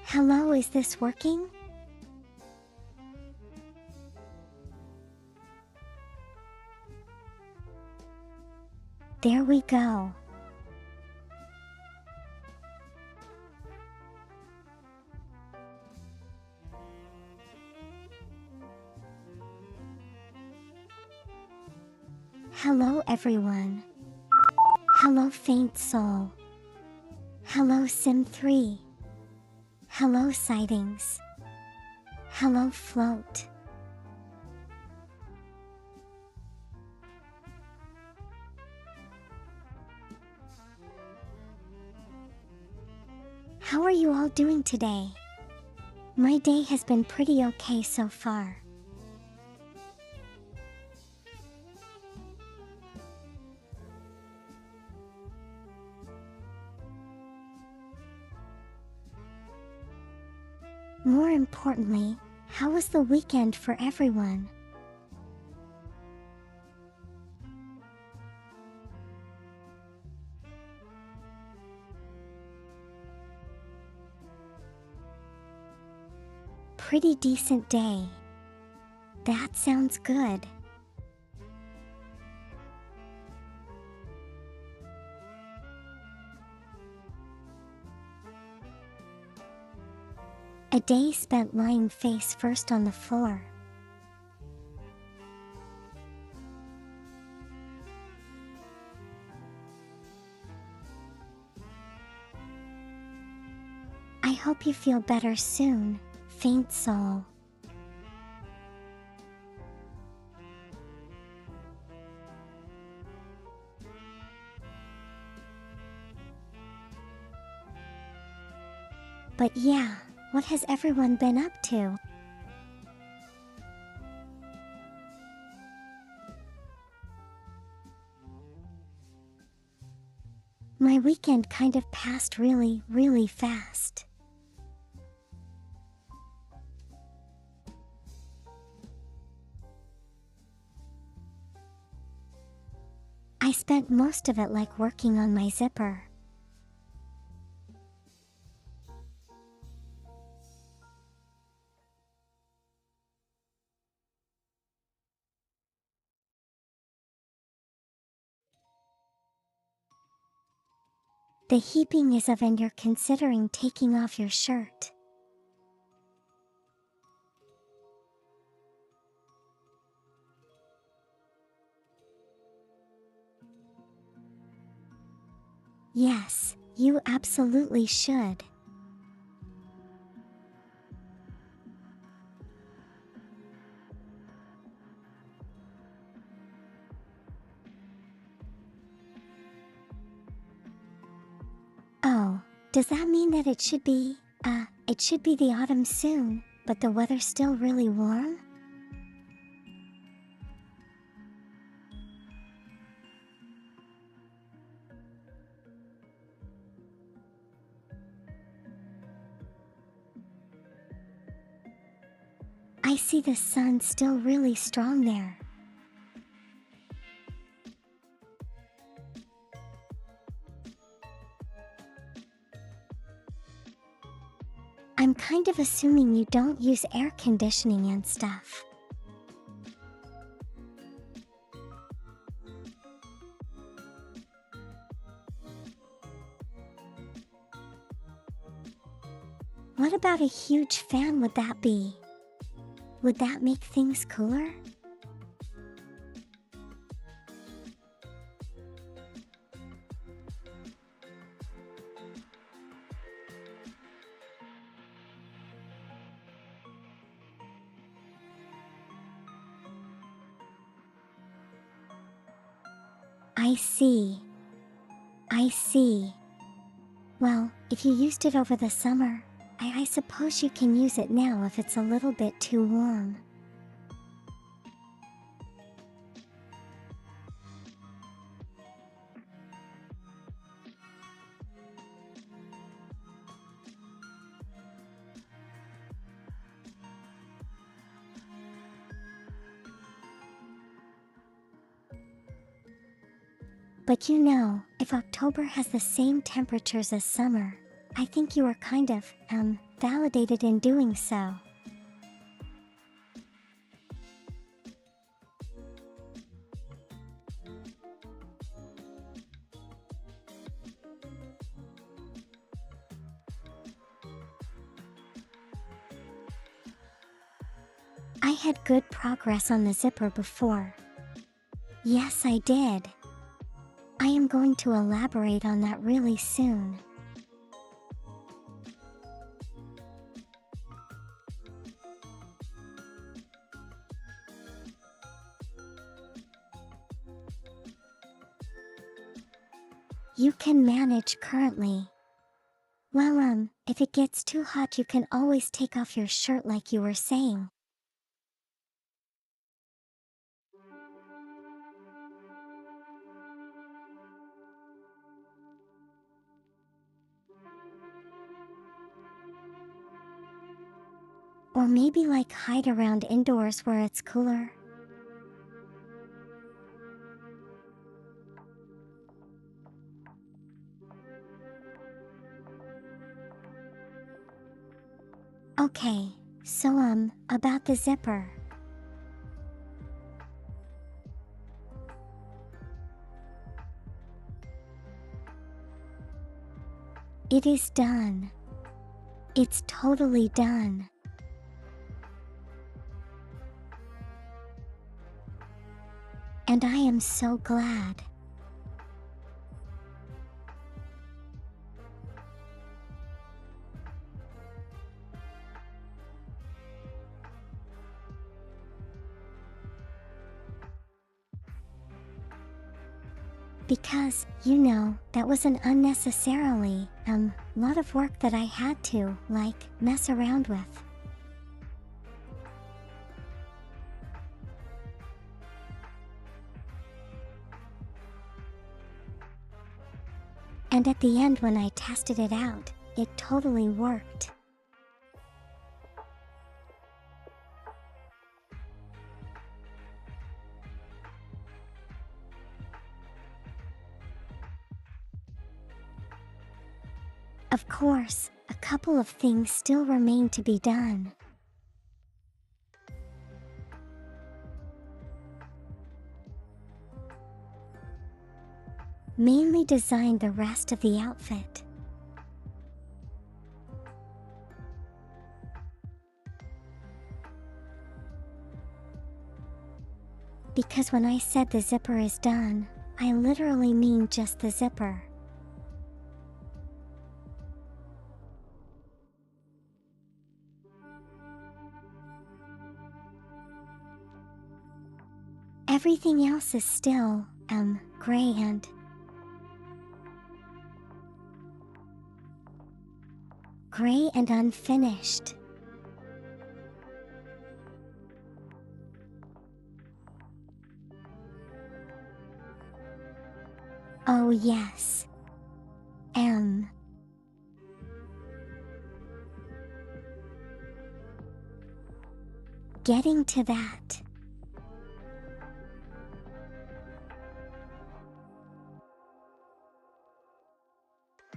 Hello, is this working? There we go. Hello everyone. Hello faint soul. Hello Sim 3. Hello sightings. Hello float. How are you all doing today? My day has been pretty okay so far. More importantly, how was the weekend for everyone? Pretty decent day. That sounds good. A day spent lying face first on the floor. I hope you feel better soon, faint soul. But yeah, what has everyone been up to? My weekend kind of passed really, really fast. I spent most of it like working on my zipper. The heaping is of and you're considering taking off your shirt. Yes, you absolutely should. Oh, does that mean that it should be the autumn soon, but the weather's still really warm? I see the sun still really strong there. I'm kind of assuming you don't use air conditioning and stuff. What about a huge fan would that be? Would that make things cooler? I see. I see. Well, if you used it over the summer, I suppose you can use it now if it's a little bit too warm. But you know, if October has the same temperatures as summer, I think you were kind of, validated in doing so. I had good progress on the zipper before. Yes, I did. I am going to elaborate on that really soon. You can manage currently. Well, if it gets too hot, you can always take off your shirt like you were saying. Or maybe like hide around indoors where it's cooler. Okay, so about the zipper. It is done. It's totally done. And I am so glad. Because, that was an unnecessarily, lot of work that I had to, mess around with. And at the end, when I tested it out, it totally worked. Of course, a couple of things still remain to be done. Mainly design the rest of the outfit. Because when I said the zipper is done, I literally mean just the zipper. Everything else is still, gray and unfinished. Oh yes. Getting to that.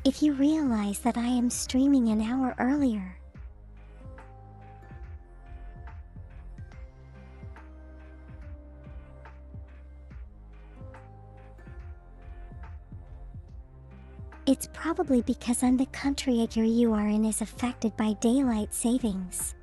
If you realize that I am streaming an hour earlier. It's probably because the country you are in is affected by daylight savings.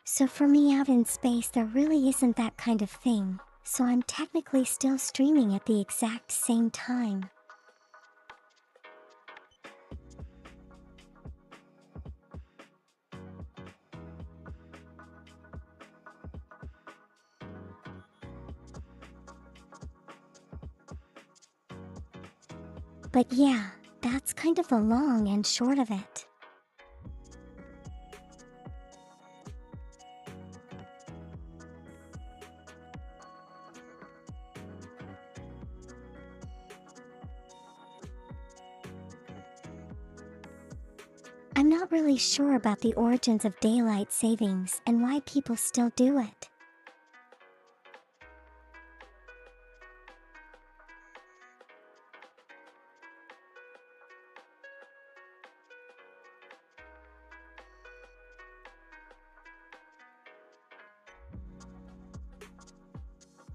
So for me out in space, there really isn't that kind of thing, so I'm technically still streaming at the exact same time. But yeah, that's kind of the long and short of it. I'm not really sure about the origins of daylight savings and why people still do it.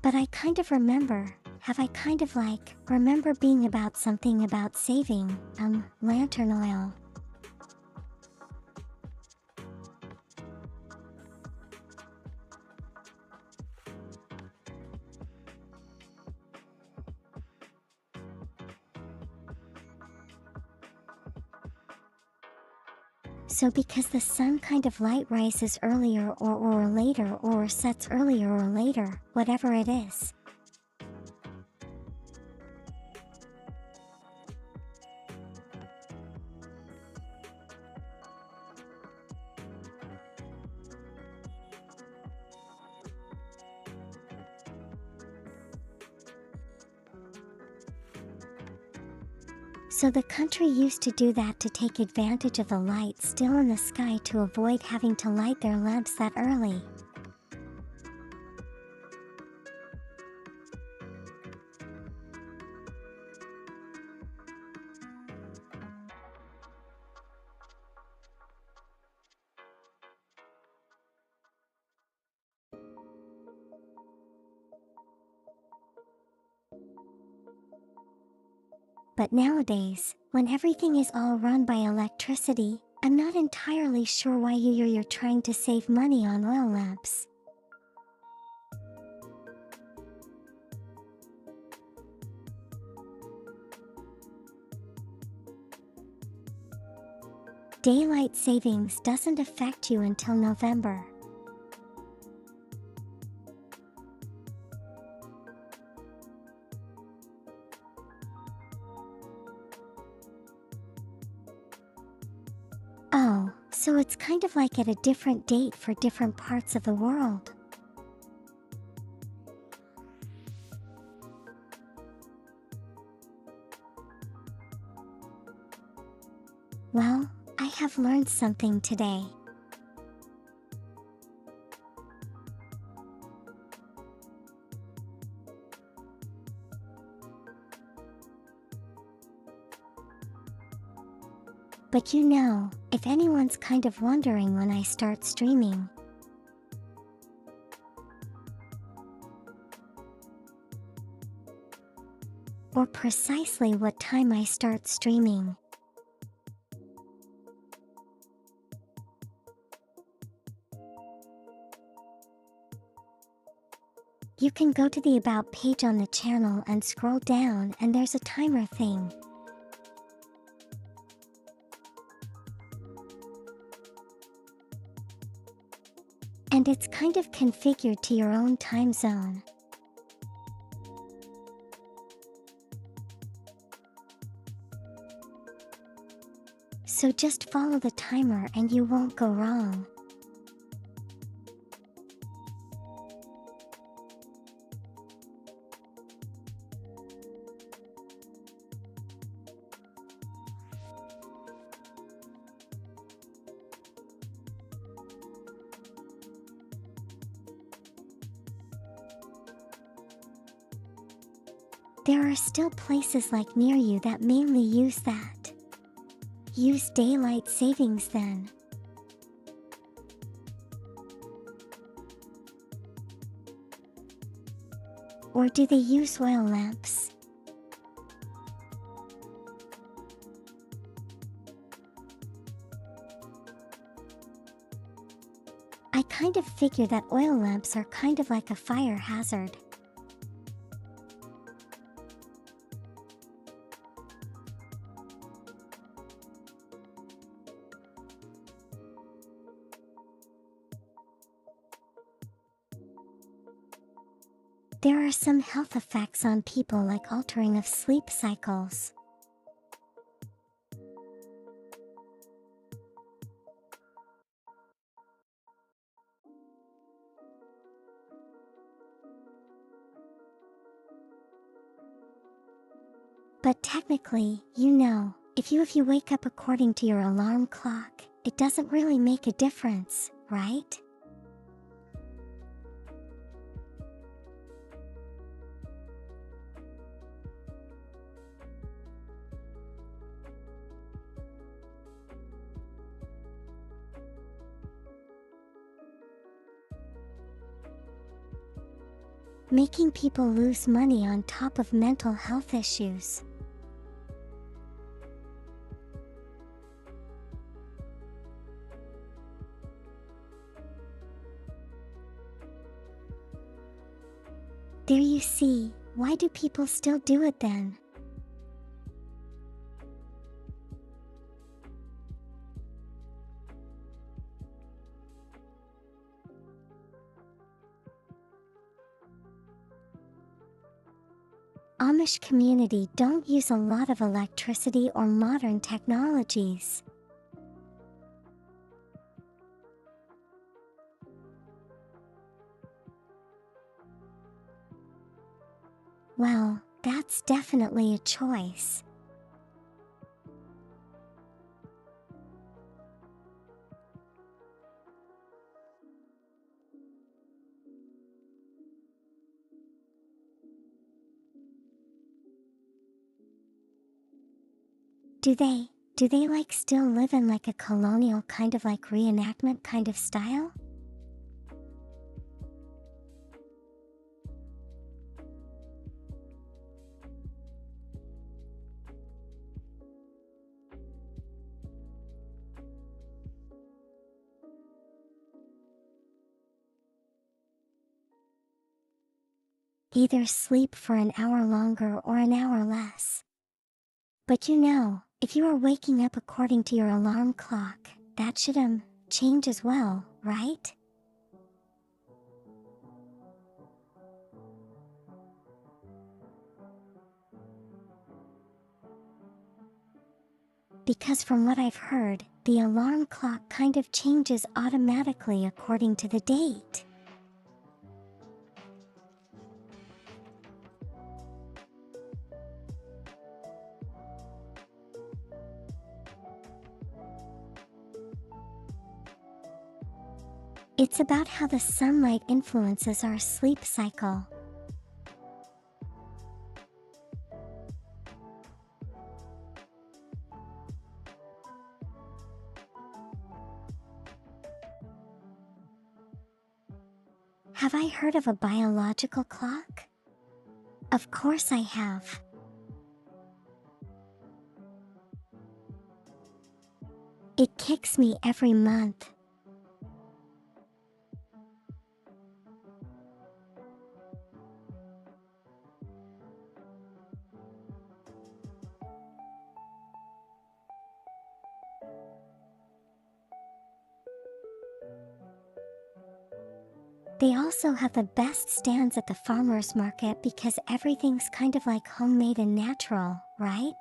But I kind of remember, remember being about something about saving, lantern oil. So because the sun kind of light rises earlier or later or sets earlier or later, whatever it is. So the country used to do that to take advantage of the light still in the sky to avoid having to light their lamps that early. But nowadays, when everything is all run by electricity, I'm not entirely sure why you're trying to save money on oil lamps. Daylight savings doesn't affect you until November. Oh, so it's kind of like at a different date for different parts of the world. Well, I have learned something today. But you know, if anyone's kind of wondering when I start streaming, or precisely what time I start streaming, you can go to the About page on the channel and scroll down and there's a timer thing. And it's kind of configured to your own time zone. So just follow the timer and you won't go wrong. There are still places like near you that mainly use that. Use daylight savings then. Or do they use oil lamps? I kind of figure that oil lamps are kind of like a fire hazard. There are some health effects on people like altering of sleep cycles. But technically, you know, If you wake up according to your alarm clock, it doesn't really make a difference, right? Making people lose money on top of mental health issues. There you see, why do people still do it then? Amish community don't use a lot of electricity or modern technologies. Well, that's definitely a choice. Do they like still live in like a colonial kind of like reenactment kind of style? Either sleep for an hour longer or an hour less. But if you are waking up according to your alarm clock, that should change as well, right? Because from what I've heard, the alarm clock kind of changes automatically according to the date. It's about how the sunlight influences our sleep cycle. Have I heard of a biological clock? Of course I have. It kicks me every month. They also have the best stands at the farmer's market because everything's kind of like homemade and natural, right?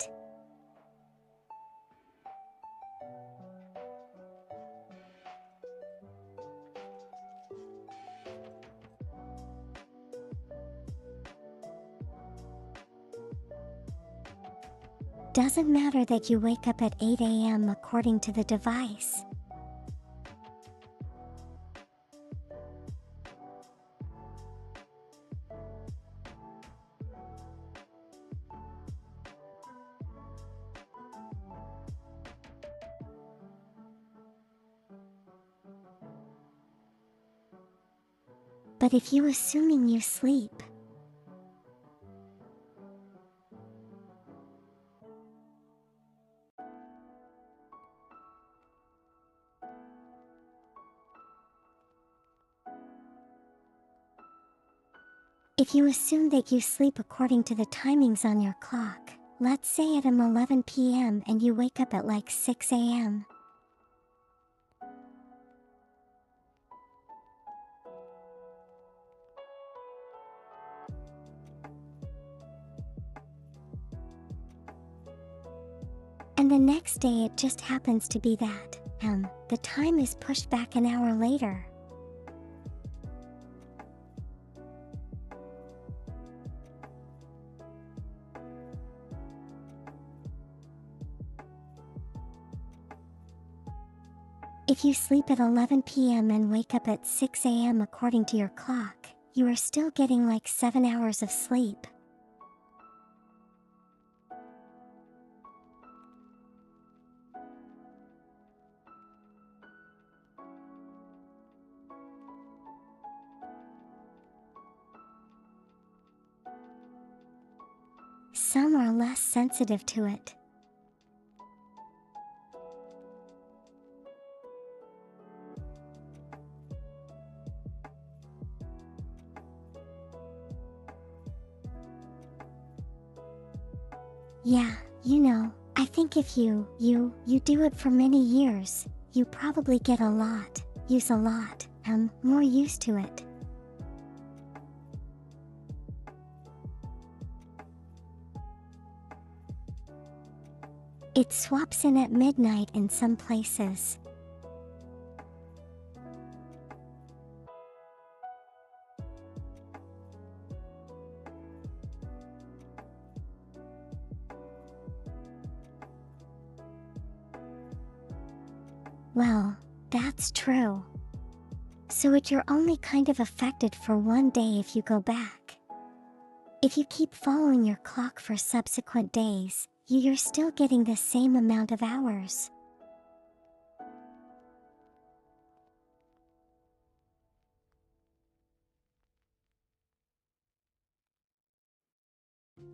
Doesn't matter that you wake up at 8 a.m. according to the device. But if you assuming you sleep, if you assume that you sleep according to the timings on your clock, let's say at 11 p.m. and you wake up at like 6 a.m. And the next day it just happens to be that, the time is pushed back an hour later. If you sleep at 11 p.m. and wake up at 6 a.m. according to your clock, you are still getting like 7 hours of sleep. Some are less sensitive to it. Yeah, I think if you do it for many years, you probably use a lot, more used to it. It swaps in at midnight in some places. Well, that's true. So you're only kind of affected for one day if you go back. If you keep following your clock for subsequent days, you're still getting the same amount of hours.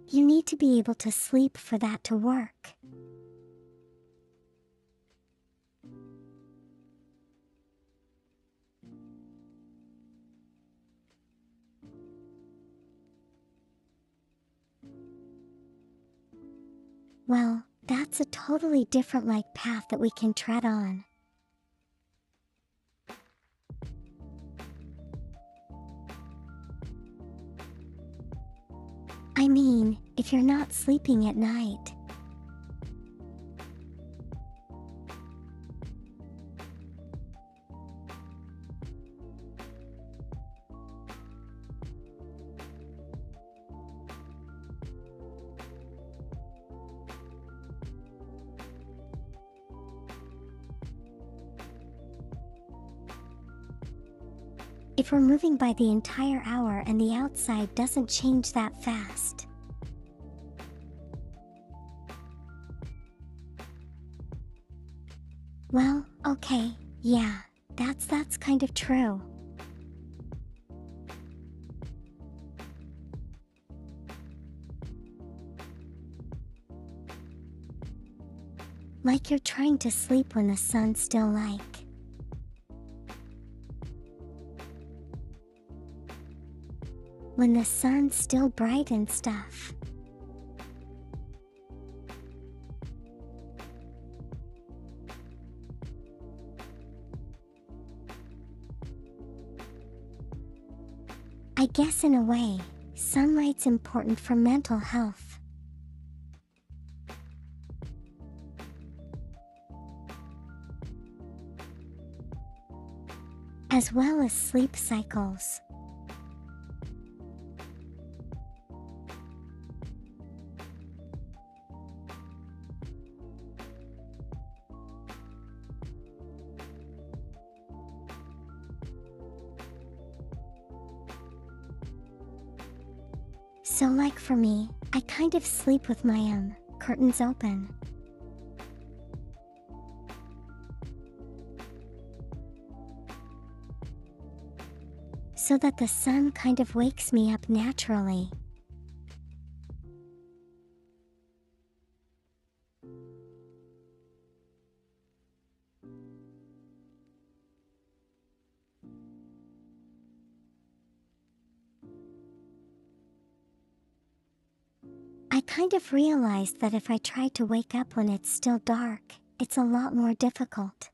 You need to be able to sleep for that to work. Well, that's a totally different path that we can tread on. I mean, if you're not sleeping at night. If we're moving by the entire hour and the outside doesn't change that fast. Well, okay, yeah, that's kind of true. Like you're trying to sleep when the sun's still when the sun's still bright and stuff. I guess in a way, sunlight's important for mental health. As well as sleep cycles. So for me, I kind of sleep with my curtains open. So that the sun kind of wakes me up naturally. I kind of realized that if I try to wake up when it's still dark, it's a lot more difficult.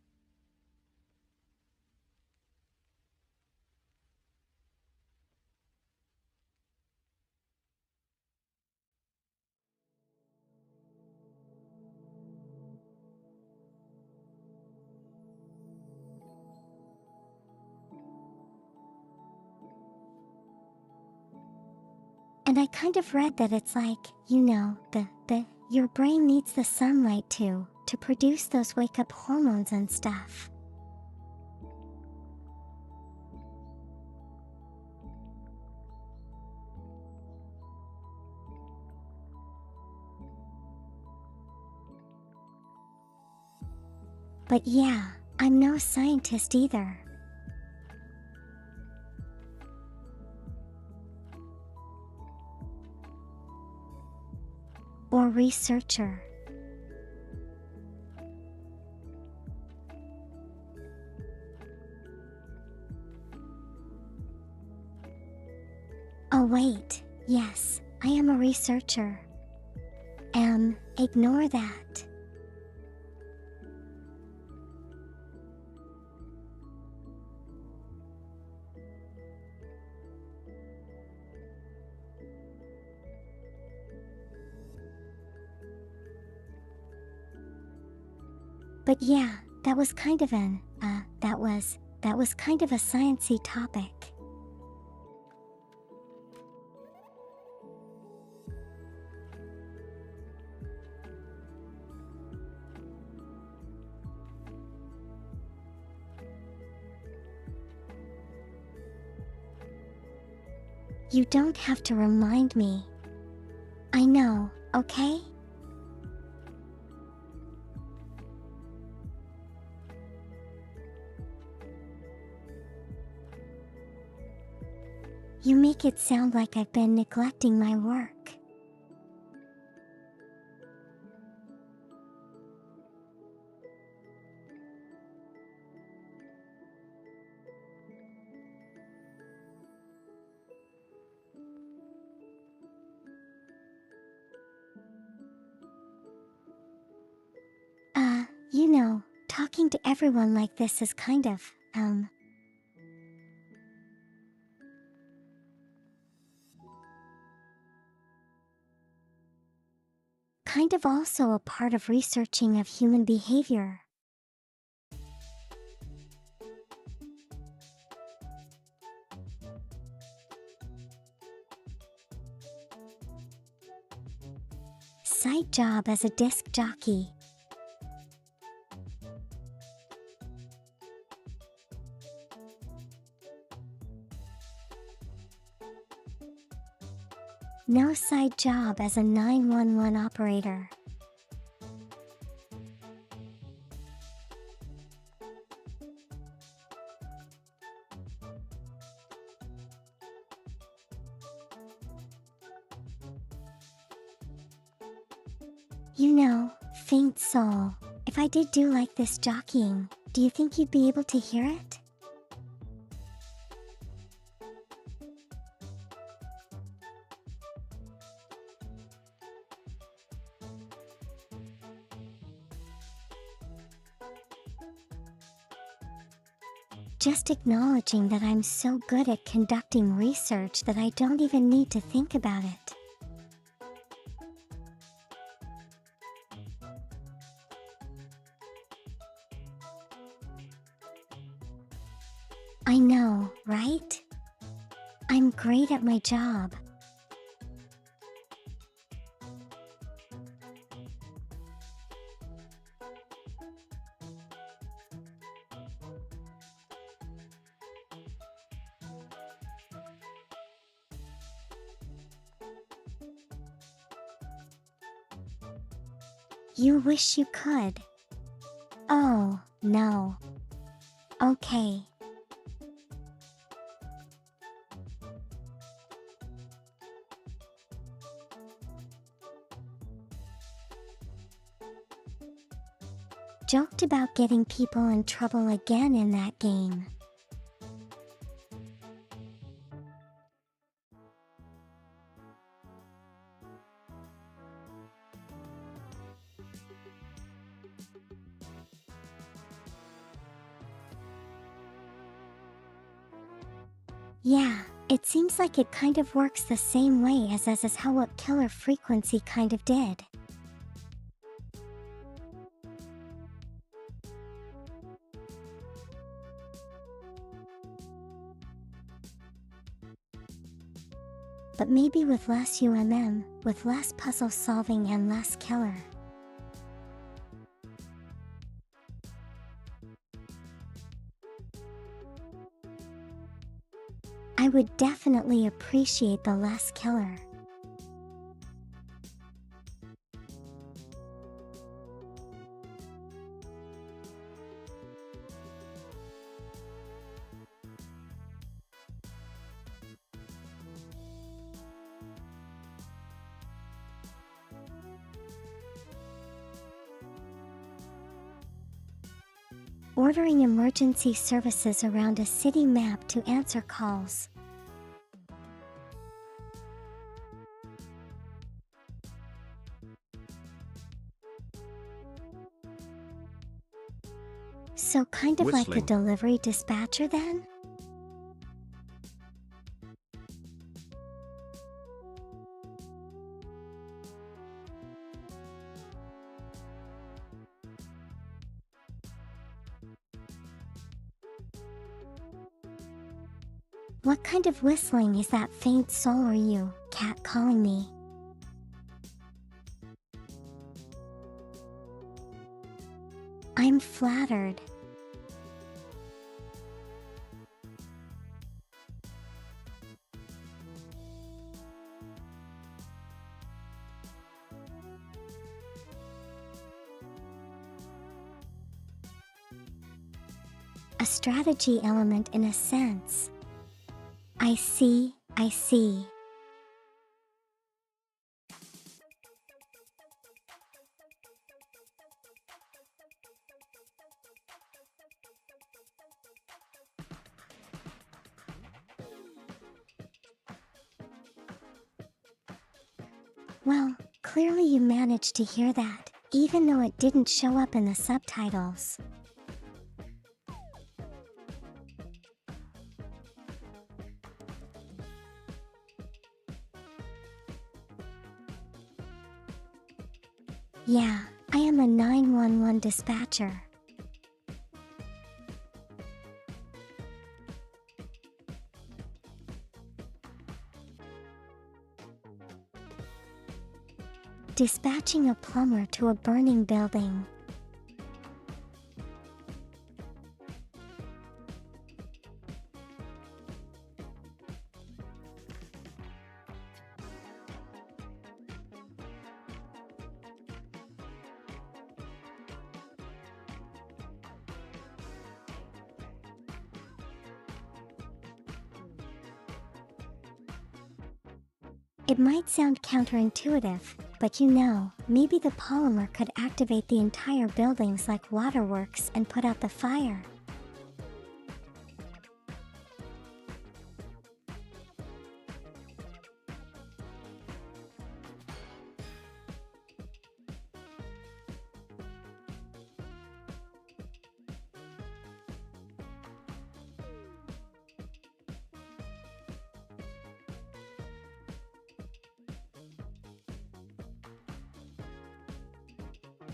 And I kind of read that it's your brain needs the sunlight to produce those wake up hormones and stuff. But yeah, I'm no scientist either. Or researcher. Oh wait, yes, I am a researcher. Ignore that. But yeah, that was kind of that was kind of a sciencey topic. You don't have to remind me. I know, okay? You make it sound like I've been neglecting my work. You know, talking to everyone like this is kind of, kind of also a part of researching of human behavior. Side job as a disc jockey. No side job as a 911 operator. You know, faint soul, if I did do like this jockeying, do you think you'd be able to hear it? Just acknowledging that I'm so good at conducting research that I don't even need to think about it. I know, right? I'm great at my job. You wish you could. Oh, no. Okay. Joked about getting people in trouble again in that game. Yeah, it seems like it kind of works the same way as how what killer frequency kind of did. But maybe with less with less puzzle solving and less killer. I would definitely appreciate the less killer. Ordering emergency services around a city map to answer calls. So kind of like a Whistling. delivery dispatcher then? What kind of whistling is that faint soul or you, cat calling me? I'm flattered. A strategy element in a sense. I see, I see. Well, clearly you managed to hear that, even though it didn't show up in the subtitles. Yeah, I am a 911 dispatcher. Dispatching a plumber to a burning building. It might sound counterintuitive, but maybe the polymer could activate the entire buildings like waterworks and put out the fire.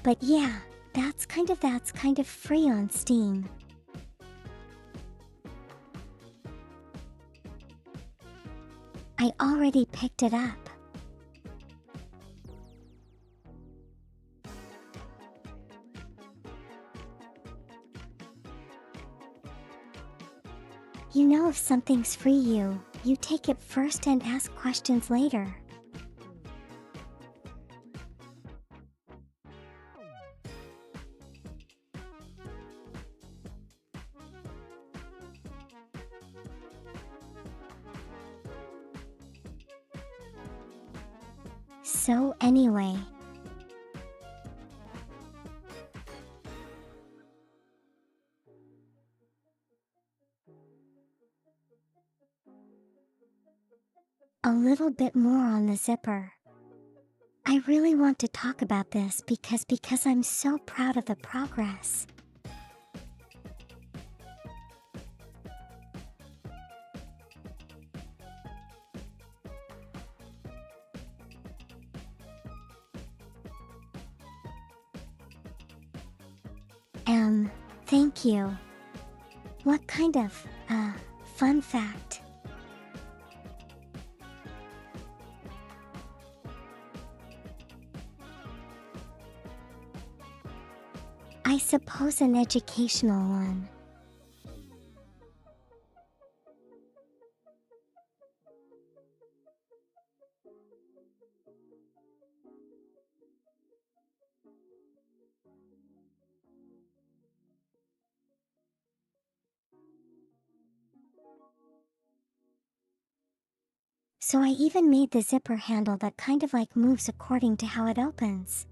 But yeah, that's kind of free on Steam. I already picked it up. If something's free, you take it first and ask questions later. So anyway, a little bit more on the zipper. I really want to talk about this because I'm so proud of the progress. Thank you. What kind of, fun fact? I suppose an educational one. So I even made the zipper handle that kind of like moves according to how it opens.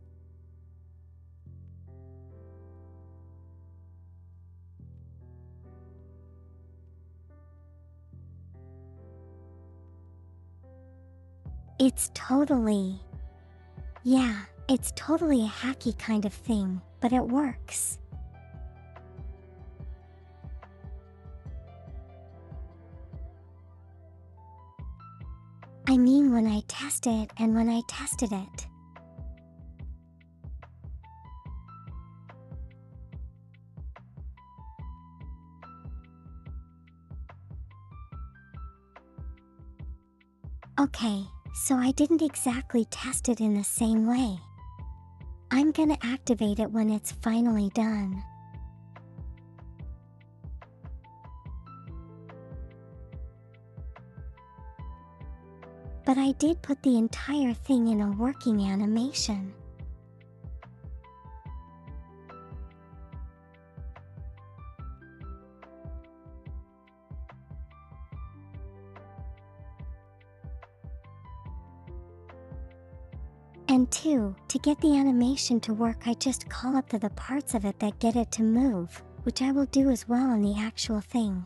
It's totally, yeah, it's totally a hacky kind of thing, but it works. I mean when I test it and when I tested it. Okay, so I didn't exactly test it in the same way. I'm gonna activate it when it's finally done. But I did put the entire thing in a working animation. And 2, to get the animation to work, I just call up the parts of it that get it to move, which I will do as well in the actual thing.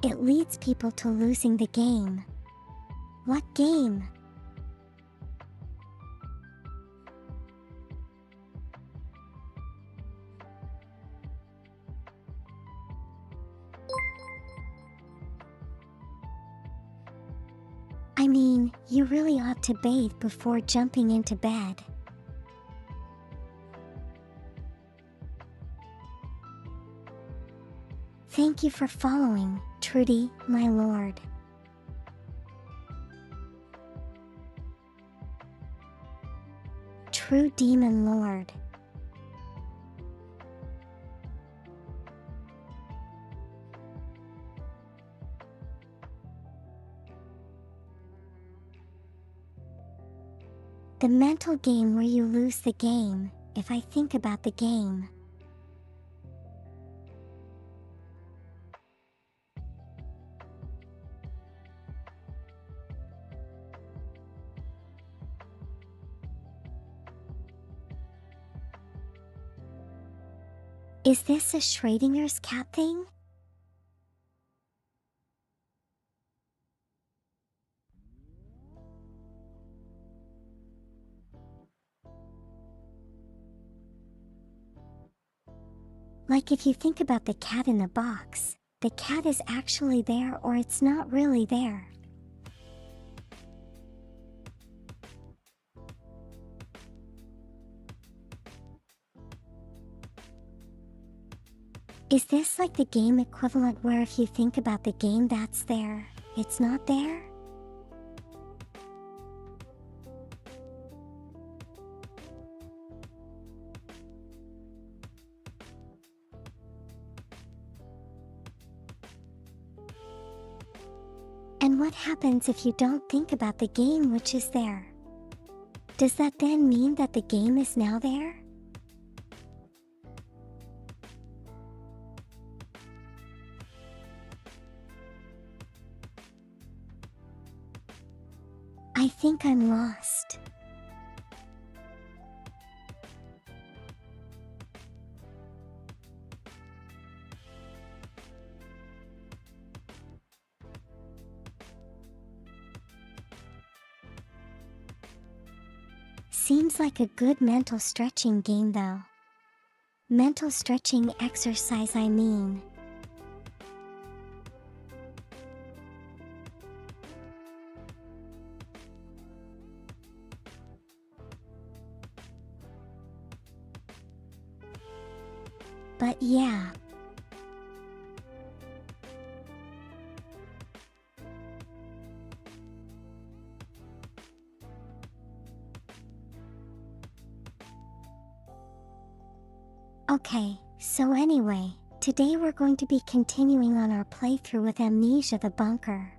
It leads people to losing the game. What game? I mean, you really ought to bathe before jumping into bed. Thank you for following, Trudy, my lord. True Demon Lord. The mental game where you lose the game, if I think about the game. Is this a Schrodinger's cat thing? Like if you think about the cat in the box, the cat is actually there or it's not really there. Is this like the game equivalent where if you think about the game that's there, it's not there? And what happens if you don't think about the game which is there? Does that then mean that the game is now there? I think I'm lost. Seems like a good mental stretching game though. Mental stretching exercise, I mean. But yeah. Okay, so anyway, today we're going to be continuing on our playthrough with Amnesia the Bunker.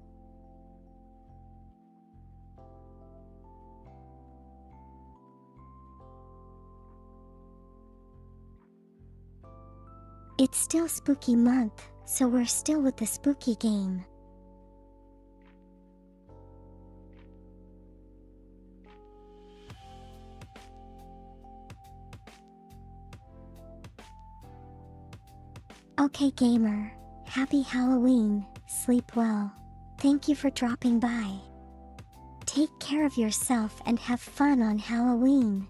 It's still spooky month, so we're still with the spooky game. Okay gamer, happy Halloween, sleep well. Thank you for dropping by. Take care of yourself and have fun on Halloween.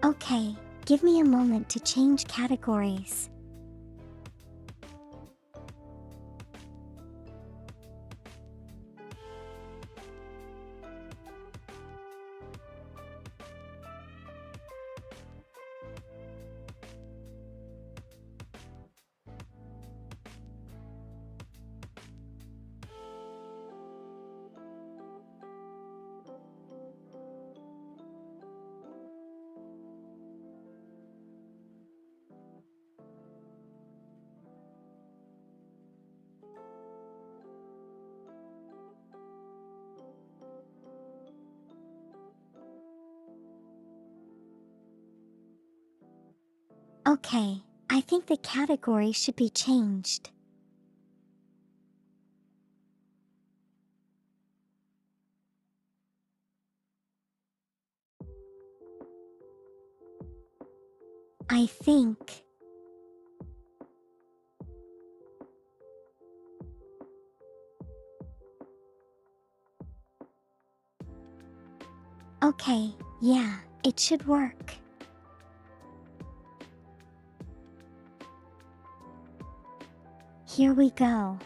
Okay, give me a moment to change categories. Okay, I think the category should be changed. I think. Okay, yeah, it should work. Here we go.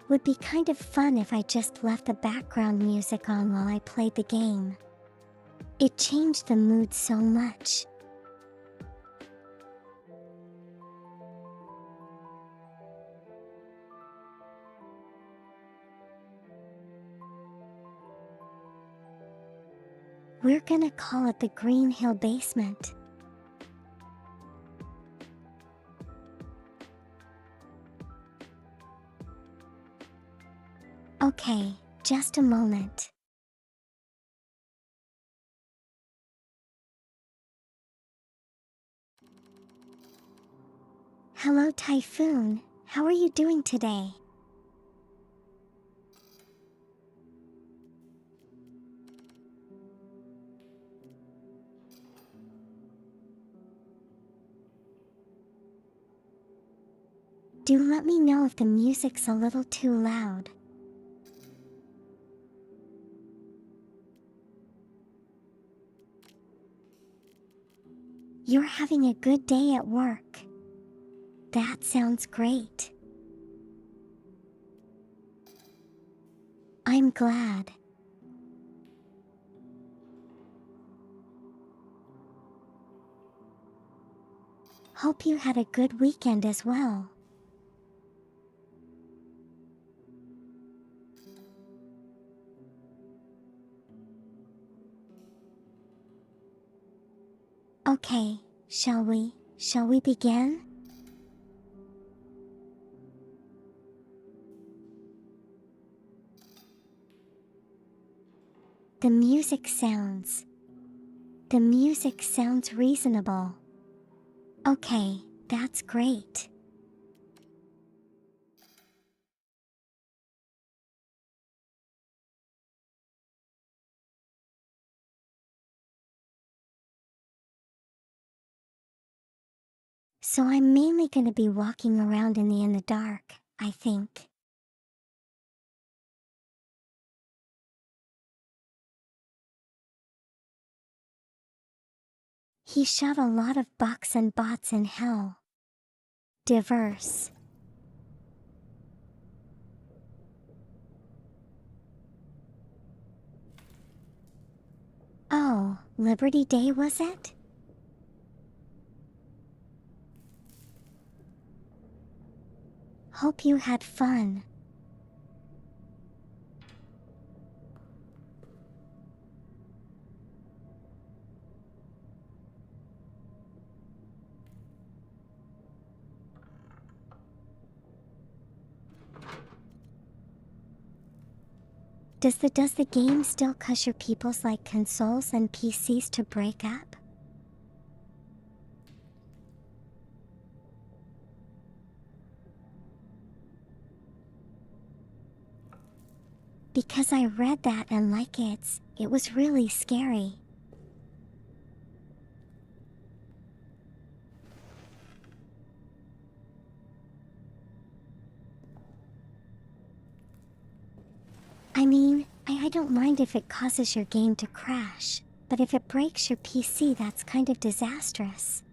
Would be kind of fun if I just left the background music on while I played the game. It changed the mood so much. We're gonna call it the Green Hill Basement. Okay, just a moment. Hello Typhoon, how are you doing today? Do let me know if the music's a little too loud. You're having a good day at work. That sounds great. I'm glad. Hope you had a good weekend as well. Okay, shall we begin? The music sounds. The music sounds reasonable. Okay, that's great. So I'm mainly gonna be walking around in the dark, I think. He shot a lot of bugs and bots in hell. Diverse. Oh, Liberty Day was it? Hope you had fun. Does the game still cause your peoples like consoles and PCs to break up? Because I read that and like it was really scary. I mean, I don't mind if it causes your game to crash, but if it breaks your PC, that's kind of disastrous.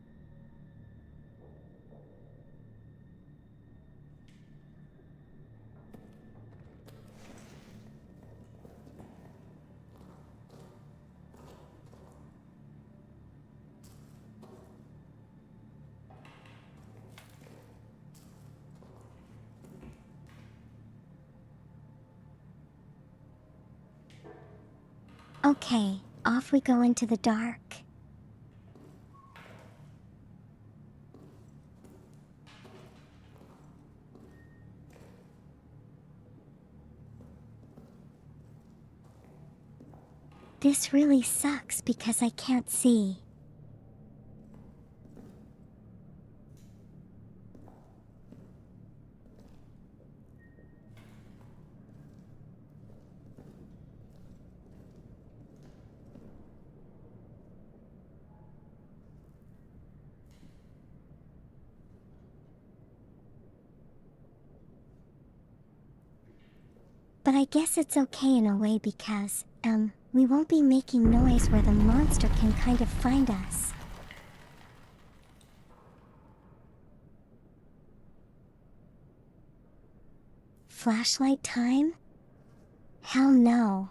Okay, off we go into the dark. This really sucks because I can't see. But I guess it's okay in a way because, we won't be making noise where the monster can kind of find us. Flashlight time? Hell no.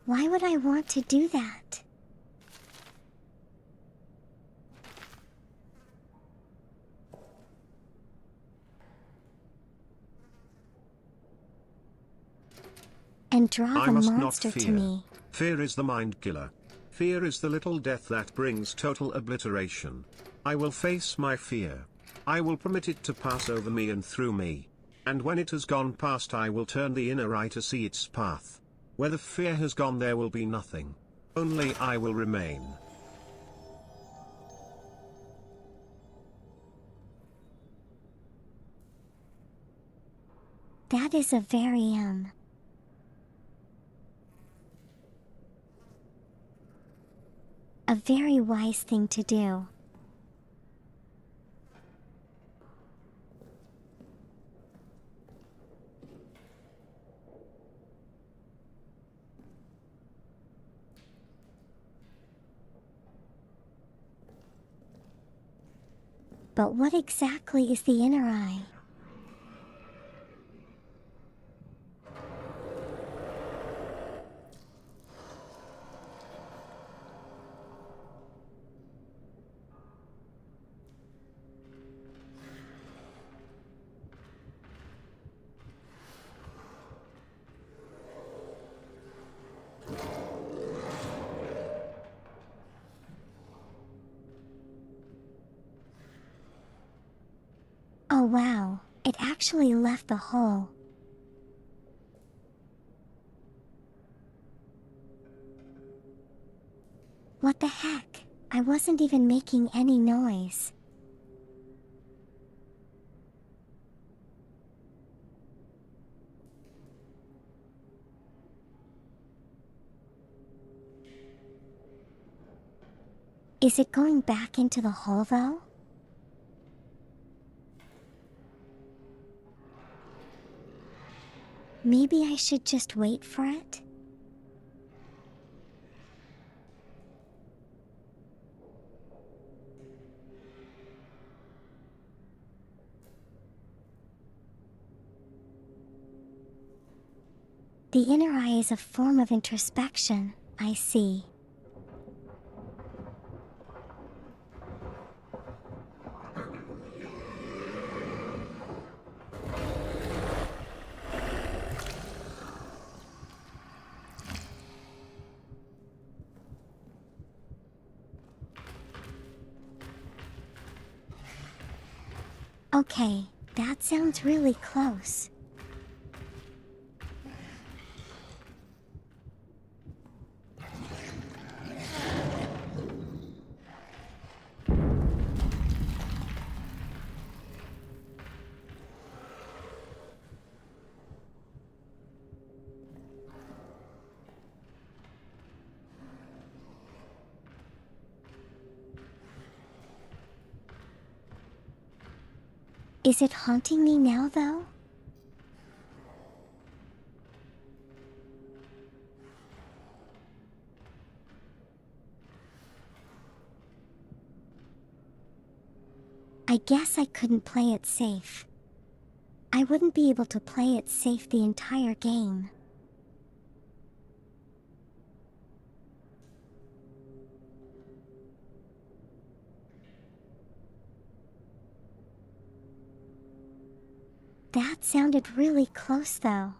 Why would I want to do that? And draw I the must not monster to fear. me. Fear is the mind killer. Fear is the little death that brings total obliteration. I will face my fear. I will permit it to pass over me and through me. And when it has gone past, I will turn the inner eye to see its path. Where the fear has gone, there will be nothing. Only I will remain. That is a very, a very wise thing to do. But what exactly is the inner eye? Oh wow, it actually left the hole. What the heck? I wasn't even making any noise. Is it going back into the hole though? Maybe I should just wait for it? The inner eye is a form of introspection, I see. Okay, that sounds really close. Is it haunting me now, though? I guess I couldn't play it safe. I wouldn't be able to play it safe the entire game. That sounded really close, though.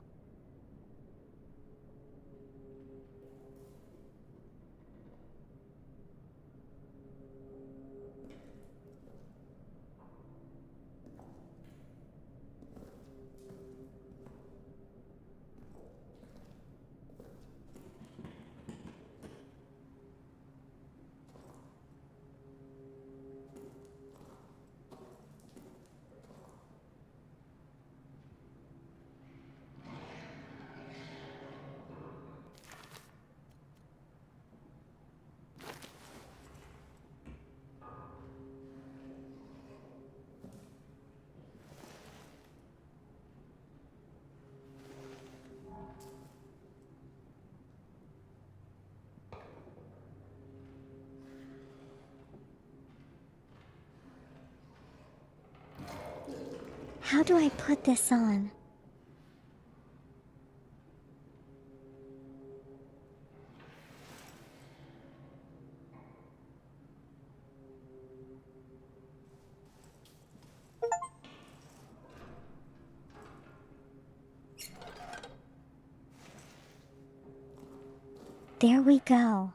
How do I put this on? There we go.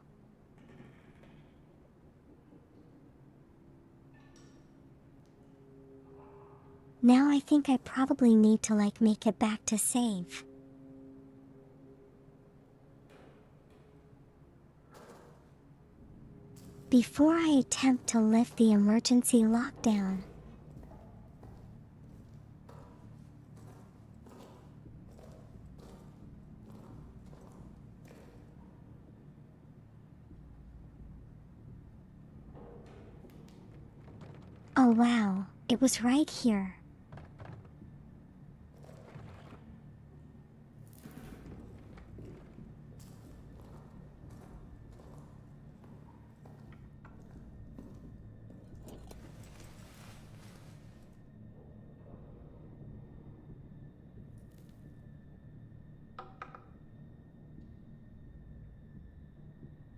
Now I think I probably need to make it back to save. Before I attempt to lift the emergency lockdown. Oh wow, it was right here.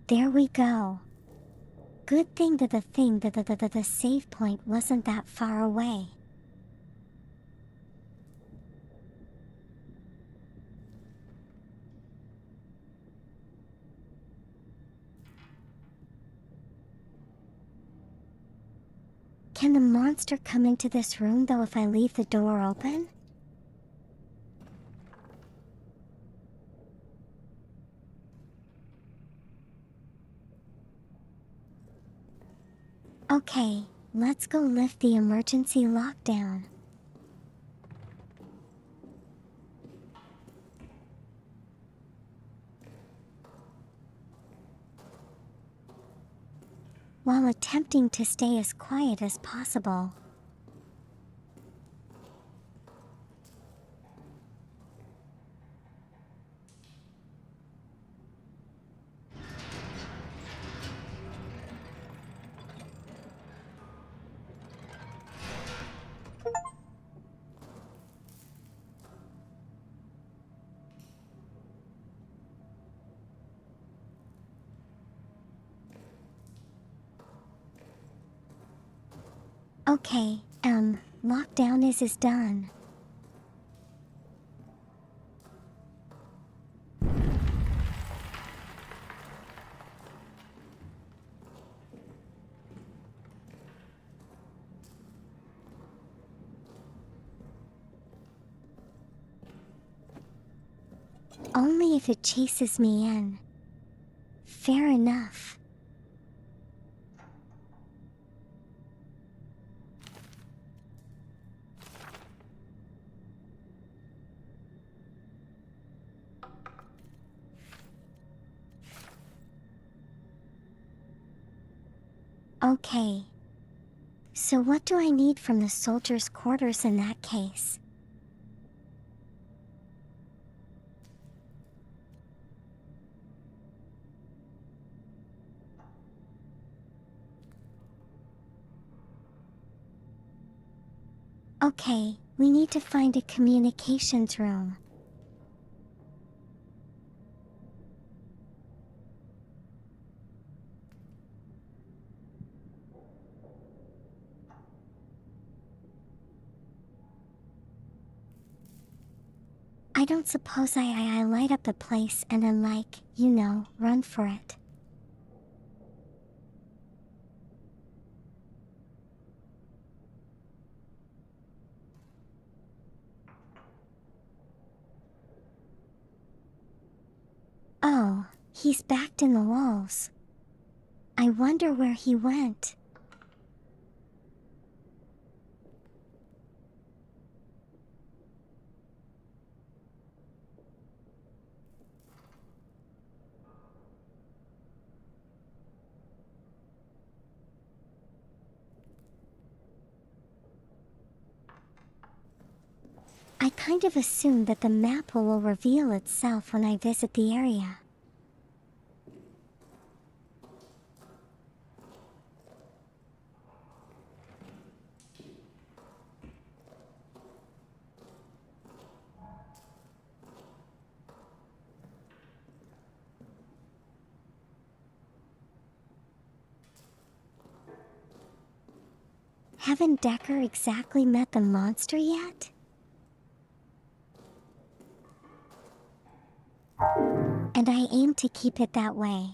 There we go. Good thing that the save point wasn't that far away. Can the monster come into this room though if I leave the door open? Okay, let's go lift the emergency lockdown. While attempting to stay as quiet as possible. Okay, lockdown is done. Only if it chases me in. Fair enough. Okay. So what do I need from the soldiers' quarters in that case? Okay, we need to find a communications room. I don't suppose I light up the place and then run for it. Oh, he's backed in the walls. I wonder where he went. I kind of assume that the map will reveal itself when I visit the area. Haven't Decker exactly met the monster yet? And I aim to keep it that way.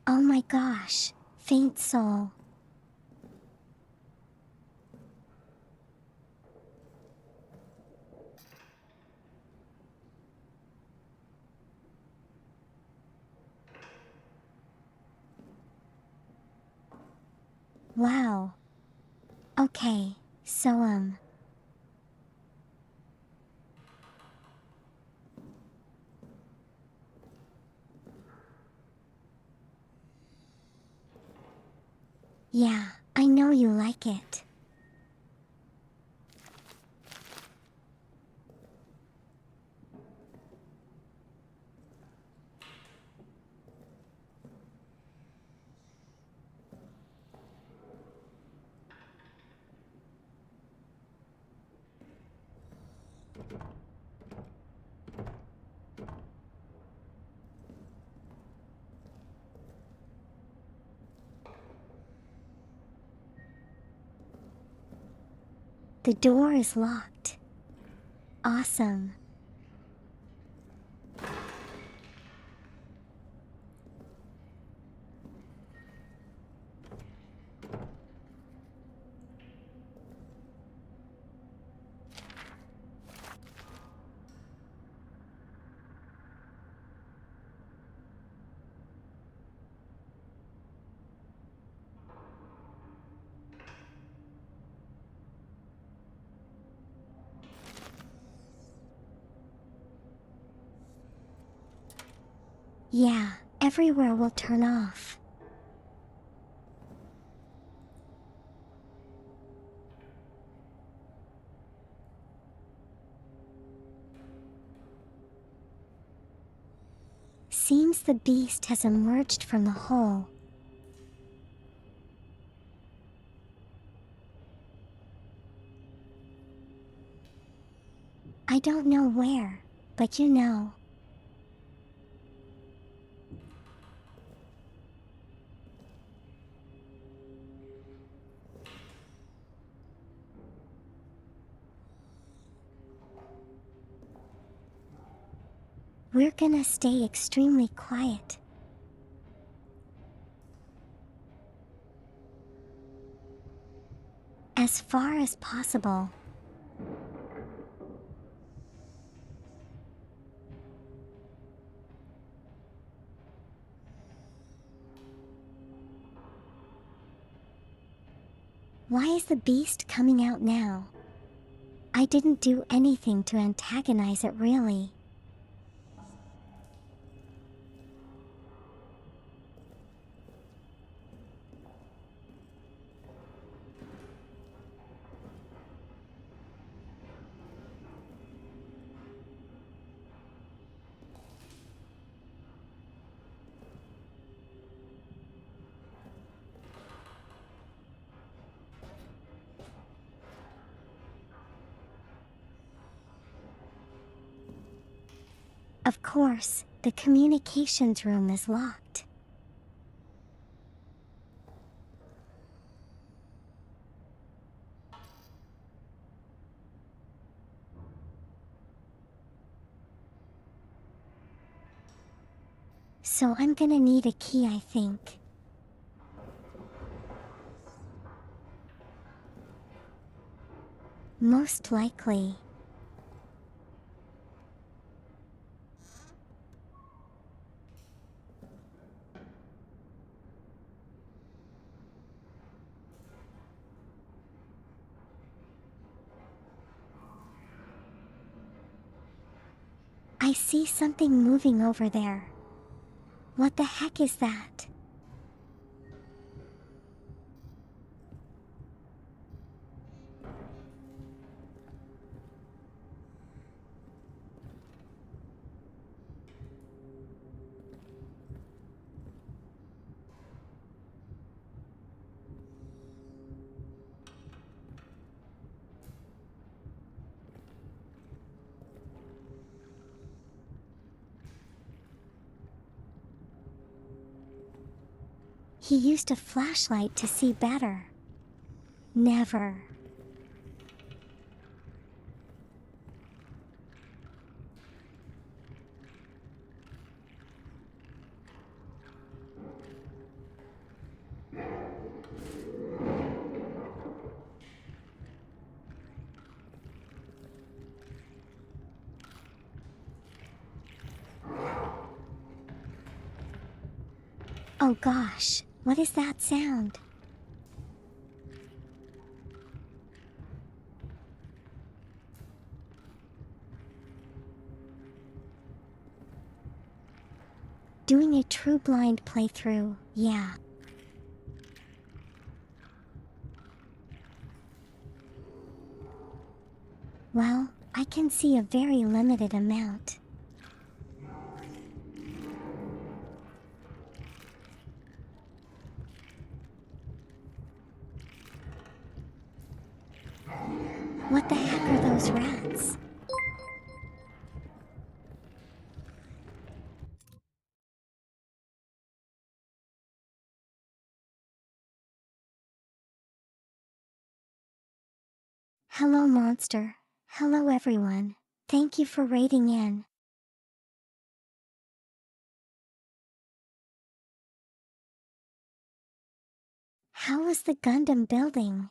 Oh my gosh, faint soul. Wow. Okay, so yeah, I know you like it. The door is locked. Awesome. Yeah, everywhere will turn off. Seems the beast has emerged from the hole. I don't know where, but you know. We're gonna stay extremely quiet. As far as possible. Why is the beast coming out now? I didn't do anything to antagonize it really. Of course, the communications room is locked. So I'm gonna need a key, I think. Most likely. I see something moving over there. What the heck is that? He used a flashlight to see better. Never. Oh gosh, what is that sound? Doing a true blind playthrough, yeah. Well, I can see a very limited amount. What the heck are those rats? Hello monster. Hello everyone. Thank you for raiding in. How was the Gundam building?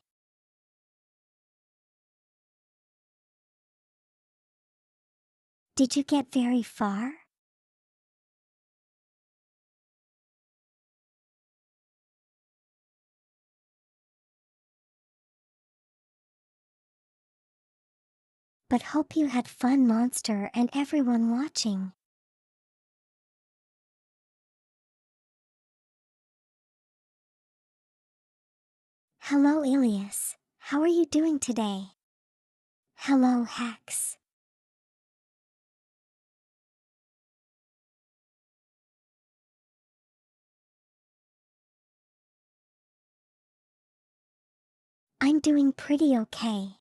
Did you get very far? But hope you had fun monster and everyone watching. Hello Elias. How are you doing today? Hello Hex. I'm doing pretty okay.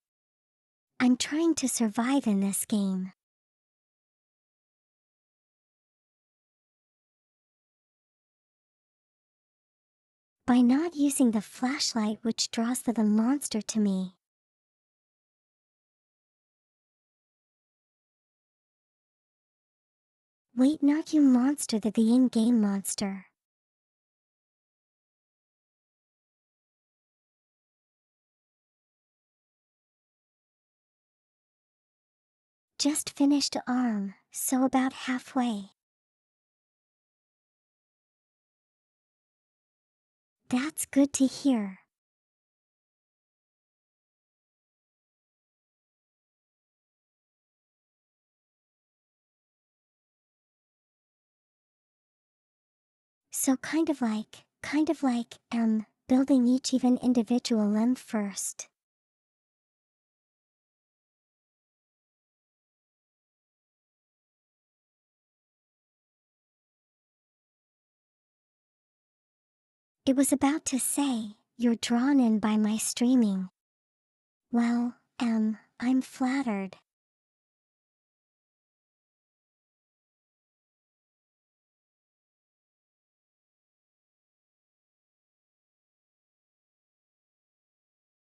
I'm trying to survive in this game. By not using the flashlight which draws the monster to me. Wait, not you monster, the in-game monster. Just finished arm, so about halfway. That's good to hear. So kind of like, building each even individual limb first. It was about to say, you're drawn in by my streaming. Well, I'm flattered.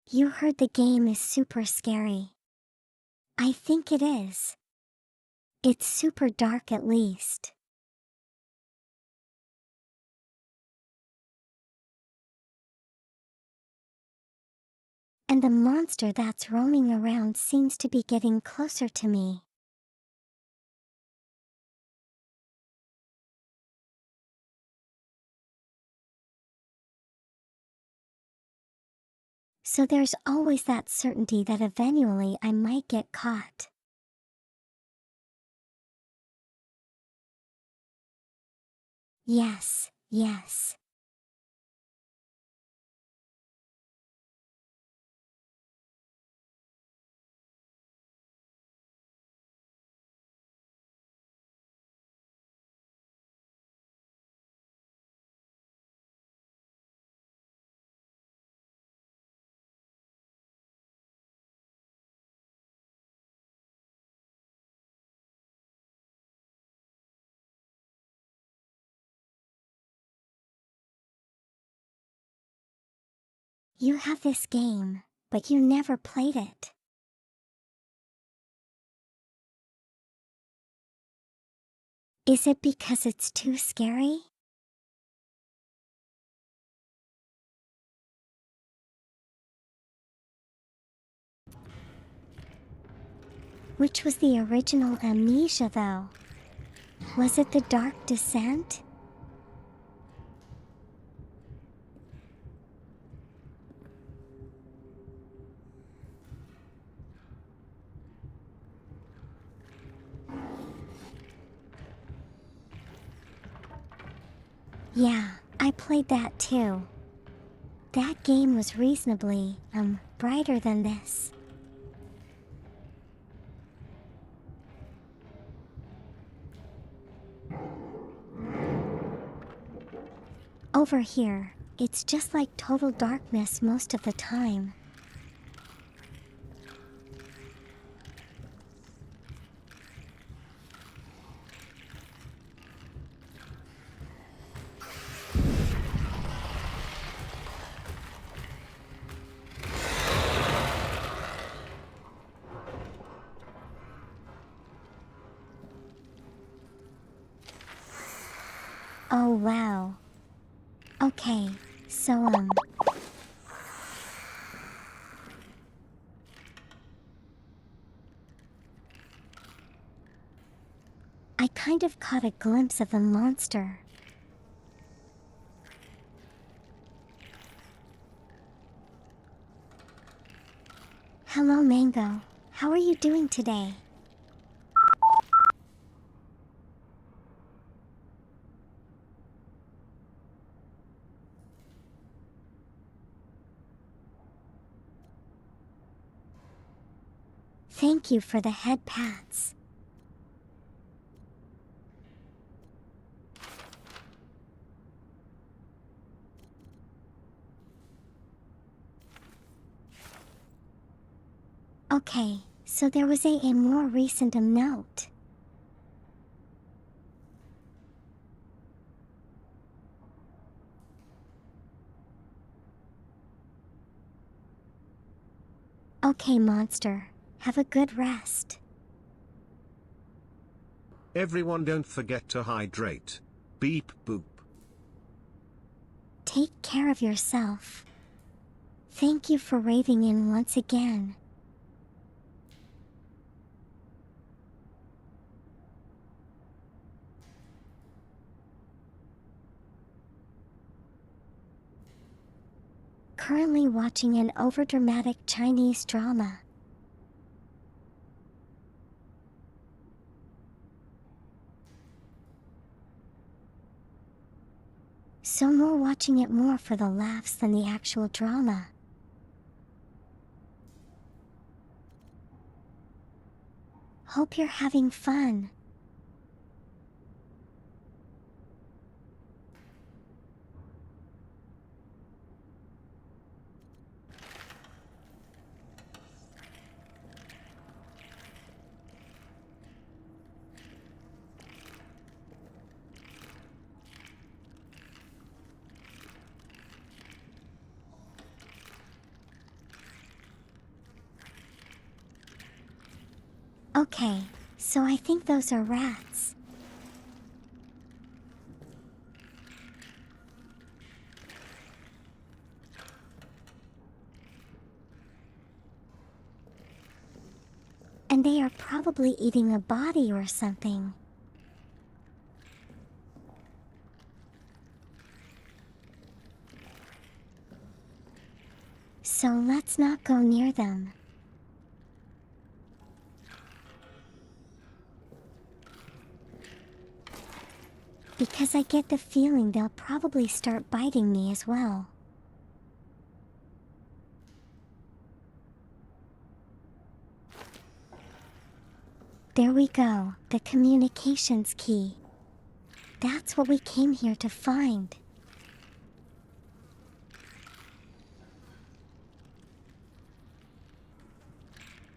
You heard the game is super scary. I think it is. It's super dark at least. And the monster that's roaming around seems to be getting closer to me. So there's always that certainty that eventually I might get caught. Yes, yes. You have this game, but you never played it. Is it because it's too scary? Which was the original Amnesia though? Was it The Dark Descent? Yeah, I played that too. That game was reasonably, brighter than this. Over here, it's just like total darkness most of the time. Oh wow. Okay, so I kind of caught a glimpse of the monster. Hello Mango, how are you doing today? Thank you for the head pats. Okay, So there was a more recent note. Okay, monster. Have a good rest. Everyone don't forget to hydrate. Beep boop. Take care of yourself. Thank you for raving in once again. Currently watching an overdramatic Chinese drama. So more watching it more for the laughs than the actual drama. Hope you're having fun. Okay, so I think those are rats. And they are probably eating a body or something. So let's not go near them. Because I get the feeling they'll probably start biting me as well. There we go, the communications key. That's what we came here to find.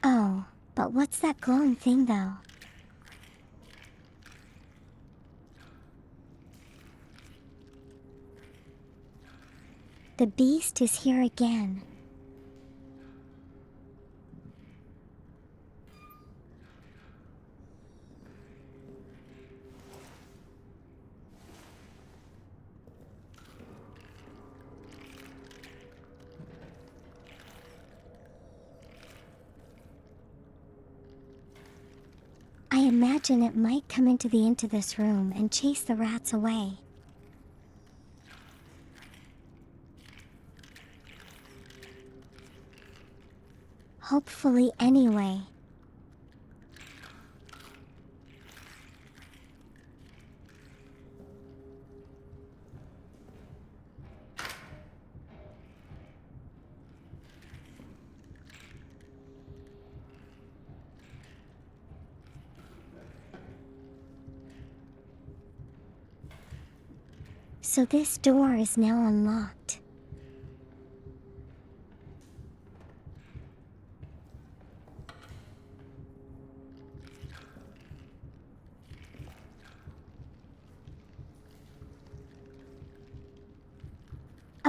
Oh, but what's that glowing thing though? The beast is here again. I imagine it might come into this room and chase the rats away. Hopefully anyway. So this door is now unlocked.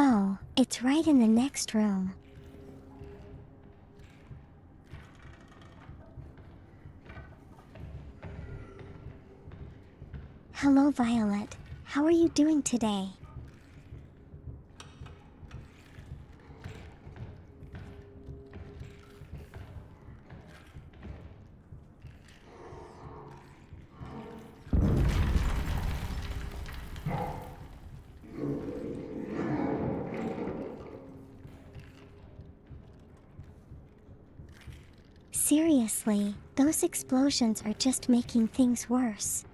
Oh, it's right in the next room. Hello, Violet. How are you doing today? Seriously, those explosions are just making things worse.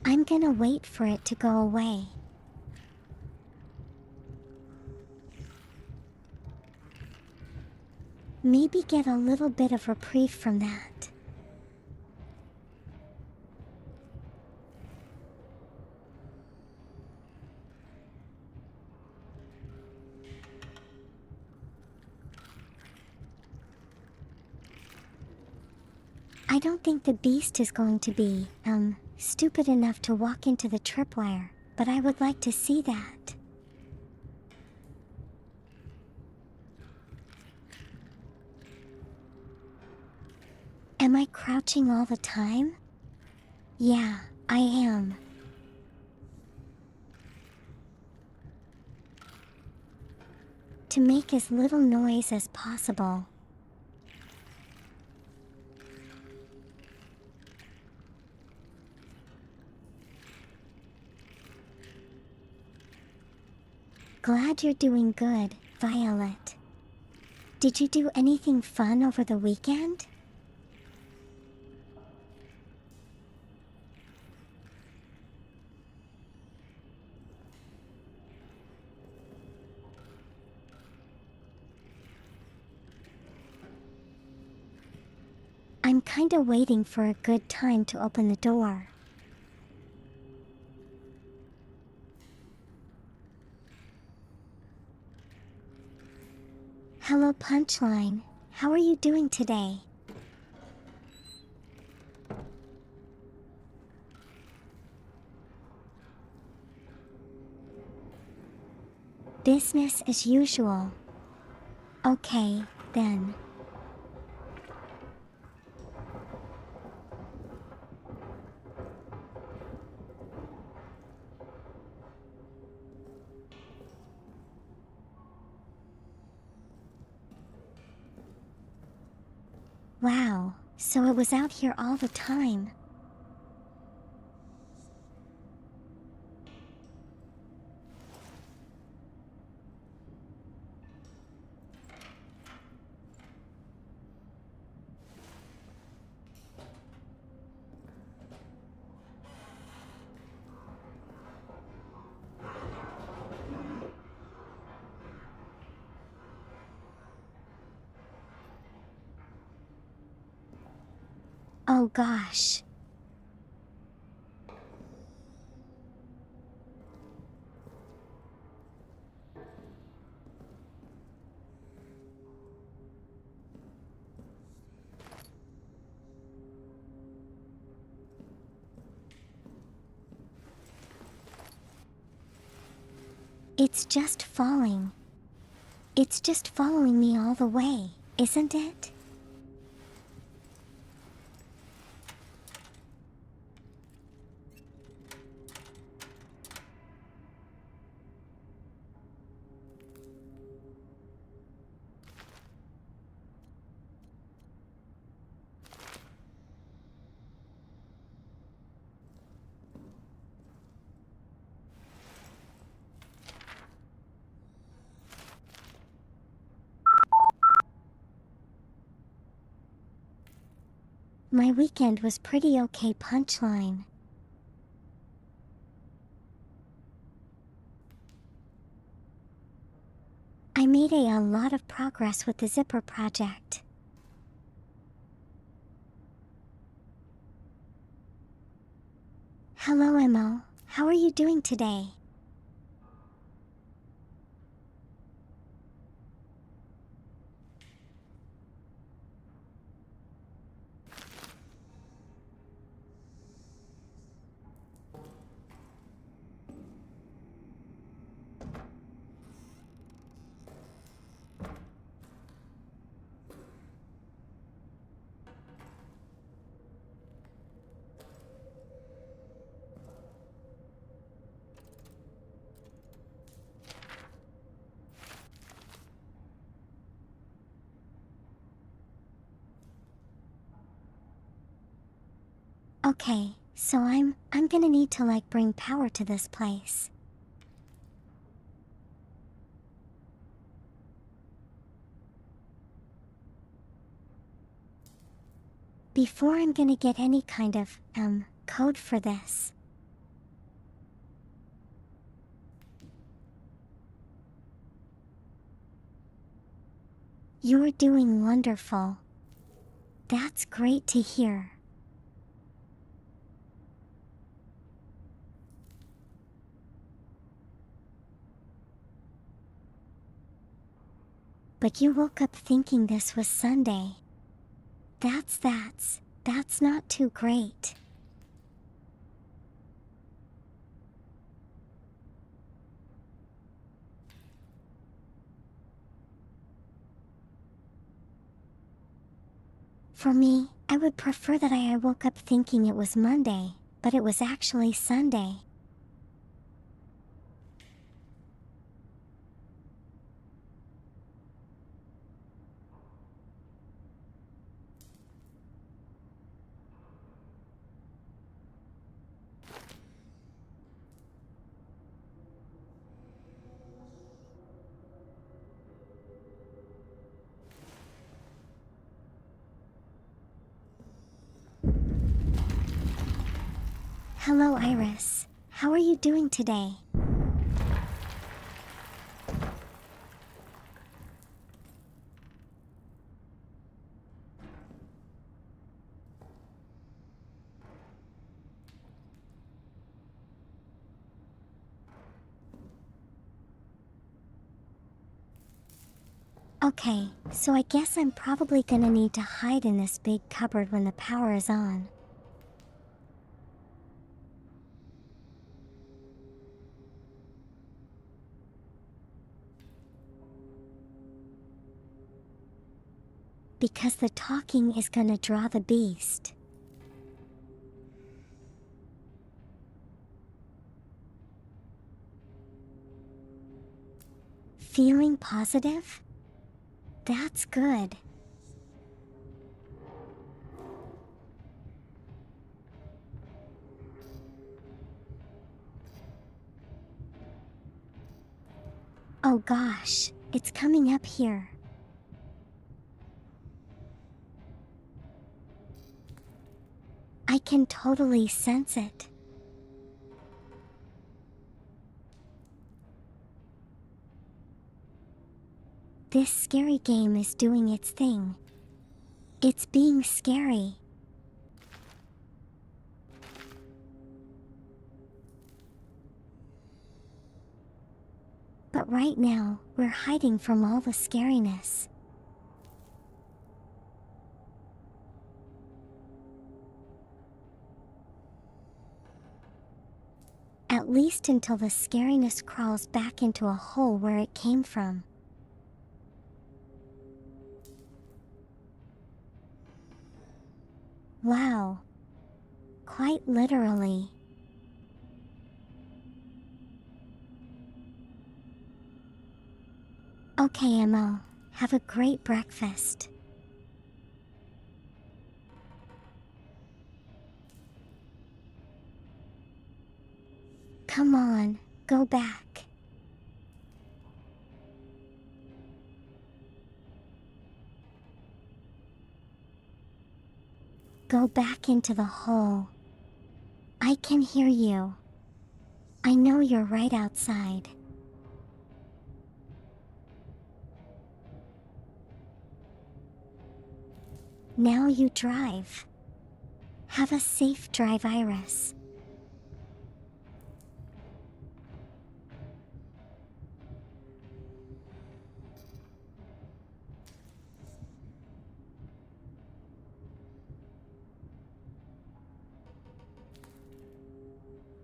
I'm gonna wait for it to go away. Maybe get a little bit of reprieve from that. I don't think the beast is going to be, stupid enough to walk into the tripwire, but I would like to see that. Am I crouching all the time? Yeah, I am. To make as little noise as possible. Glad you're doing good, Violet. Did you do anything fun over the weekend? I'm kinda waiting for a good time to open the door. Hello, Punchline. How are you doing today? Business as usual. Okay, then. Wow, so it was out here all the time. Oh gosh. It's just falling. It's just following me all the way, isn't it? My weekend was pretty okay, Punchline. I made a lot of progress with the zipper project. Hello, Emo. How are you doing today? Okay, so I'm gonna need to bring power to this place. Before I'm gonna get any kind of, code for this. You're doing wonderful. That's great to hear. But you woke up thinking this was Sunday. That's That's not too great. For me, I would prefer that I woke up thinking it was Monday, but it was actually Sunday. Hello, Iris. How are you doing today? Okay, so I guess I'm probably gonna need to hide in this big cupboard when the power is on. Because the talking is gonna draw the beast. Feeling positive? That's good. Oh gosh, it's coming up here. I can totally sense it. This scary game is doing its thing. It's being scary. But right now, we're hiding from all the scariness. At least until the scariness crawls back into a hole where it came from. Wow. Quite literally. Okay, Emma, have a great breakfast. Come on, go back. Go back into the hole. I can hear you. I know you're right outside. Now you drive. Have a safe drive, Iris.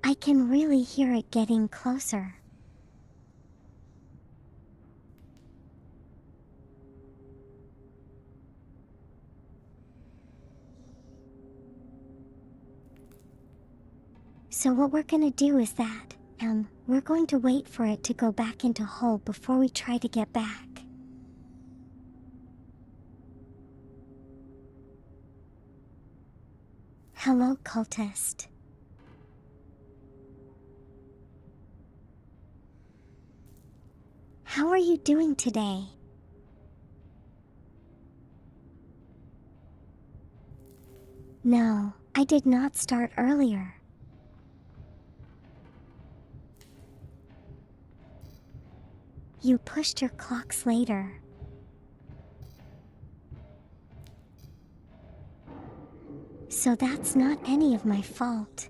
I can really hear it getting closer. So what we're gonna do is that, we're going to wait for it to go back into hole before we try to get back. Hello, cultist. How are you doing today? No, I did not start earlier. You pushed your clocks later. So that's not any of my fault.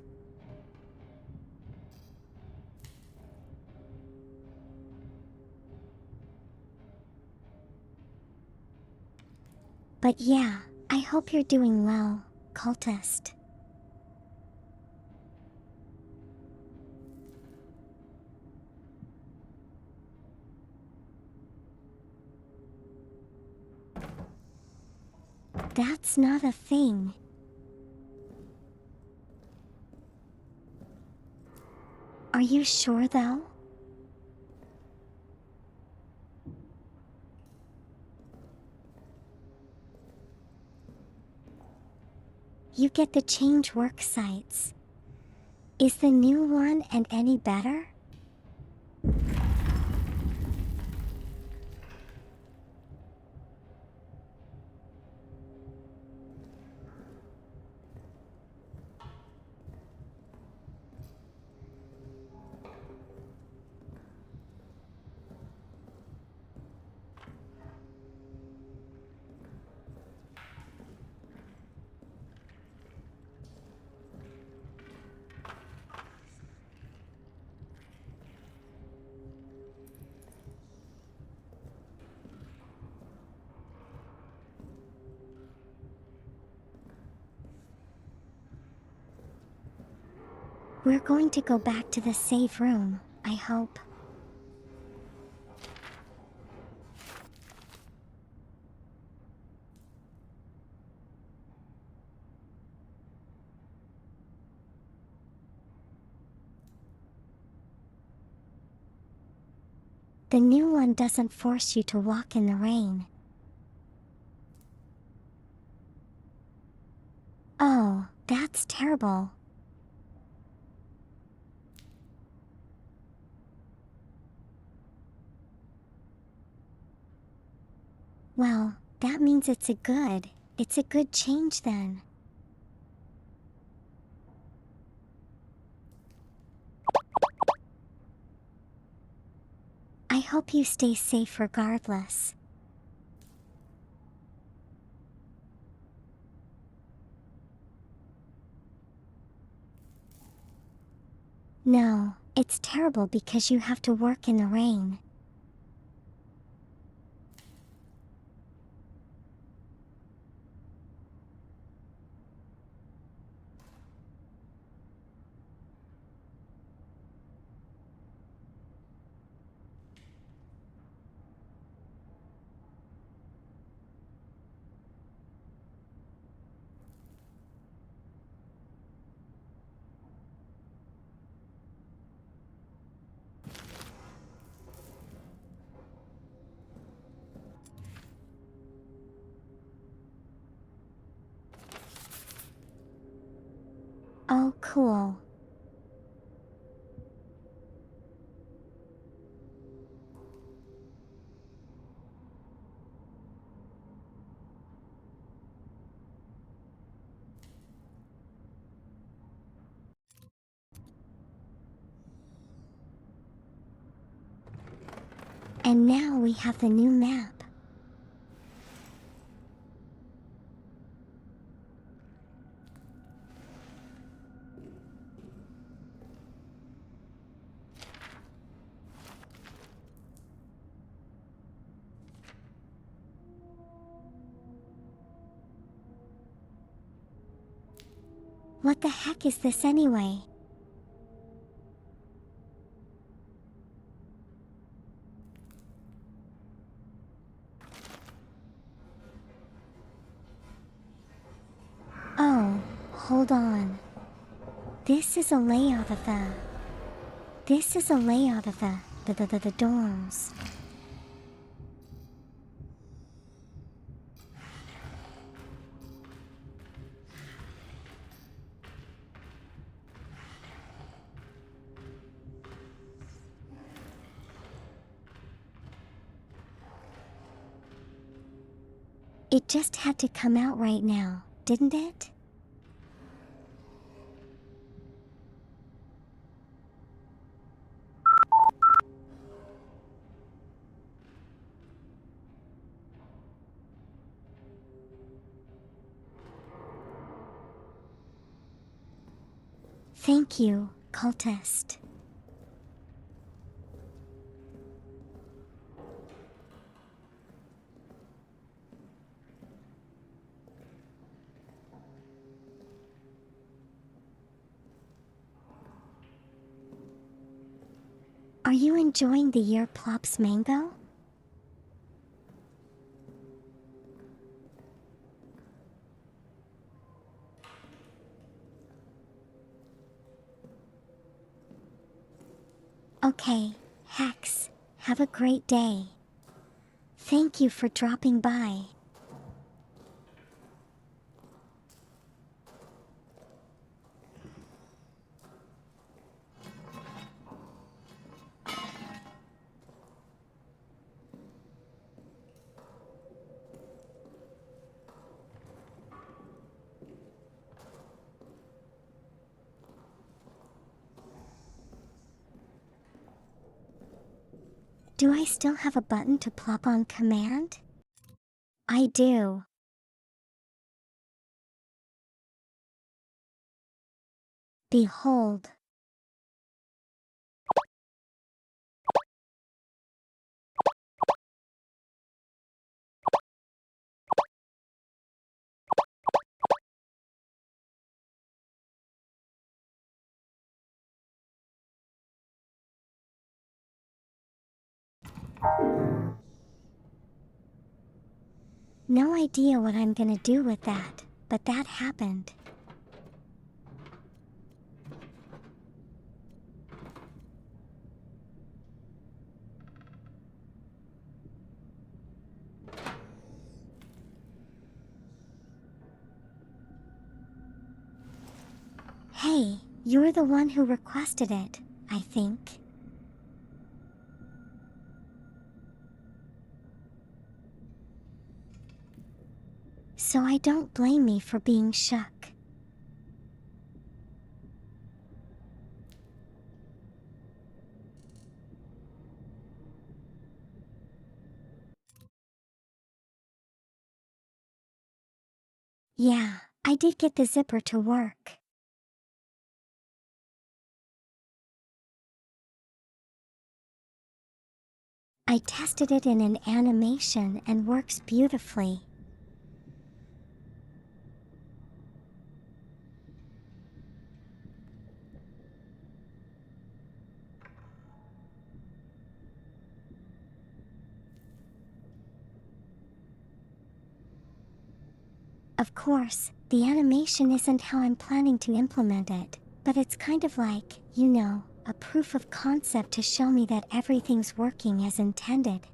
But yeah, I hope you're doing well, cultist. That's not a thing. Are you sure though? You get to change work sites. Is the new one and any better? We're going to go back to the safe room, I hope. The new one doesn't force you to walk in the rain. Oh, that's terrible. Well, that means it's a good change then. I hope you stay safe regardless. No, it's terrible because you have to work in the rain. Oh, cool. And now we have the new map. What the heck is this anyway? Oh, hold on. This is a layout of the... This is a layout of the dorms. It just had to come out right now, didn't it? Thank you, cultist. Are you enjoying the year plops mango? Okay, Hex, have a great day. Thank you for dropping by. Do I still have a button to plop on command? I do. Behold. No idea what I'm gonna do with that, but that happened. Hey, you're the one who requested it, I think. So I don't blame me for being shook. Yeah, I did get the zipper to work. I tested it in an animation and works beautifully. Of course, the animation isn't how I'm planning to implement it, but it's kind of like, a proof of concept to show me that everything's working as intended.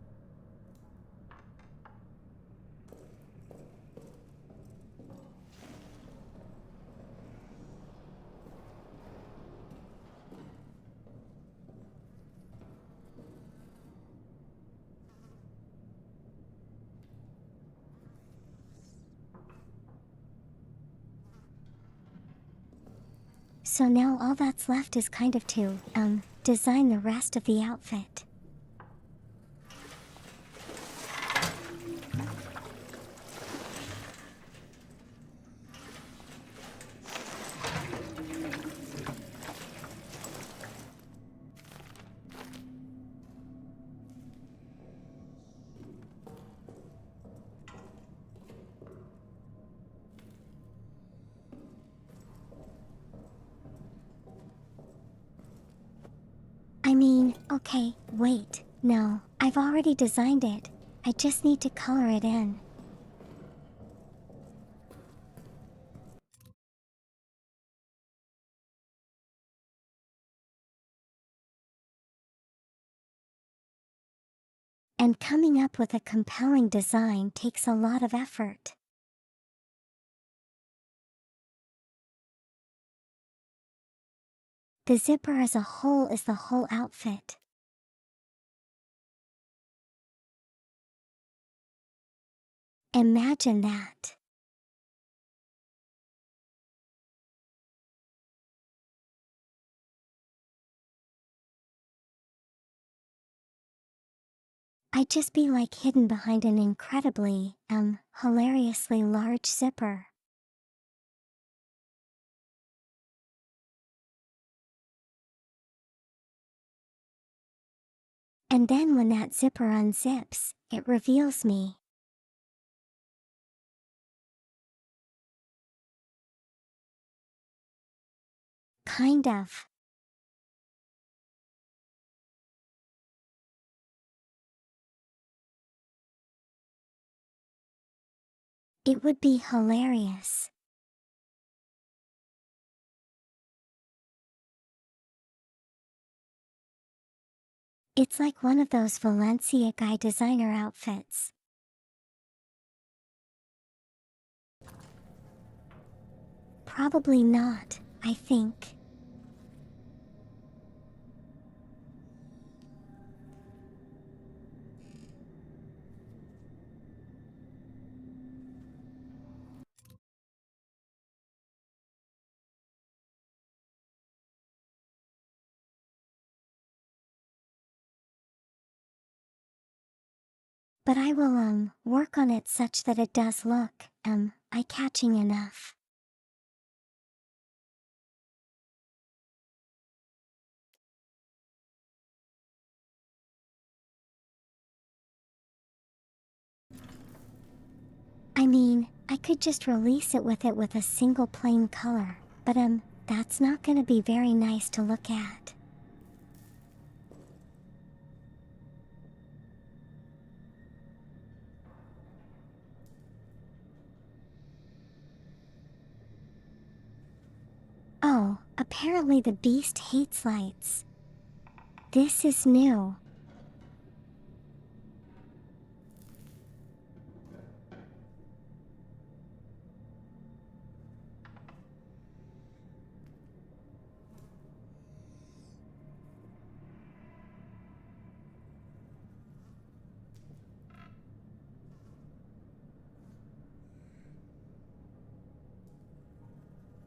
So now all that's left is kind of to, design the rest of the outfit. I mean, okay, wait, no, I've already designed it. I just need to color it in. And coming up with a compelling design takes a lot of effort. The zipper as a whole is the whole outfit. Imagine that. I'd just be like hidden behind an incredibly, hilariously large zipper. And then when that zipper unzips, it reveals me. Kind of. It would be hilarious. It's like one of those Valencia guy designer outfits. Probably not, I think. But I will work on it such that it does look eye-catching enough. I mean, I could just release it with a single plain color, but that's not gonna be very nice to look at. Oh, apparently the beast hates lights. This is new.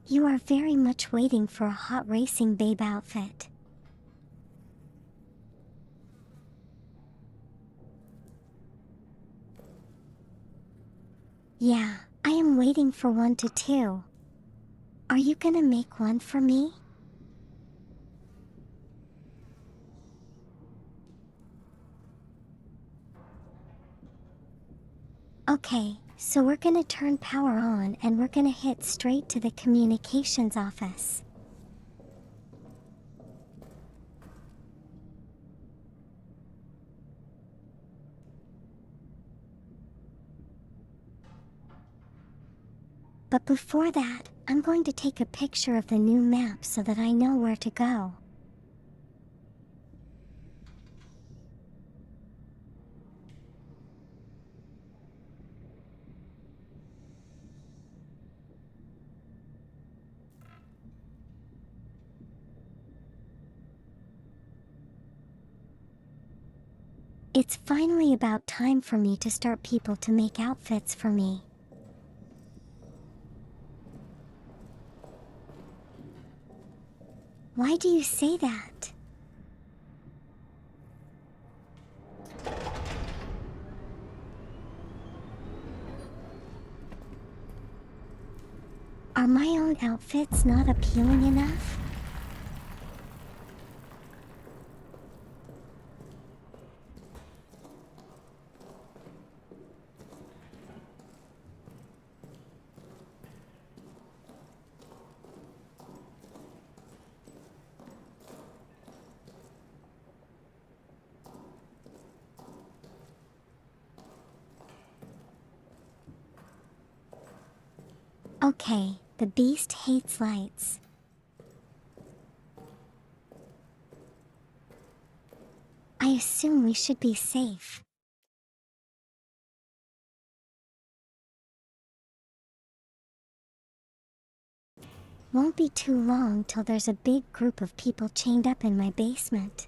You are very much waiting for a hot racing babe outfit. Yeah, I am waiting for one too. Are you gonna make one for me? Okay, so we're gonna turn power on and we're gonna hit straight to the communications office. But before that, I'm going to take a picture of the new map so that I know where to go. It's finally about time for me to start people to make outfits for me. Why do you say that? Are my own outfits not appealing enough? Okay, the beast hates lights. I assume we should be safe. Won't be too long till there's a big group of people chained up in my basement.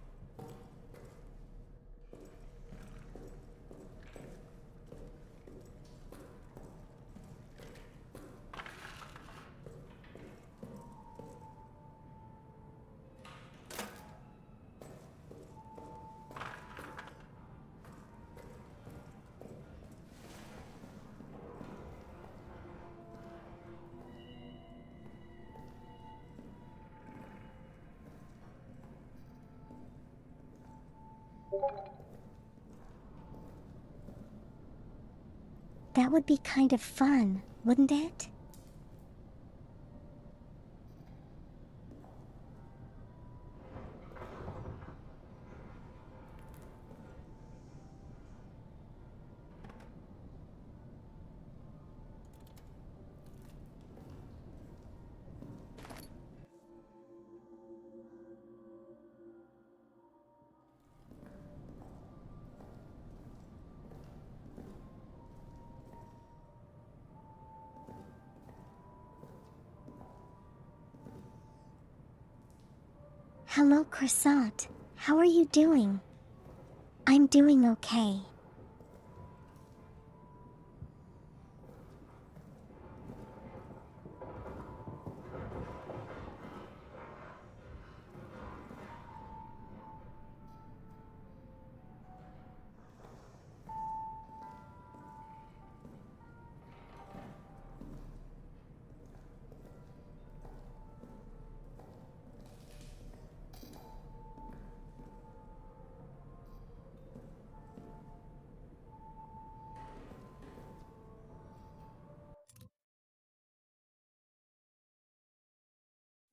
That would be kind of fun, wouldn't it? Hello, Croissant. How are you doing? I'm doing okay.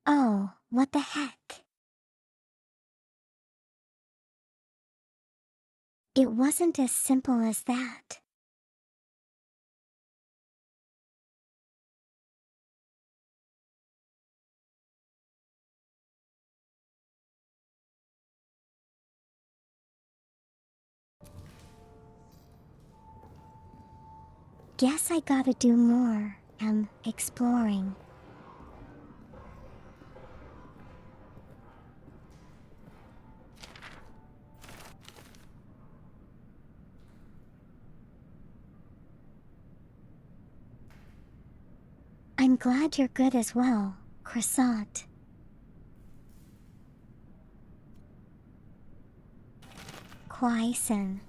Oh, what the heck? It wasn't as simple as that. Guess I gotta do more, exploring. I'm glad you're good as well, Croissant. Croissant.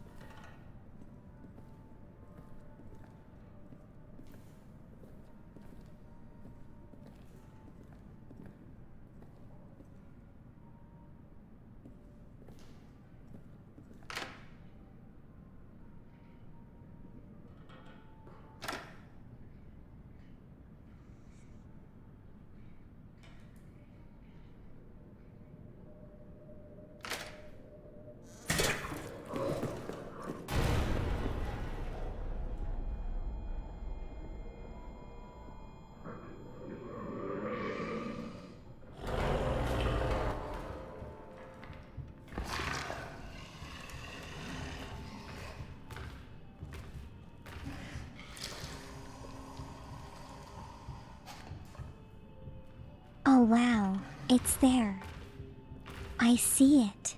Oh wow, it's there. I see it.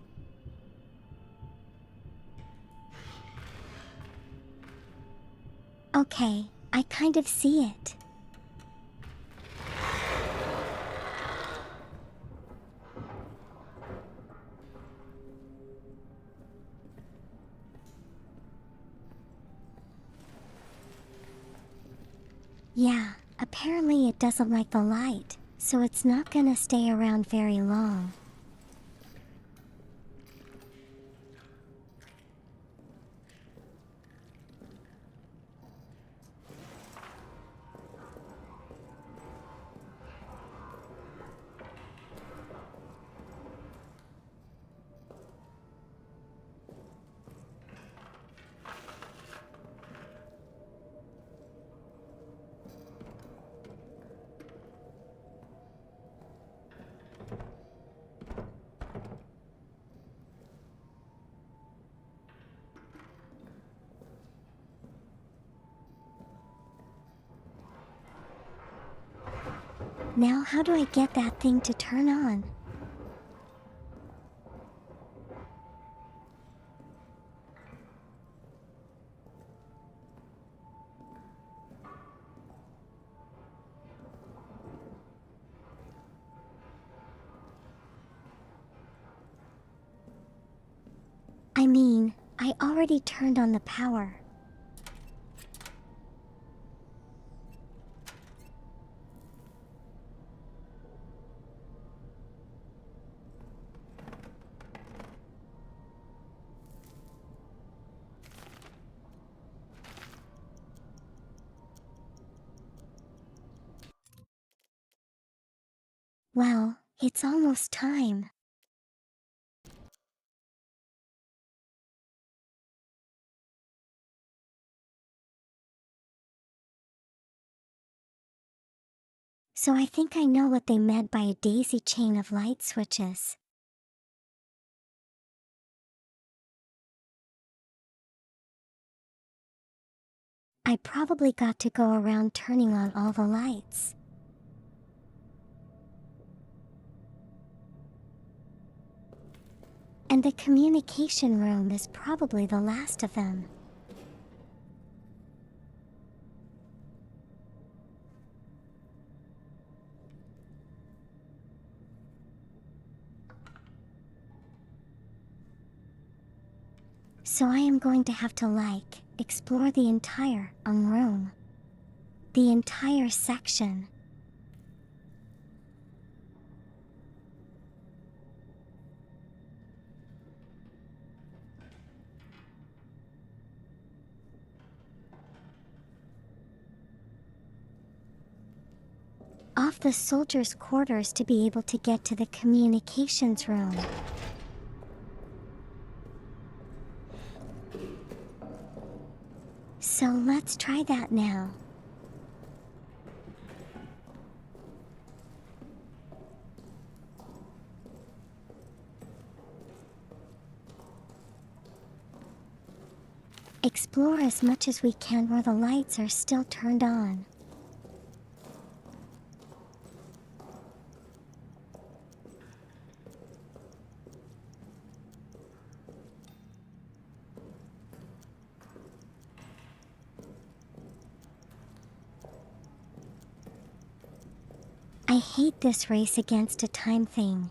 Okay, I kind of see it. Yeah, apparently it doesn't like the light, so it's not gonna stay around very long. Now how do I get that thing to turn on? I mean, I already turned on the power. Well, it's almost time. So I think I know what they meant by a daisy chain of light switches. I probably got to go around turning on all the lights. And the communication room is probably the last of them. So I am going to have to explore the entire room. The entire section. Off the soldiers' quarters to be able to get to the communications room. So let's try that now. Explore as much as we can where the lights are still turned on. I hate this race against a time thing.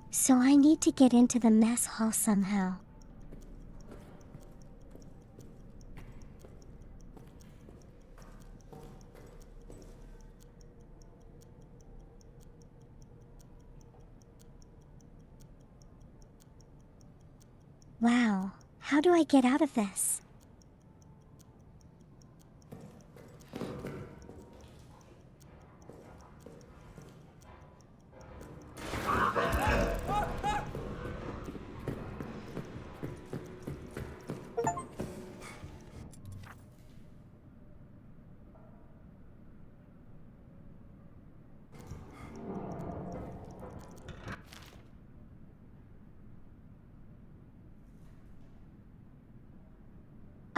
So I need to get into the mess hall somehow. Wow, how do I get out of this?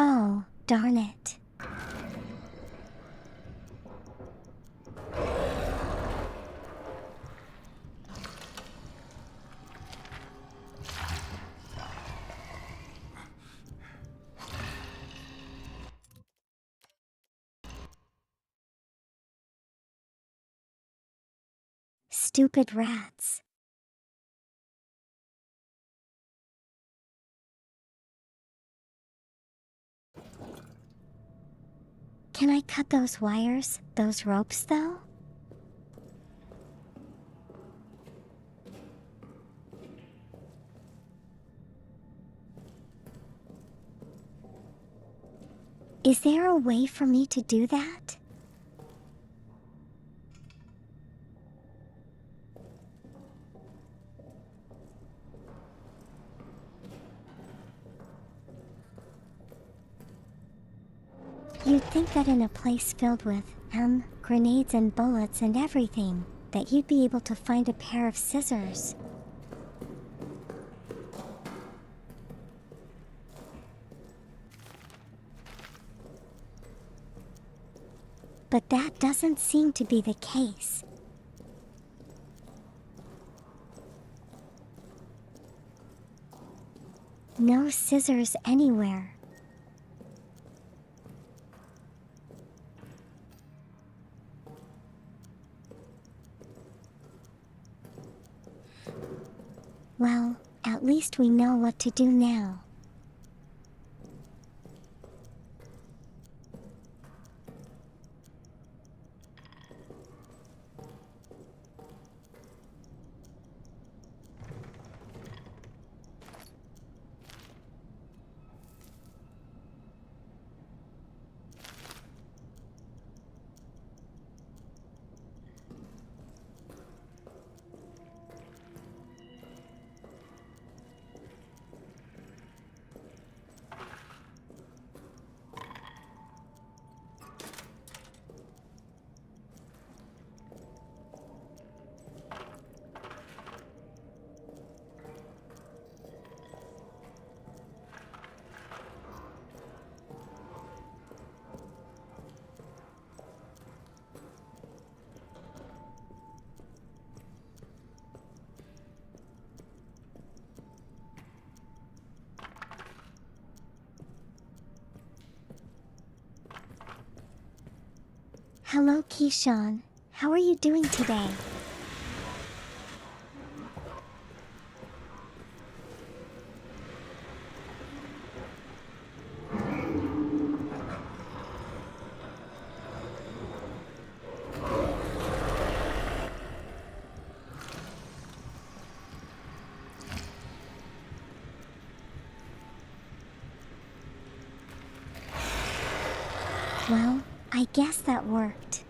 Oh, darn it. Stupid rats. Can I cut those wires, those ropes though? Is there a way for me to do that? You'd think that in a place filled with, grenades and bullets and everything, that you'd be able to find a pair of scissors. But that doesn't seem to be the case. No scissors anywhere. Well, at least we know what to do now. Hello, Keyshawn. How are you doing today? Well, I guess that worked.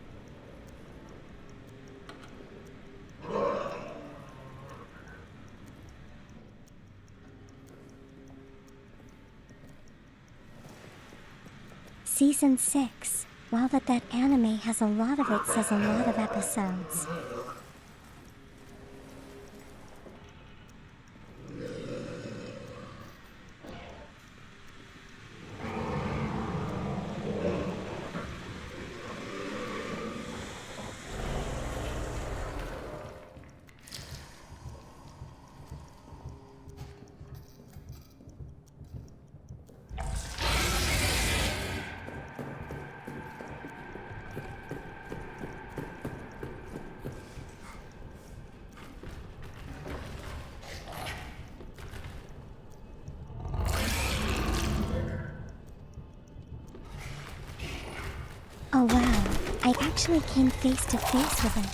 Season 6. Wow, that anime has a lot of it, says a lot of episodes. Oh wow, I actually came face to face with it.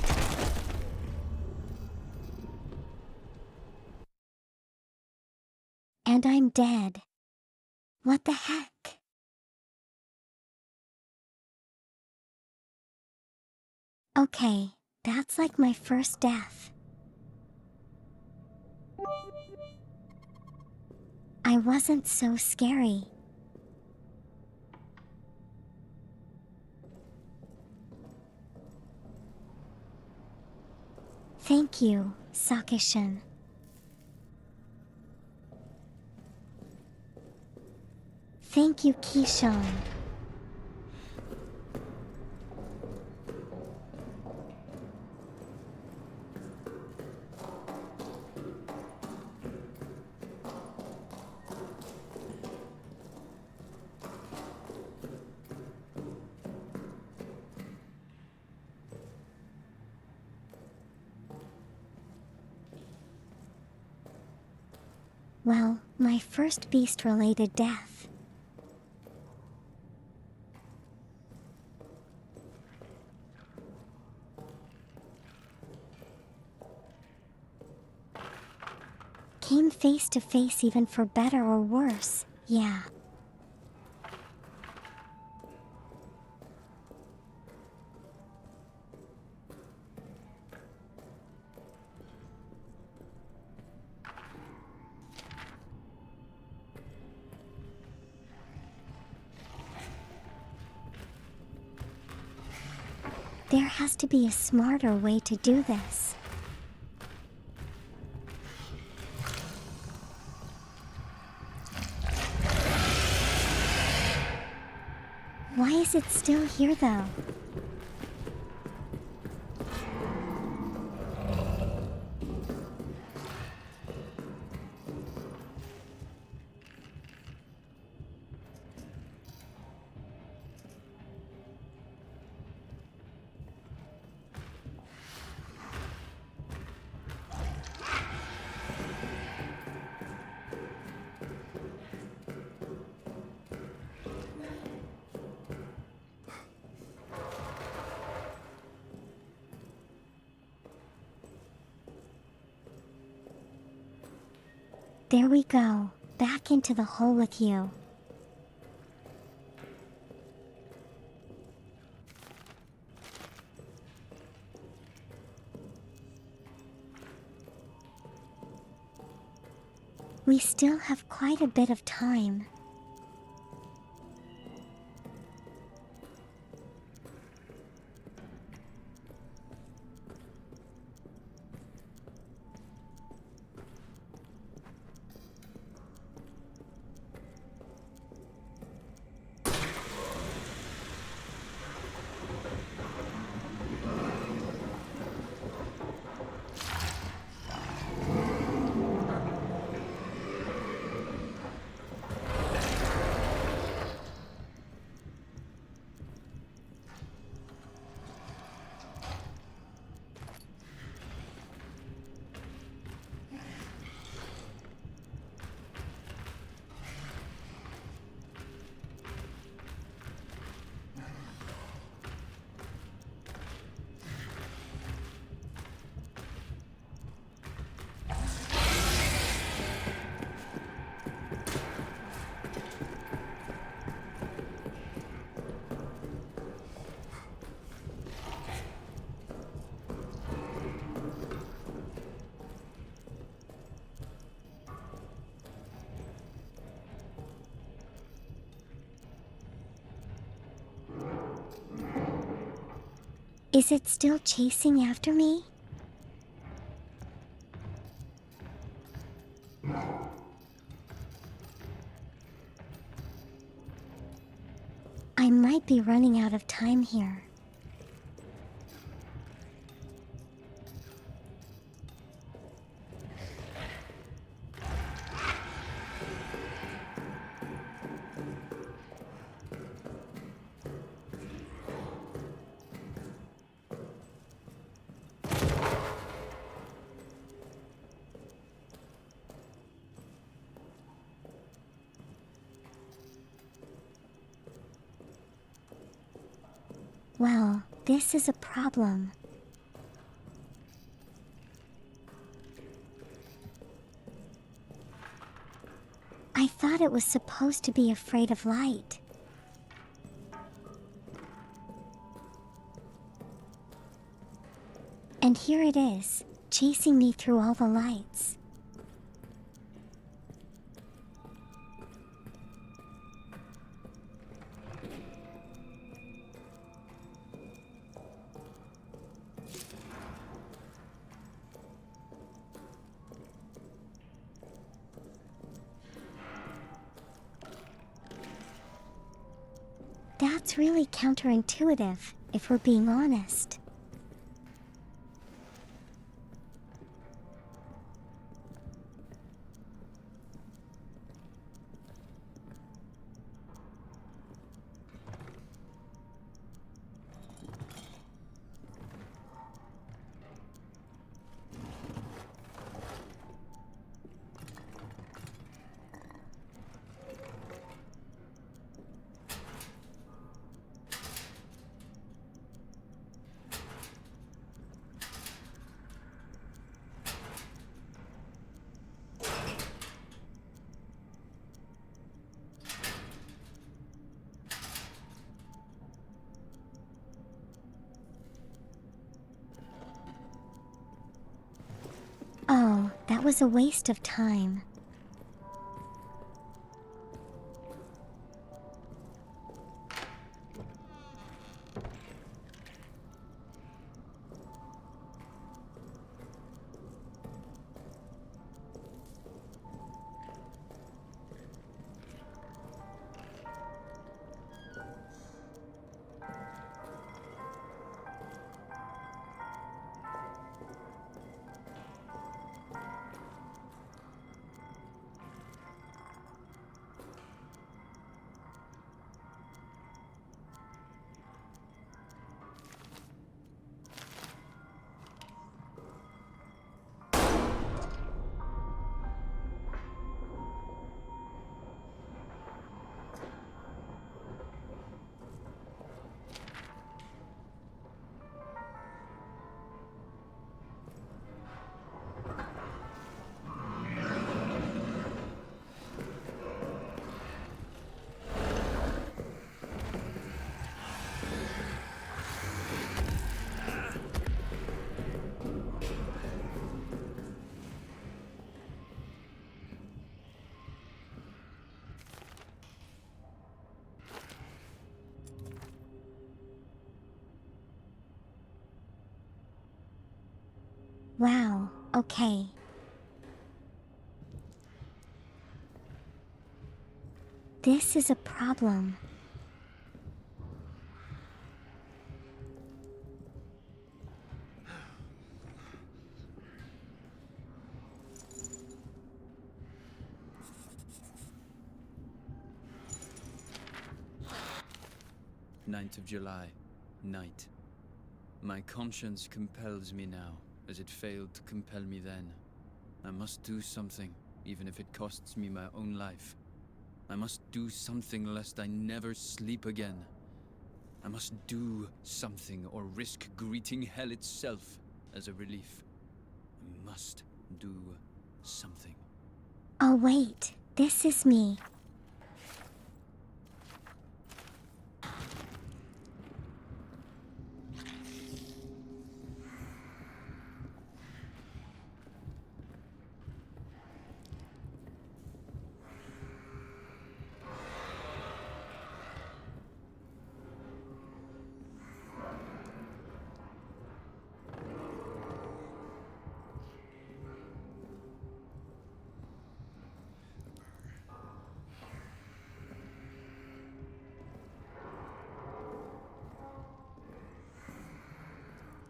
And I'm dead. What the heck? Okay, that's like my first death. I wasn't so scary. Thank you, Sakishin. Thank you, Keyshawn. Well, my first beast-related death. Came face to face, even for better or worse, yeah. There has to be a smarter way to do this. Why is it still here though? There we go, back into the hole with you. We still have quite a bit of time. Is it still chasing after me? I might be running out of time here. Well, this is a problem. I thought it was supposed to be afraid of light. And here it is, chasing me through all the lights. That's really counterintuitive, if we're being honest. Oh, that was a waste of time. Wow, okay. This is a problem. Ninth of July, night. My conscience compels me now, as it failed to compel me then. I must do something, even if it costs me my own life. I must do something lest I never sleep again. I must do something or risk greeting hell itself as a relief. I must do something. Oh wait, this is me.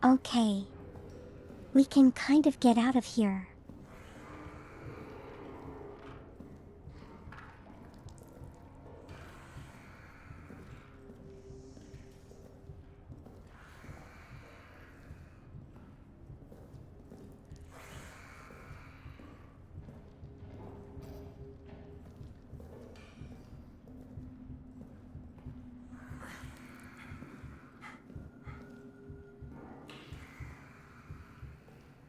Okay. We can kind of get out of here.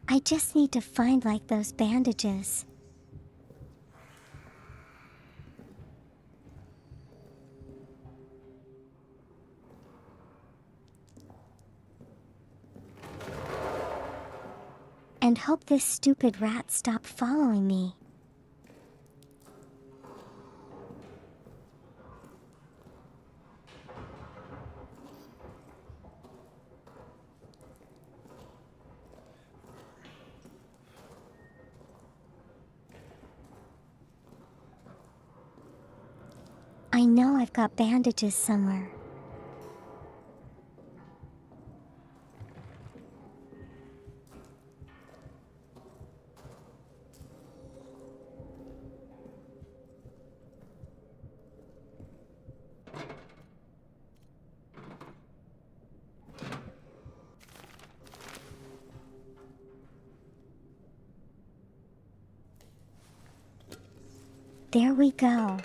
I just need to find like those bandages. And hope this stupid rat stop following me. I know I've got bandages somewhere. There we go.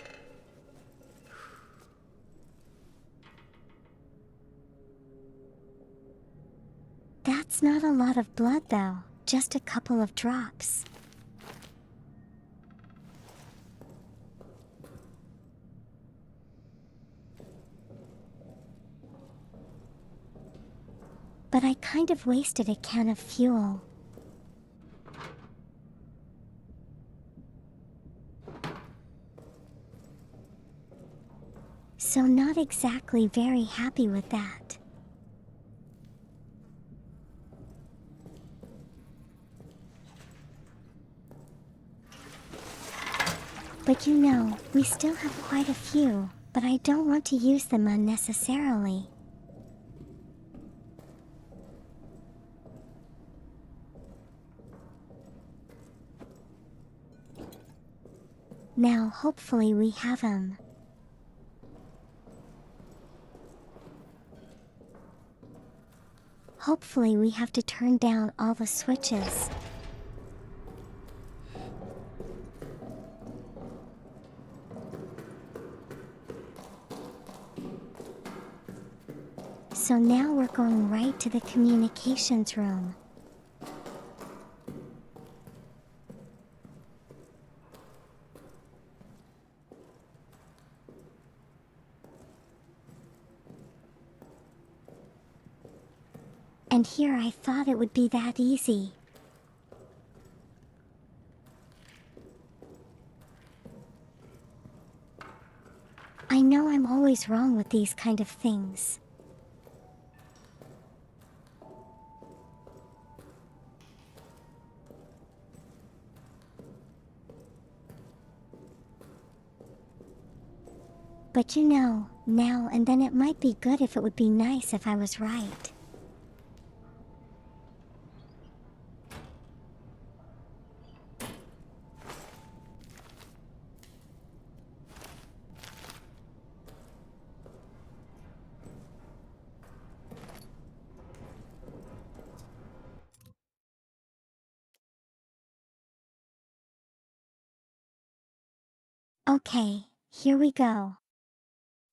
That's not a lot of blood though, just a couple of drops. But I kind of wasted a can of fuel. So not exactly very happy with that. But you know, we still have quite a few, but I don't want to use them unnecessarily. Now hopefully we have them. Hopefully we have to turn down all the switches. So now we're going right to the communications room. And here I thought it would be that easy. I know I'm always wrong with these kind of things. But you know, now and then it might be good if it would be nice if I was right. Okay, here we go.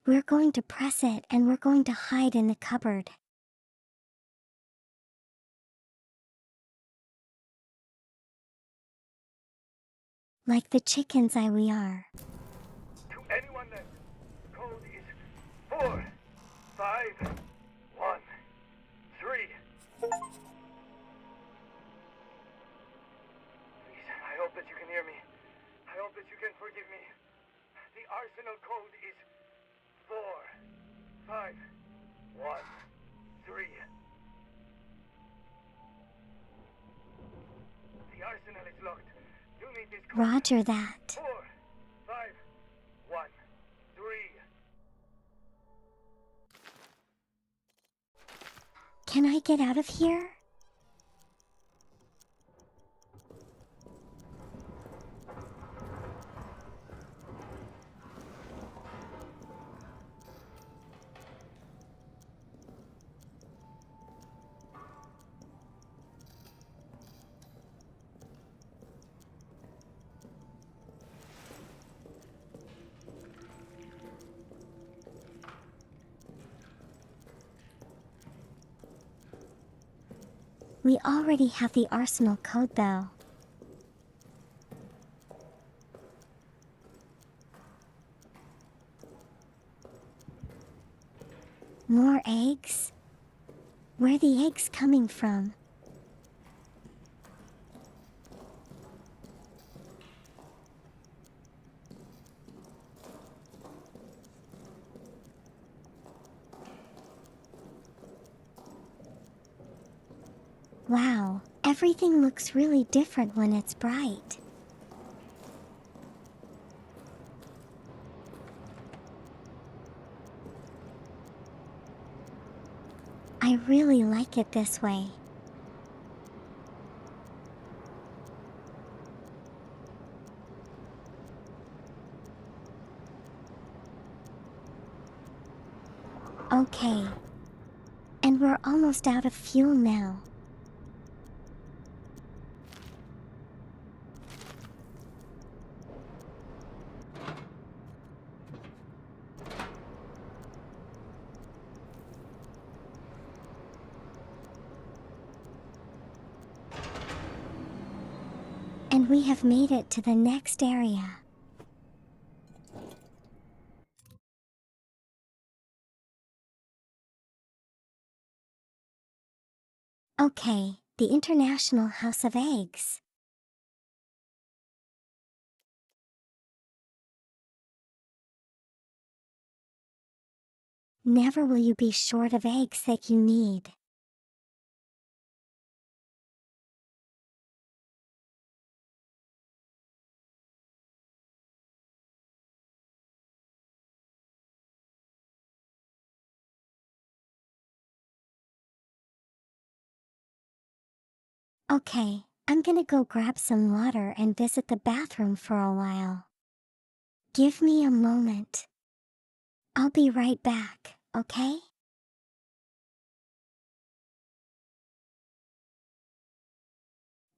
We're going to press it and we're going to hide in the cupboard. Like the chickens we are. To anyone that code is 4, 5, 1, 3. Please, I hope that you can hear me. I hope that you can forgive me. The arsenal code is 4, 5, 1, 3. The arsenal is locked. You need this code. Roger that. 4, 5, 1, 3. Can I get out of here? We already have the arsenal code though. More eggs? Where are the eggs coming from? Wow, everything looks really different when it's bright. I really like it this way. Okay. And we're almost out of fuel now. And we have made it to the next area. Okay, the International House of Eggs. Never will you be short of eggs that you need. Okay, I'm gonna go grab some water and visit the bathroom for a while. Give me a moment. I'll be right back, okay?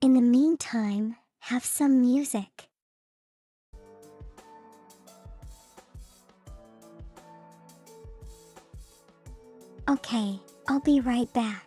In the meantime, have some music. Okay, I'll be right back.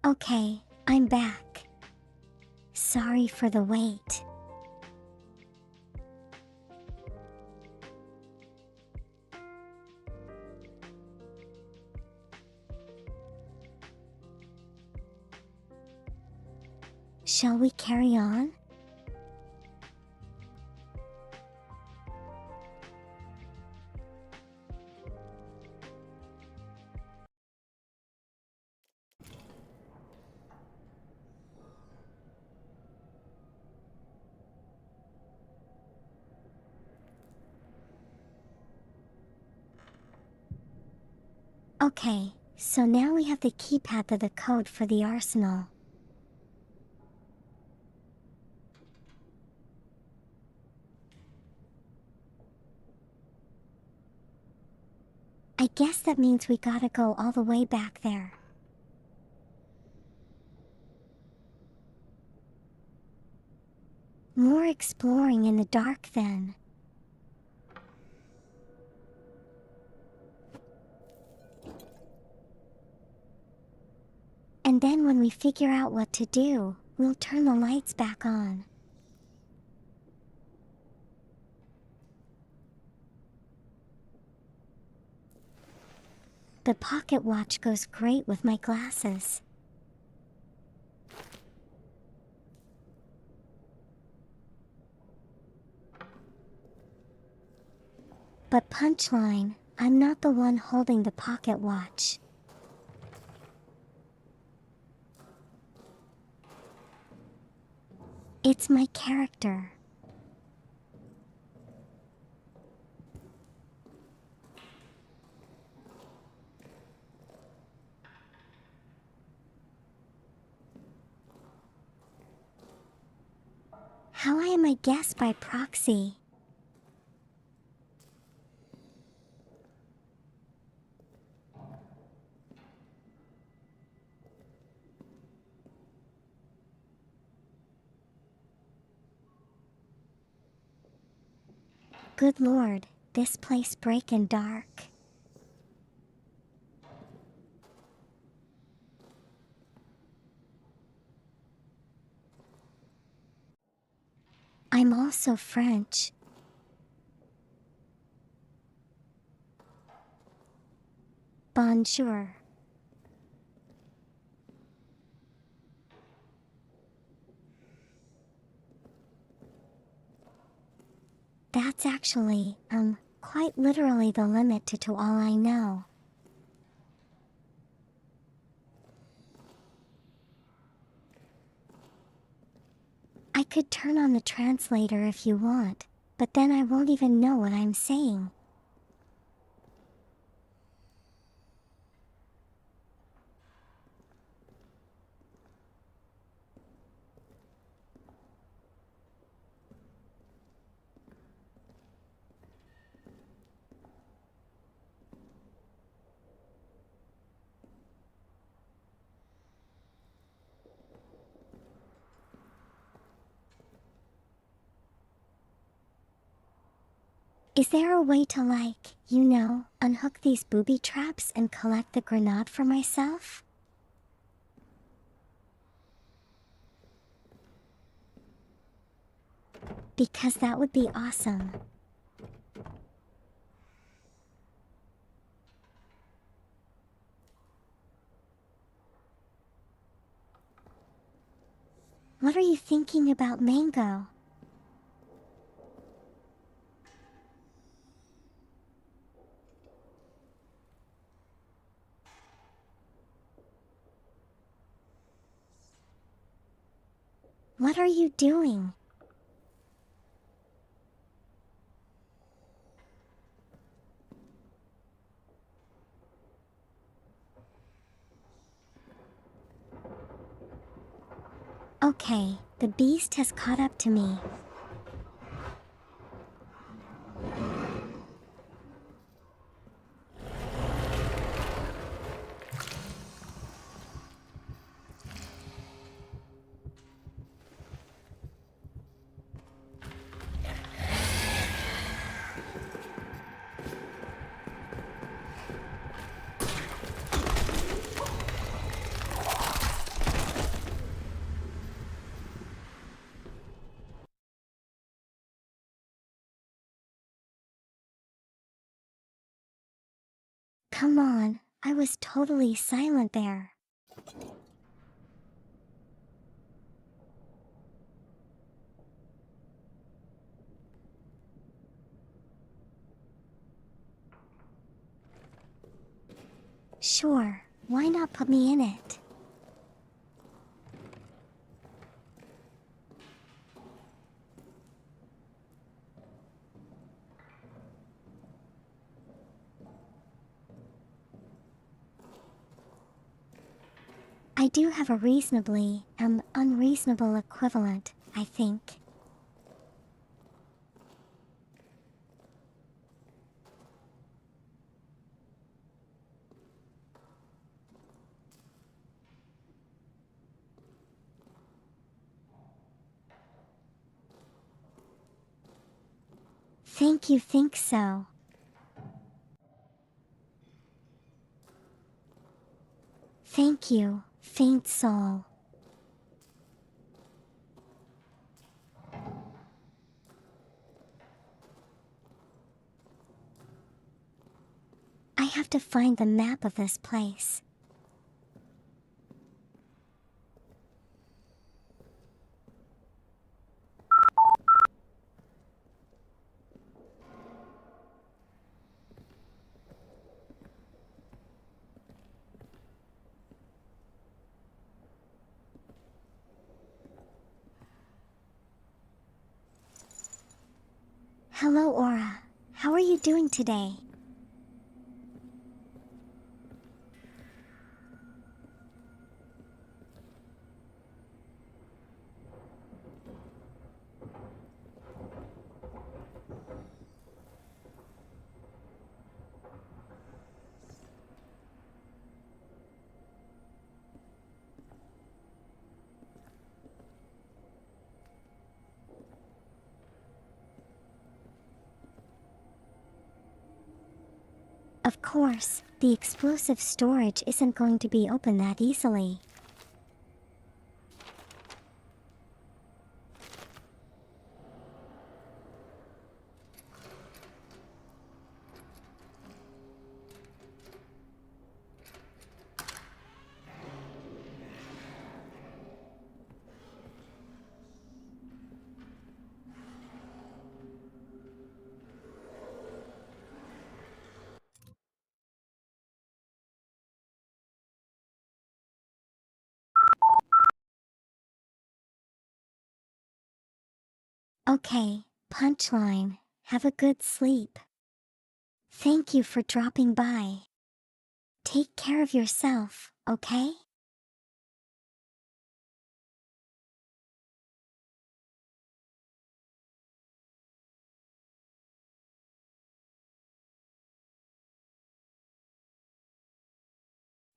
Okay, I'm back. Sorry for the wait. Shall we carry on? Okay, so now we have the keypad of the code for the arsenal. I guess that means we gotta go all the way back there. More exploring in the dark then. And then when we figure out what to do, we'll turn the lights back on. The pocket watch goes great with my glasses. But punchline, I'm not the one holding the pocket watch. It's my character. How I am I guess by proxy? Good lord, this place breakin' dark. I'm also French. Bonjour. That's actually, quite literally the limit to all I know. I could turn on the translator if you want, but then I won't even know what I'm saying. Is there a way to unhook these booby traps and collect the grenade for myself? Because that would be awesome. What are you thinking about Mango? What are you doing? Okay, the beast has caught up to me. Come on, I was totally silent there. Sure, why not put me in it? I do have a reasonably, unreasonable equivalent, I think. Think you think so? Thank you, faint soul. I have to find the map of this place. Hello, Aura. How are you doing today? Of course, the explosive storage isn't going to be open that easily. Okay, punchline. Have a good sleep. Thank you for dropping by. Take care of yourself, okay?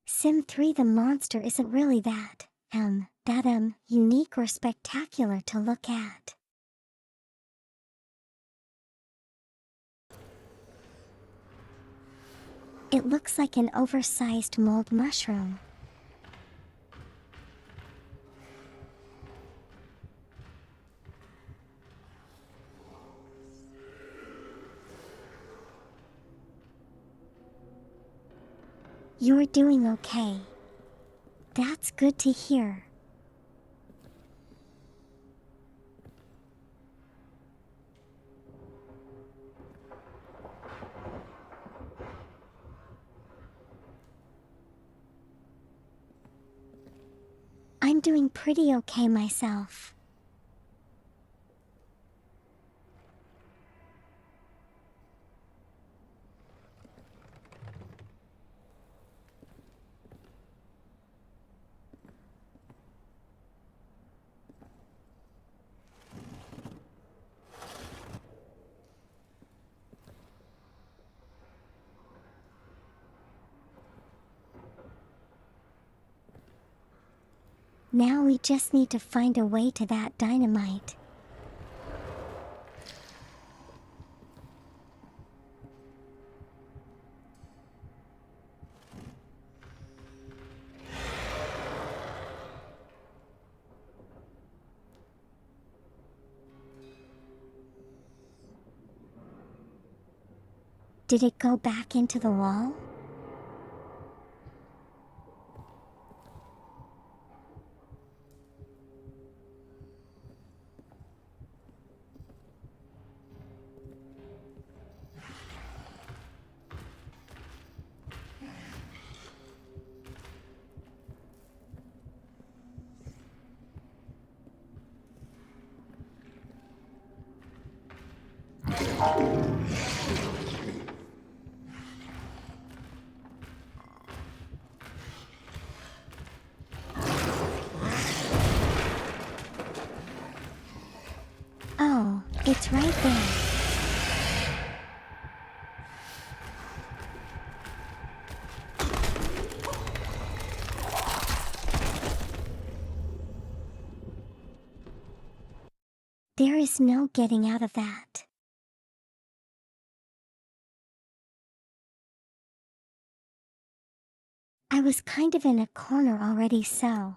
Sim 3 the monster isn't really that unique or spectacular to look at. It looks like an oversized mold mushroom. You're doing okay. That's good to hear. I'm doing pretty okay myself. Now we just need to find a way to that dynamite. Did it go back into the wall? It's right there. There is no getting out of that. I was kind of in a corner already, so.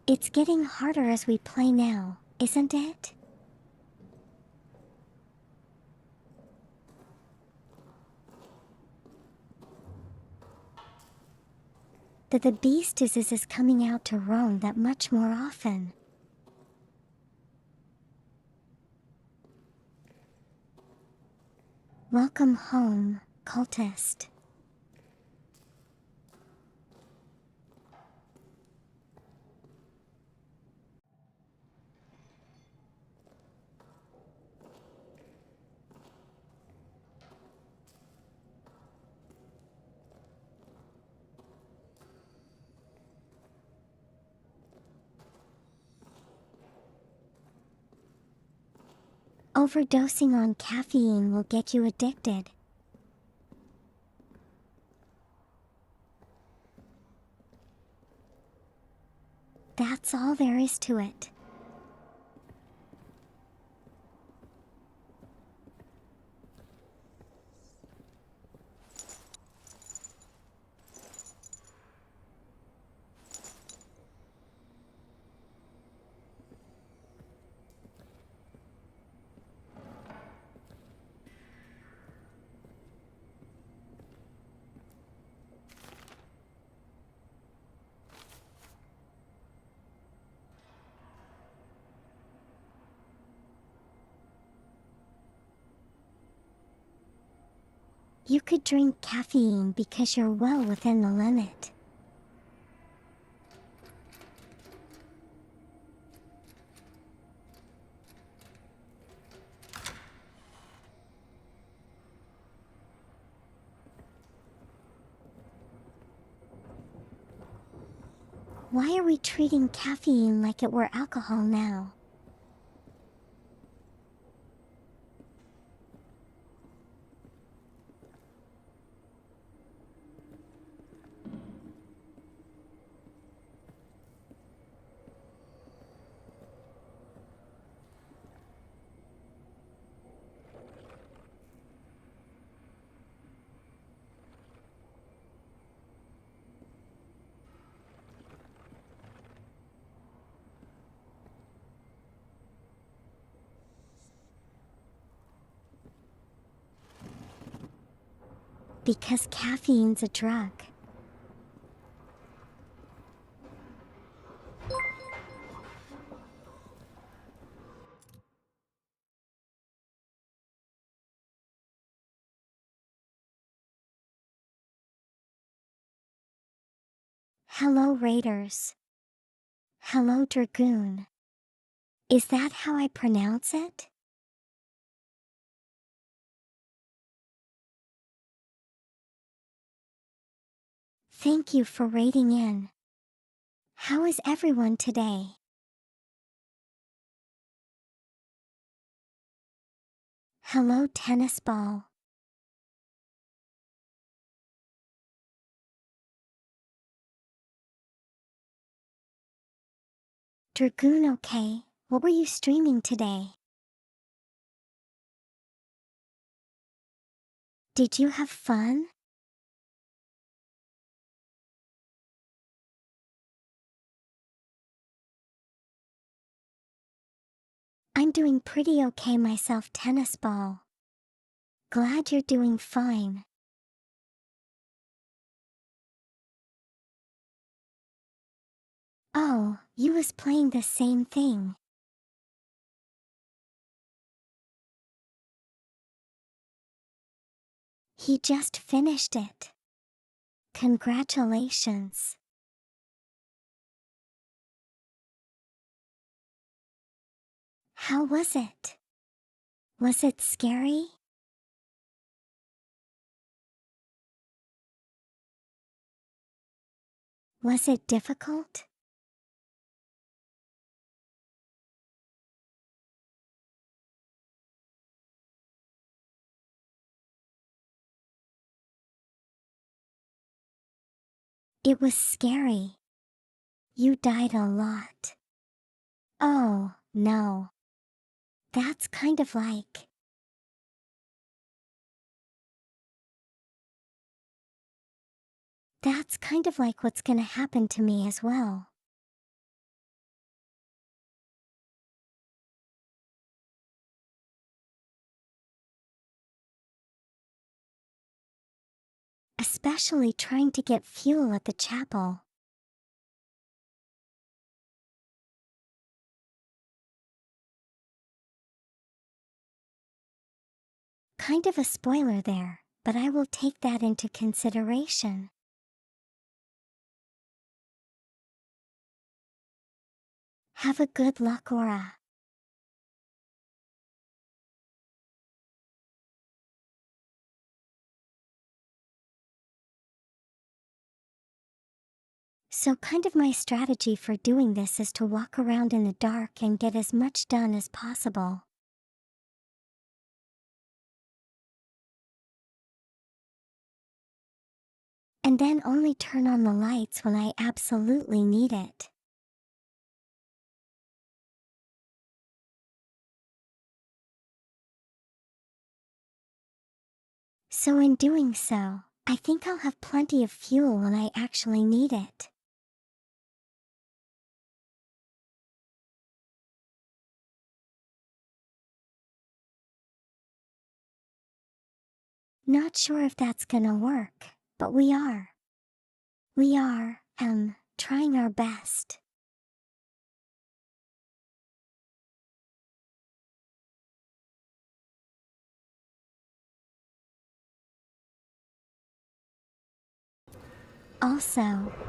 It's getting harder as we play now, isn't it? The beast is coming out to roam that much more often. Welcome home, cultist. Overdosing on caffeine will get you addicted. That's all there is to it. You could drink caffeine because you're well within the limit. Why are we treating caffeine like it were alcohol now? Because caffeine's a drug. Hello, Raiders. Hello, Dragoon. Is that how I pronounce it? Thank you for raiding in. How is everyone today? Hello, tennis ball. Dragoon, okay. What were you streaming today? Did you have fun? I'm doing pretty okay myself, tennis ball. Glad you're doing fine. Oh, you was playing the same thing. He just finished it. Congratulations. How was it? Was it scary? Was it difficult? It was scary. You died a lot. Oh, no. That's kind of like... That's kind of like what's gonna happen to me as well. Especially trying to get fuel at the chapel. Kind of a spoiler there, but I will take that into consideration. Have a good luck, Aura. So kind of my strategy for doing this is to walk around in the dark and get as much done as possible. And then only turn on the lights when I absolutely need it. So in doing so, I think I'll have plenty of fuel when I actually need it. Not sure if that's gonna work, but we are, trying our best. Also,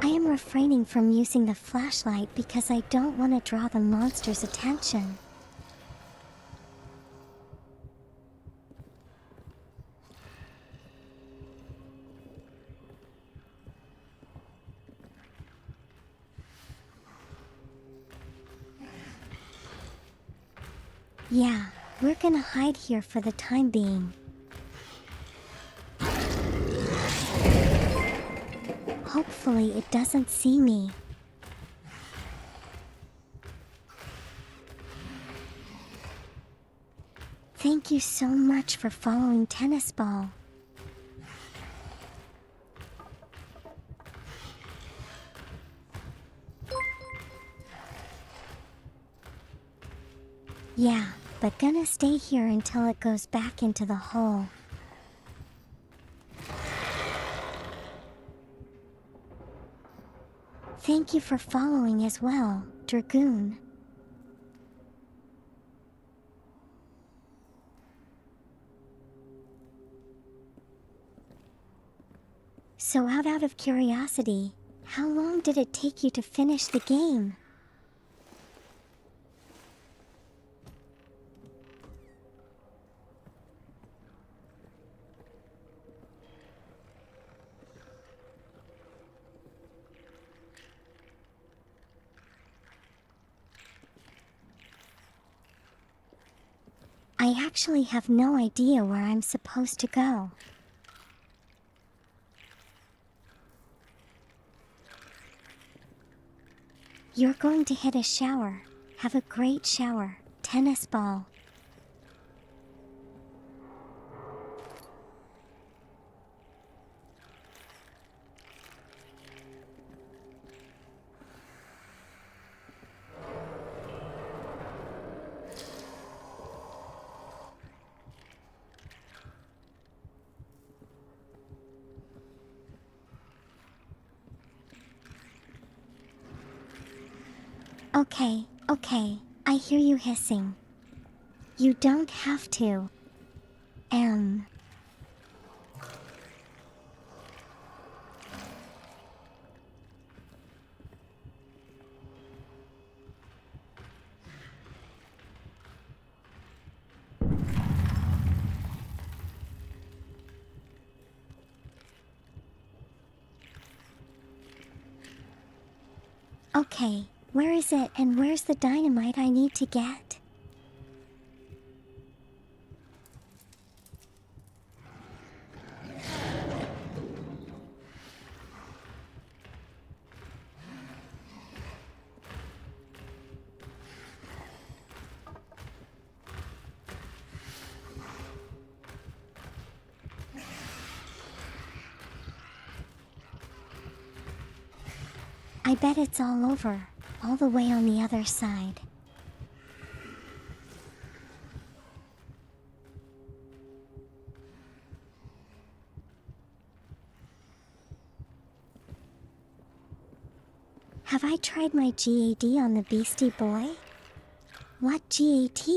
I am refraining from using the flashlight because I don't want to draw the monster's attention. Yeah, we're gonna hide here for the time being. Hopefully it doesn't see me. Thank you so much for following Tennis Ball. Yeah, but gonna stay here until it goes back into the hole. Thank you for following as well, Dragoon. So out of curiosity, how long did it take you to finish the game? I actually have no idea where I'm supposed to go. You're going to hit a shower. Have a great shower, Tennis Ball. Okay, I hear you hissing. You don't have to. Okay, where is it and where's the dynamite I need to get? I bet it's all over, all the way on the other side. Have I tried my GAD on the beastie boy? What GAT?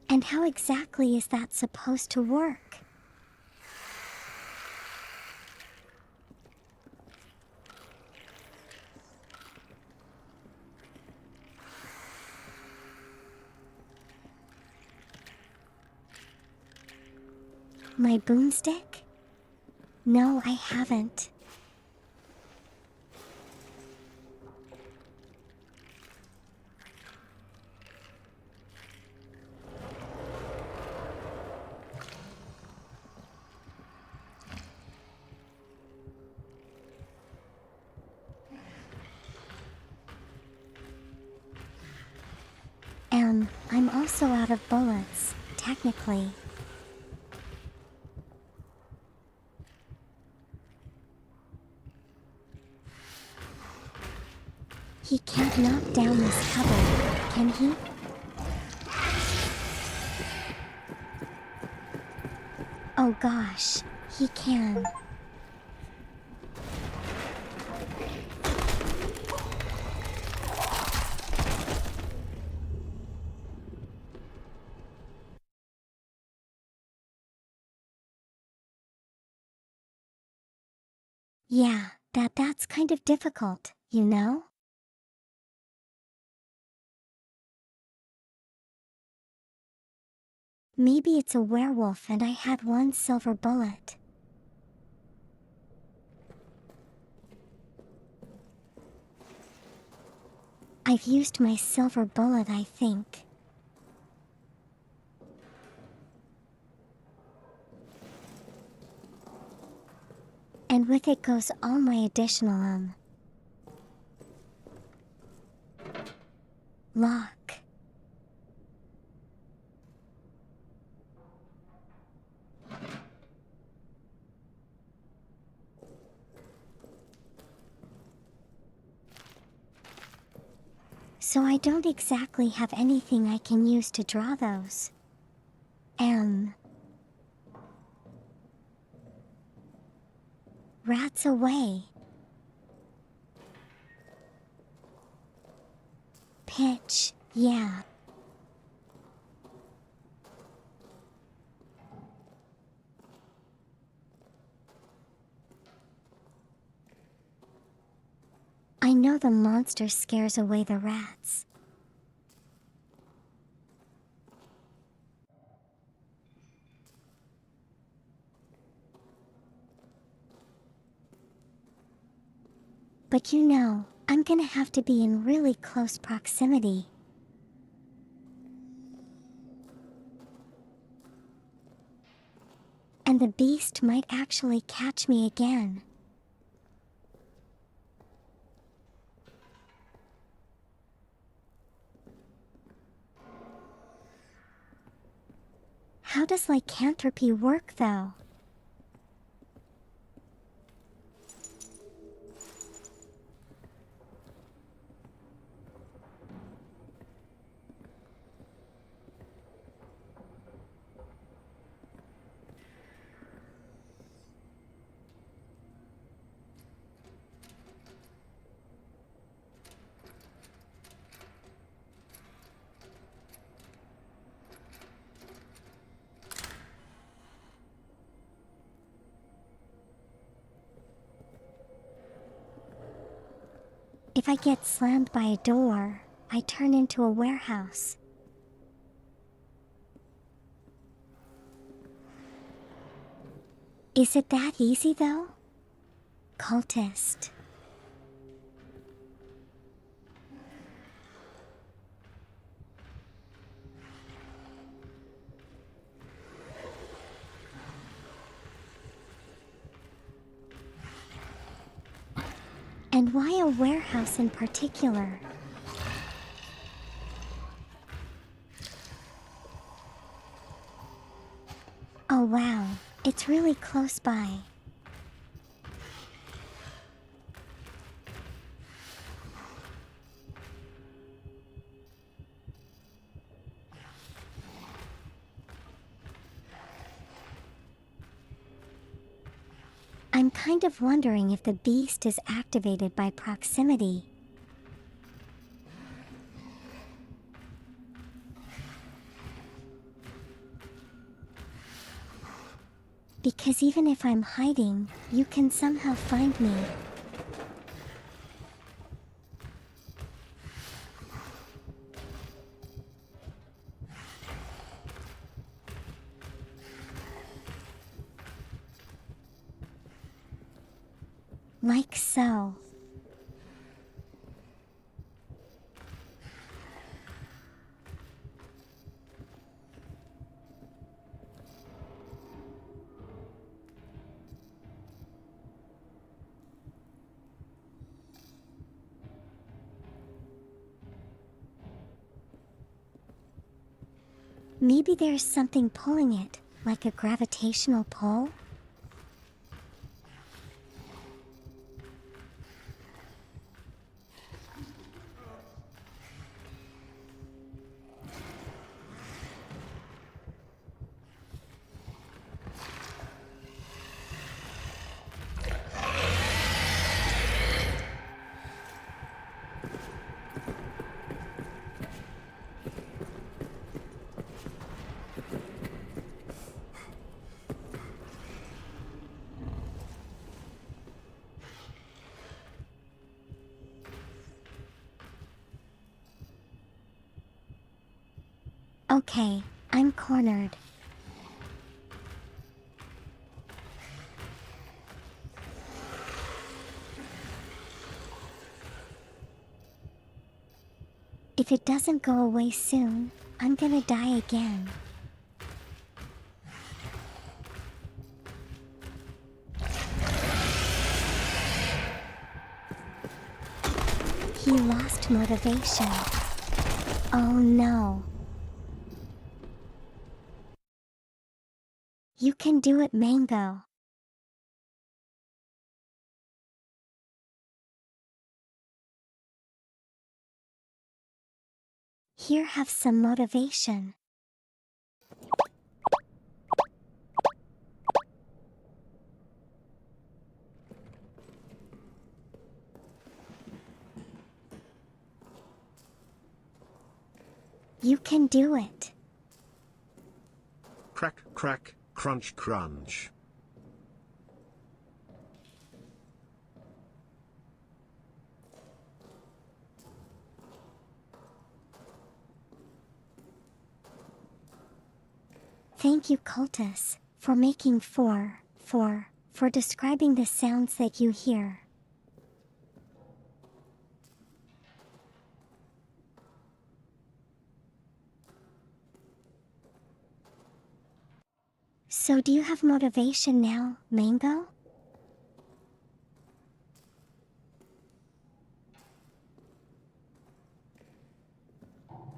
And how exactly is that supposed to work? My boomstick? No, I haven't. I'm also out of bullets, technically. He can't knock down this cupboard, can he? Oh gosh, he can. Yeah, that's kind of difficult, you know? Maybe it's a werewolf and I had one silver bullet. I've used my silver bullet, I think. And with it goes all my additional, lock. So I don't exactly have anything I can use to draw those. Rats away. Pitch, yeah. I know the monster scares away the rats. But you know, I'm gonna have to be in really close proximity. And the beast might actually catch me again. How does lycanthropy work though? If I get slammed by a door, I turn into a warehouse. Is it that easy though? Cultist. And why a warehouse in particular? Oh wow, it's really close by. I'm kind of wondering if the beast is activated by proximity. Because even if I'm hiding, you can somehow find me. Like so. Maybe there's something pulling it, like a gravitational pull? Okay, I'm cornered. If it doesn't go away soon, I'm gonna die again. He lost motivation. Oh no. You can do it, Mango. Here, have some motivation. You can do it. Crack, crack, crunch, crunch. Thank you, cultists, for making for describing the sounds that you hear. So do you have motivation now, Mango?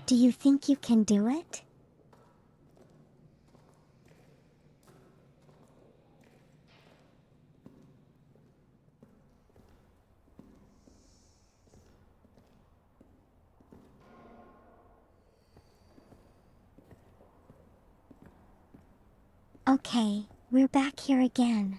Do you think you can do it? Okay, we're back here again.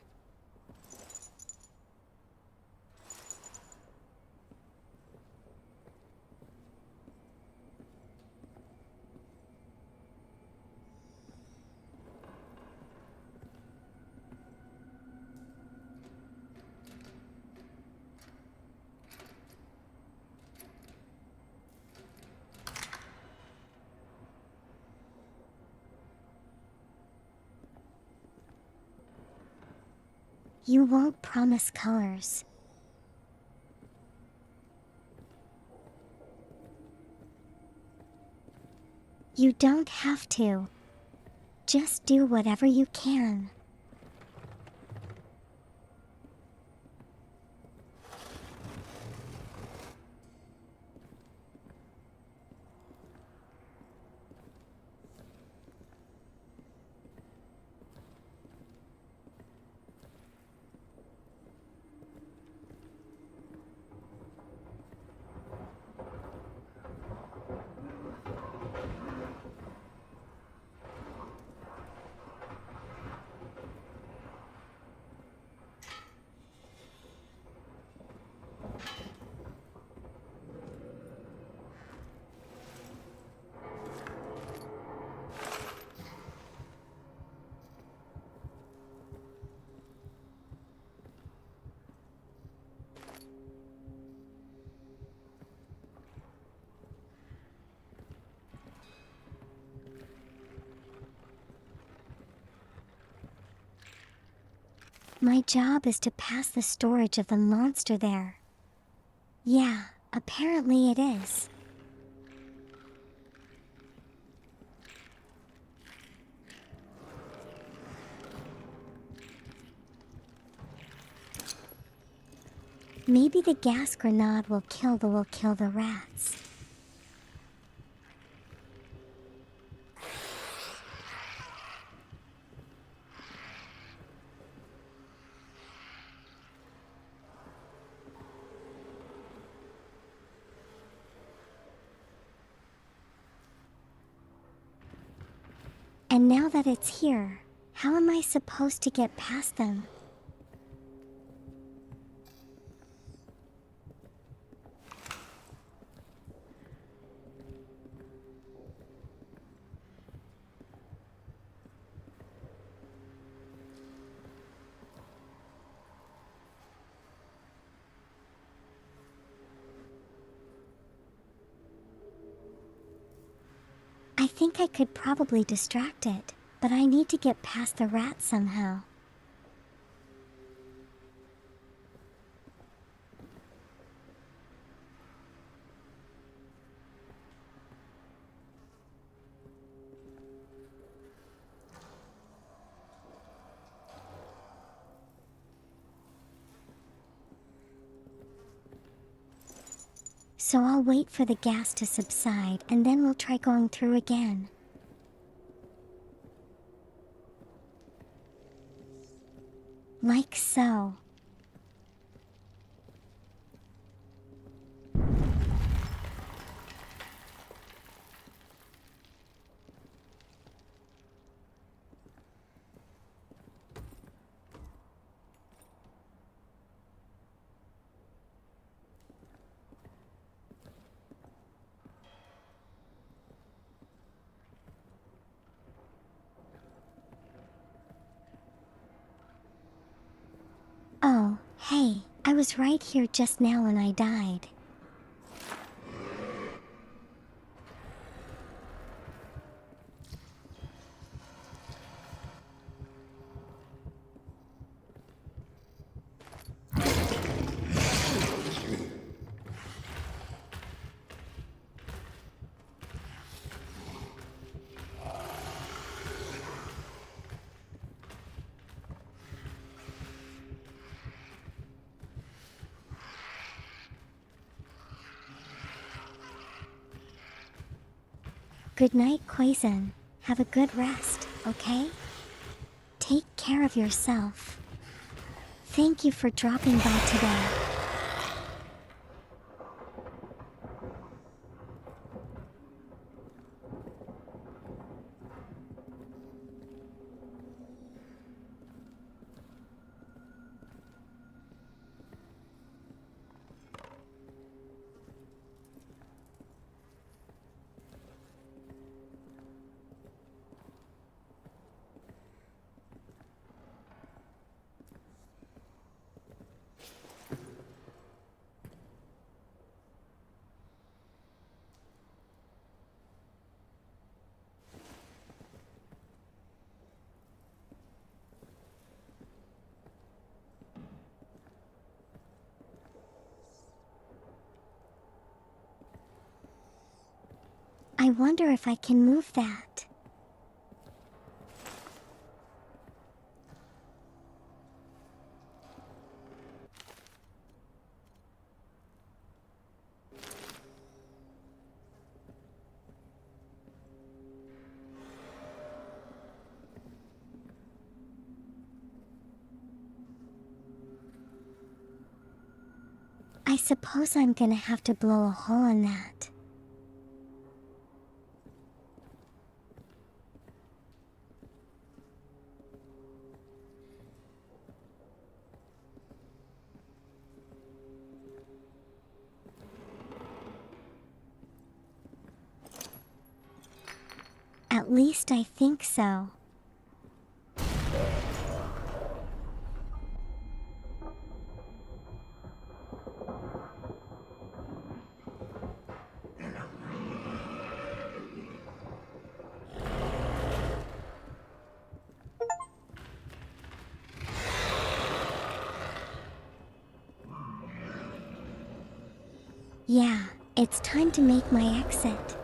You won't promise colors. You don't have to. Just do whatever you can. My job is to pass the storage of the monster there. Yeah, apparently it is. Maybe the gas grenade will kill the rats. And now that it's here, how am I supposed to get past them? I think I could probably distract it, but I need to get past the rat somehow. So I'll wait for the gas to subside and then we'll try going through again. Like so. Oh, hey, I was right here just now when I died. Good night, Quaison. Have a good rest, okay? Take care of yourself. Thank you for dropping by today. I wonder if I can move that. I suppose I'm gonna have to blow a hole in that. At least I think so. Yeah, it's time to make my exit.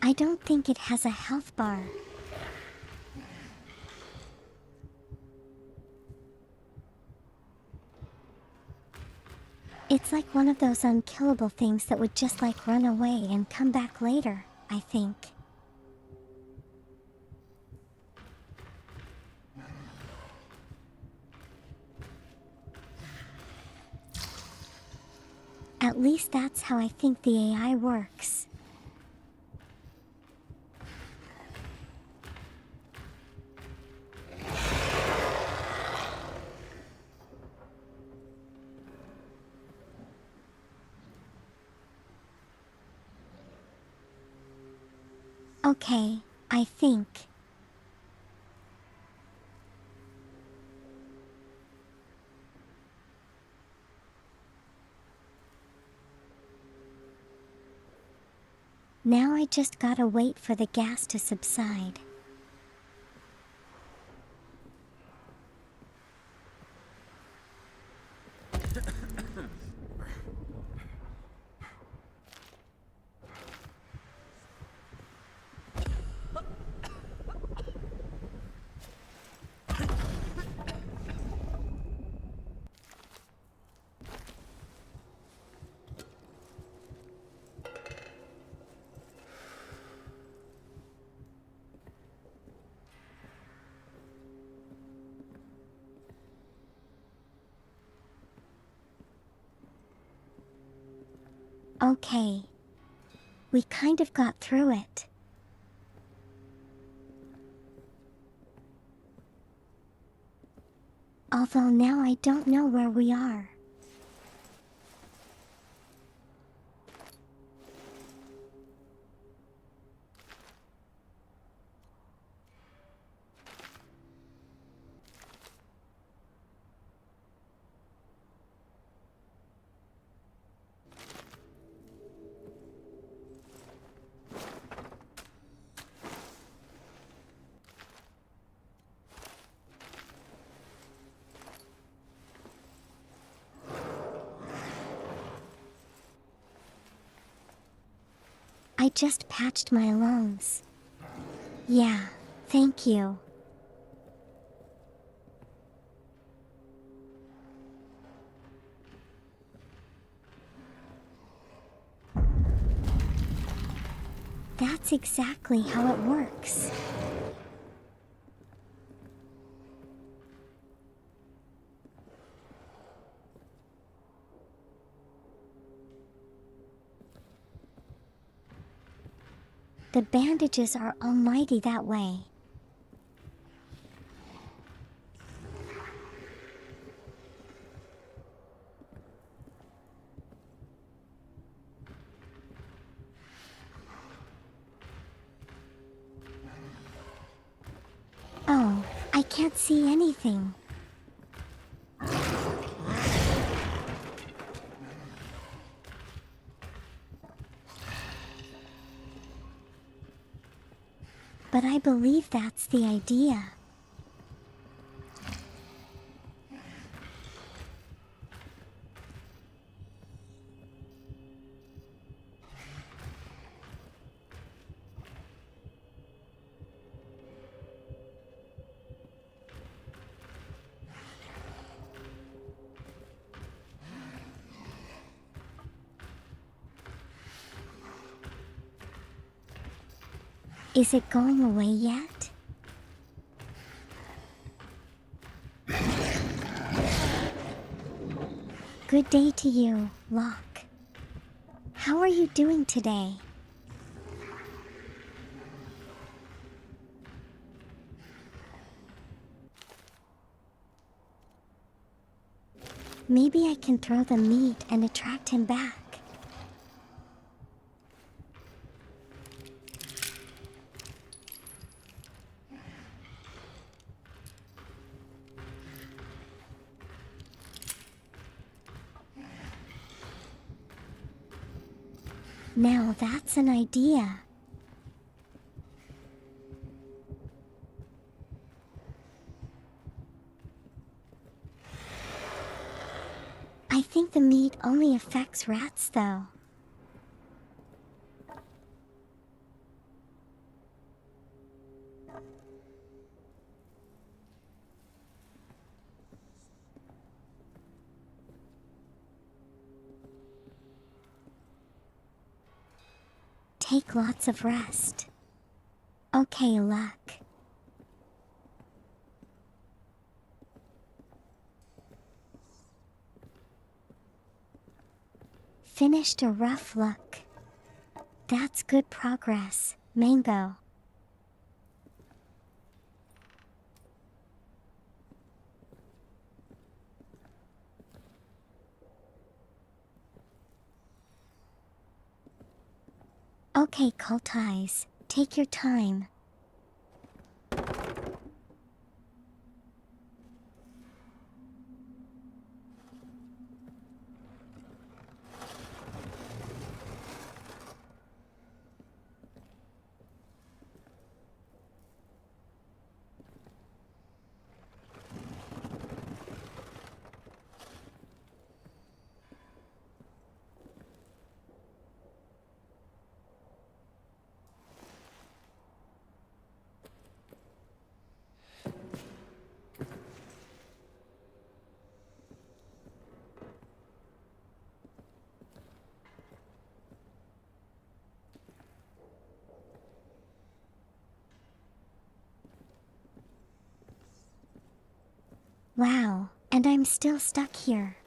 I don't think it has a health bar. It's like one of those unkillable things that would just like run away and come back later, I think. At least that's how I think the AI works. Okay, I think. Now I just gotta wait for the gas to subside. Okay. We kind of got through it. Although now I don't know where we are. I just patched my lungs. Yeah, thank you. That's exactly how it works. The bandages are almighty that way. Oh, I can't see anything. But I believe that's the idea. Is it going away yet? Good day to you, Locke. How are you doing today? Maybe I can throw the meat and attract him back. Now that's an idea. I think the meat only affects rats though. Take lots of rest. Okay, Luck. Finished a rough look. That's good progress, Mango. Okay, Cult Eyes, take your time. Wow, and I'm still stuck here.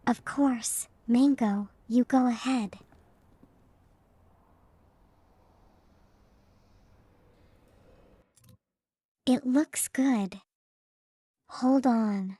Of course, Mango, you go ahead. It looks good. Hold on.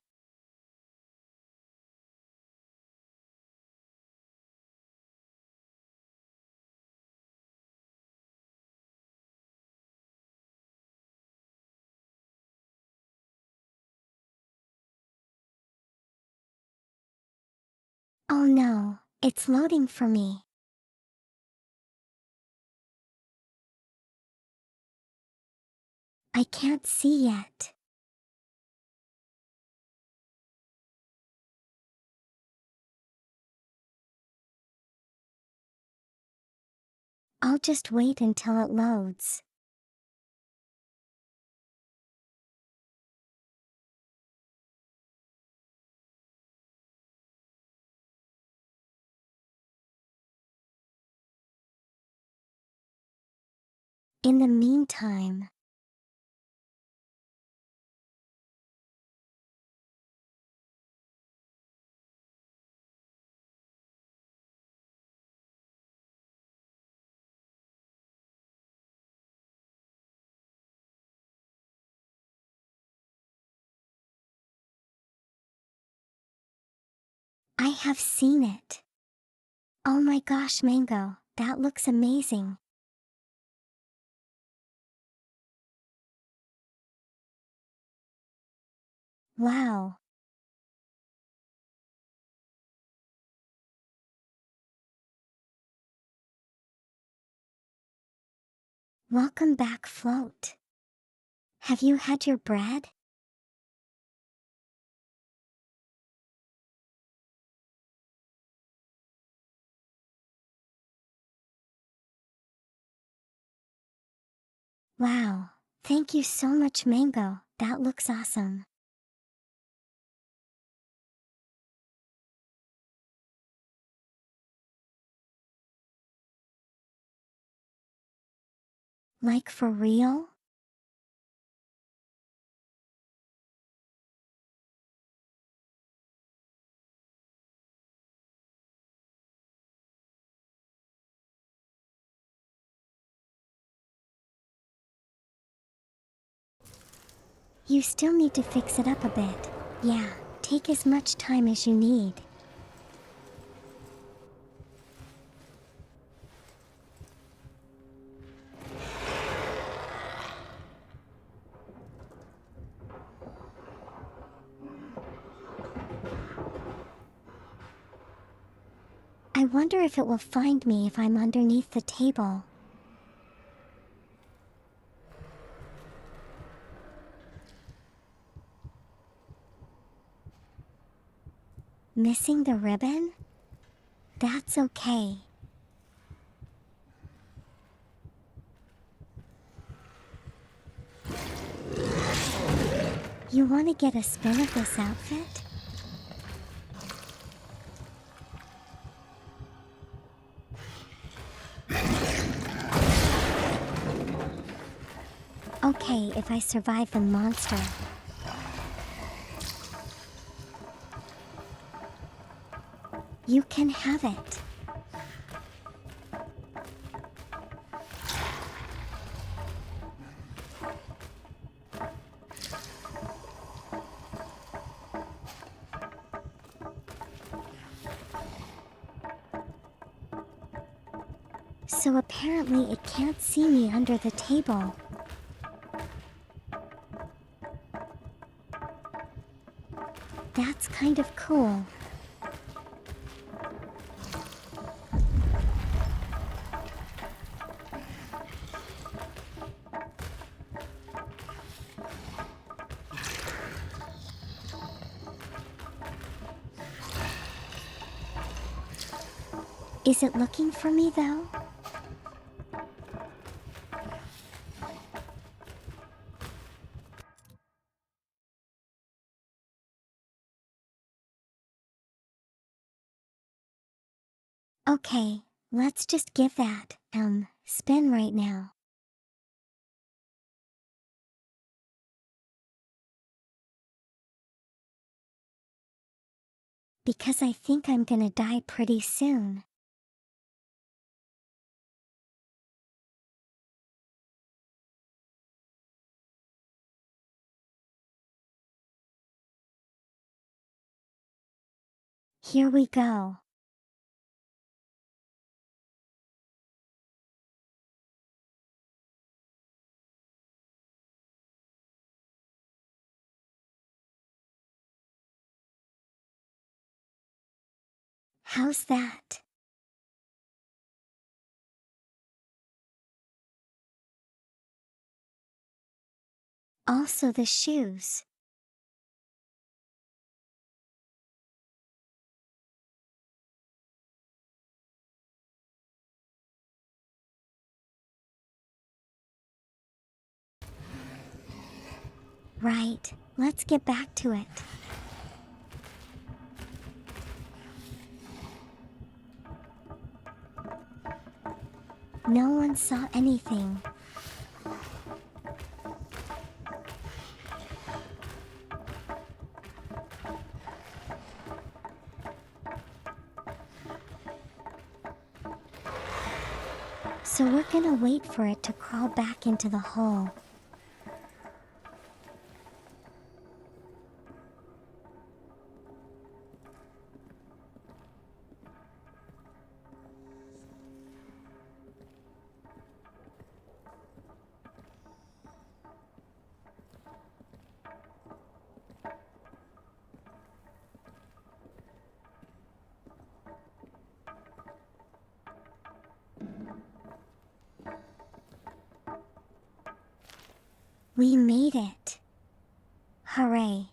Oh no, it's loading for me. I can't see yet. I'll just wait until it loads. In the meantime, I have seen it. Oh my gosh, Mango, that looks amazing. Wow. Welcome back, Float. Have you had your bread? Wow, thank you so much, Mango. That looks awesome. Like for real? You still need to fix it up a bit. Yeah, take as much time as you need. I wonder if it will find me if I'm underneath the table. Missing the ribbon? That's okay. You want to get a spin of this outfit? Okay, if I survive the monster. You can have it. So apparently it can't see me under the table. That's kind of cool. Is it looking for me though? Okay, let's just give that, spin right now. Because I think I'm gonna die pretty soon. Here we go. How's that? Also the shoes. Right, let's get back to it. No one saw anything. So we're gonna wait for it to crawl back into the hole. We made it. Hooray.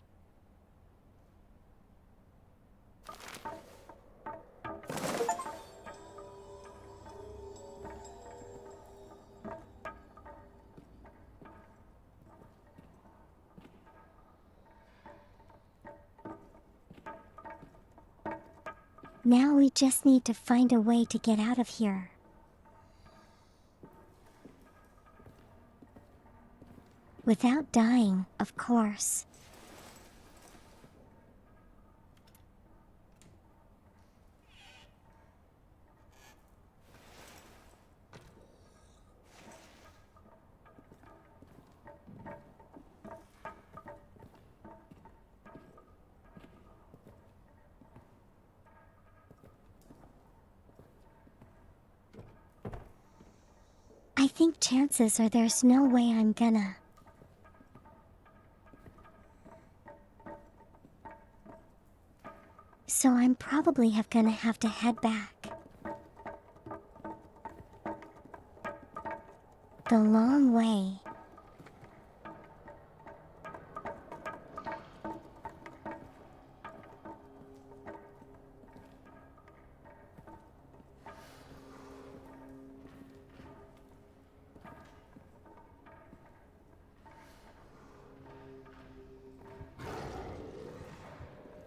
Now we just need to find a way to get out of here. Without dying, of course. I think chances are there's no way I'm gonna. So I'm probably gonna have to head back. The long way.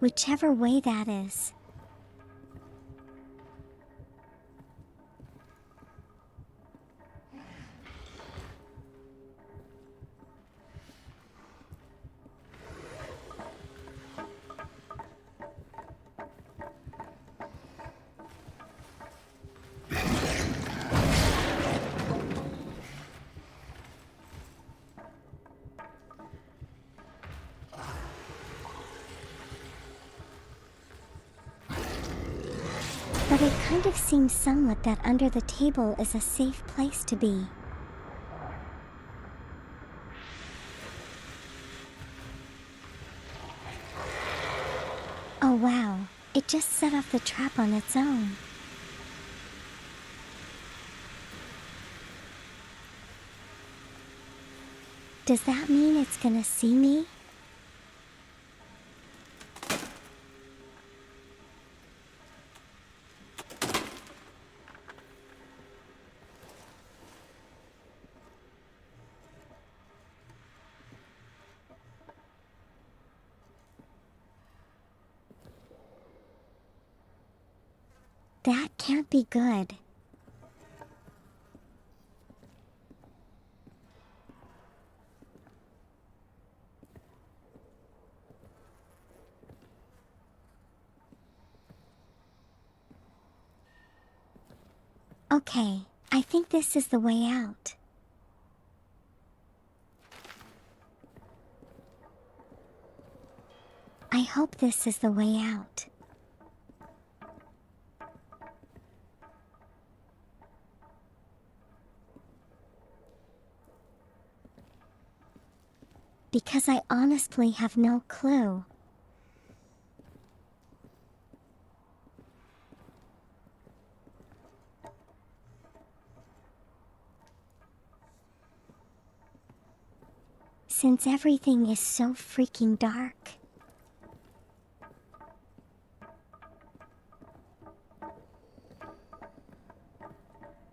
Whichever way that is. But it kind of seems somewhat that under the table is a safe place to be. Oh wow, it just set off the trap on its own. Does that mean it's gonna see me? That can't be good. Okay, I think this is the way out. I hope this is the way out. Because I honestly have no clue. Since everything is so freaking dark.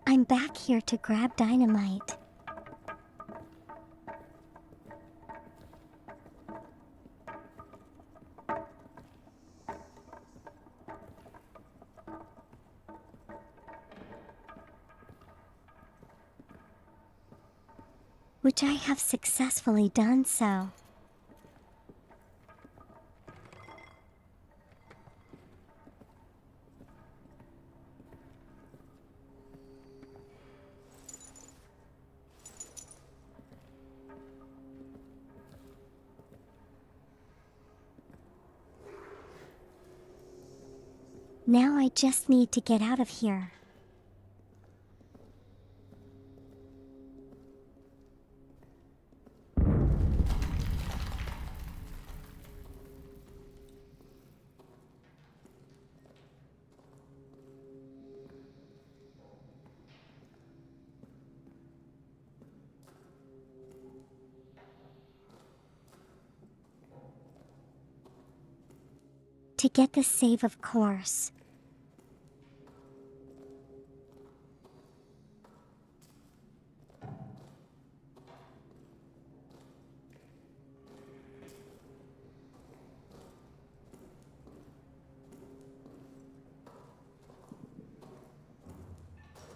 I'm back here to grab dynamite. Which I have successfully done so. Now I just need to get out of here. To get the save, of course.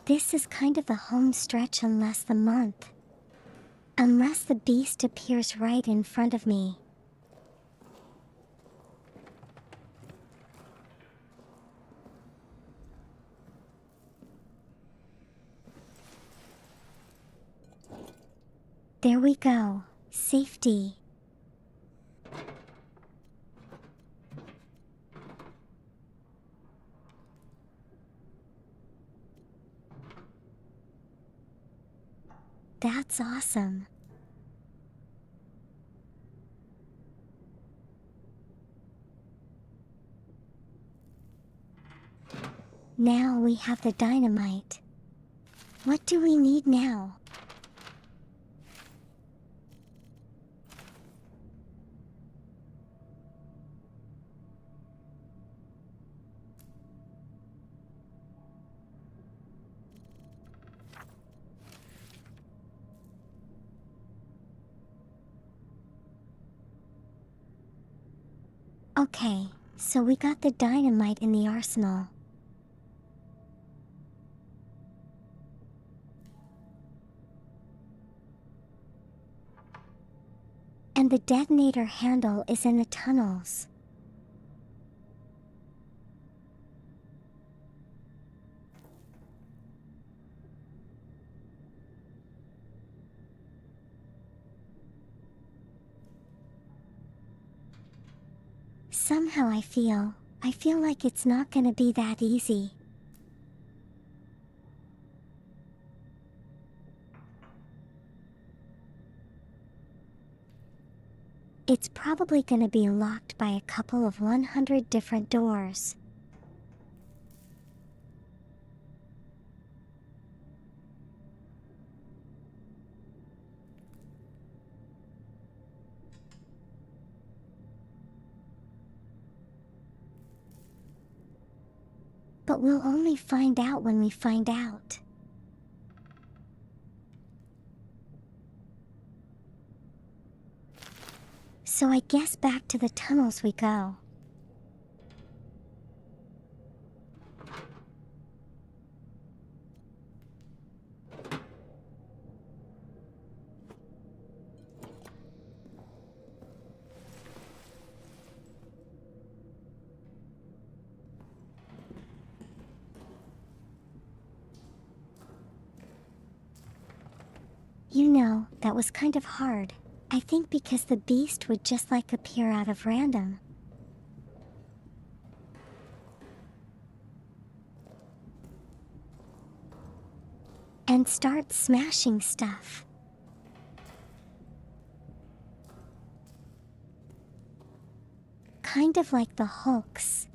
This is kind of the home stretch unless the month. Unless the beast appears right in front of me. There we go. Safety. That's awesome. Now we have the dynamite. What do we need now? Okay, so we got the dynamite in the arsenal. And the detonator handle is in the tunnels. Somehow I feel like it's not gonna be that easy. It's probably gonna be locked by a couple of 100 different doors. But we'll only find out when we find out. So I guess back to the tunnels we go. You know, that was kind of hard. I think because the beast would just like appear out of random. And start smashing stuff. Kind of like the Hulks.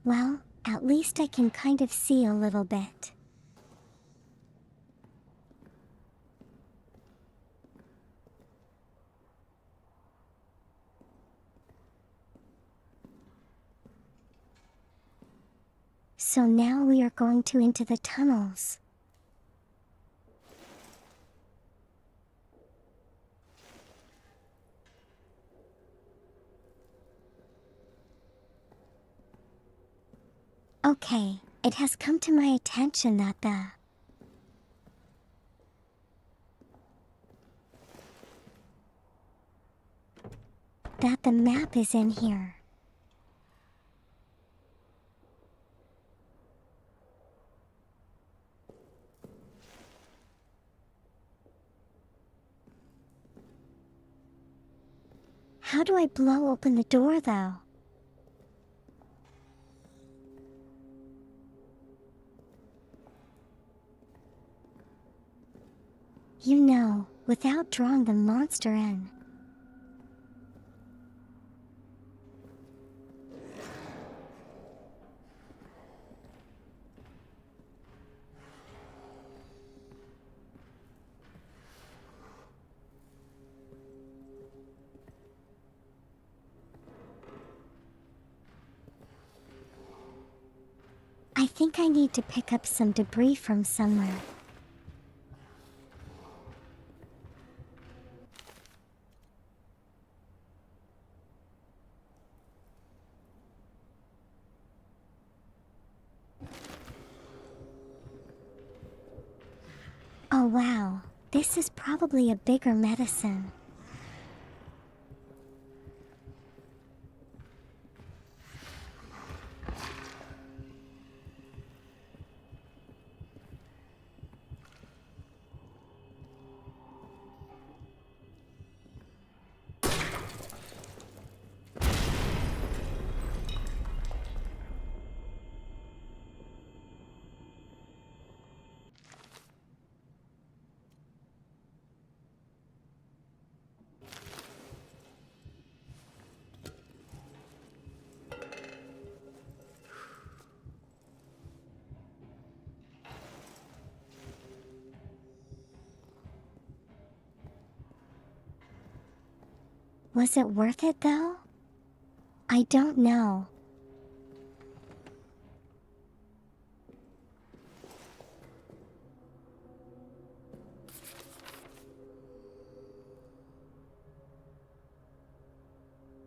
Well, at least I can kind of see a little bit. So now we are going into the tunnels. Okay, it has come to my attention that the map is in here. How do I blow open the door though? You know, without drawing the monster in. I think I need to pick up some debris from somewhere. Oh wow, this is probably a bigger medicine. Was it worth it though? I don't know.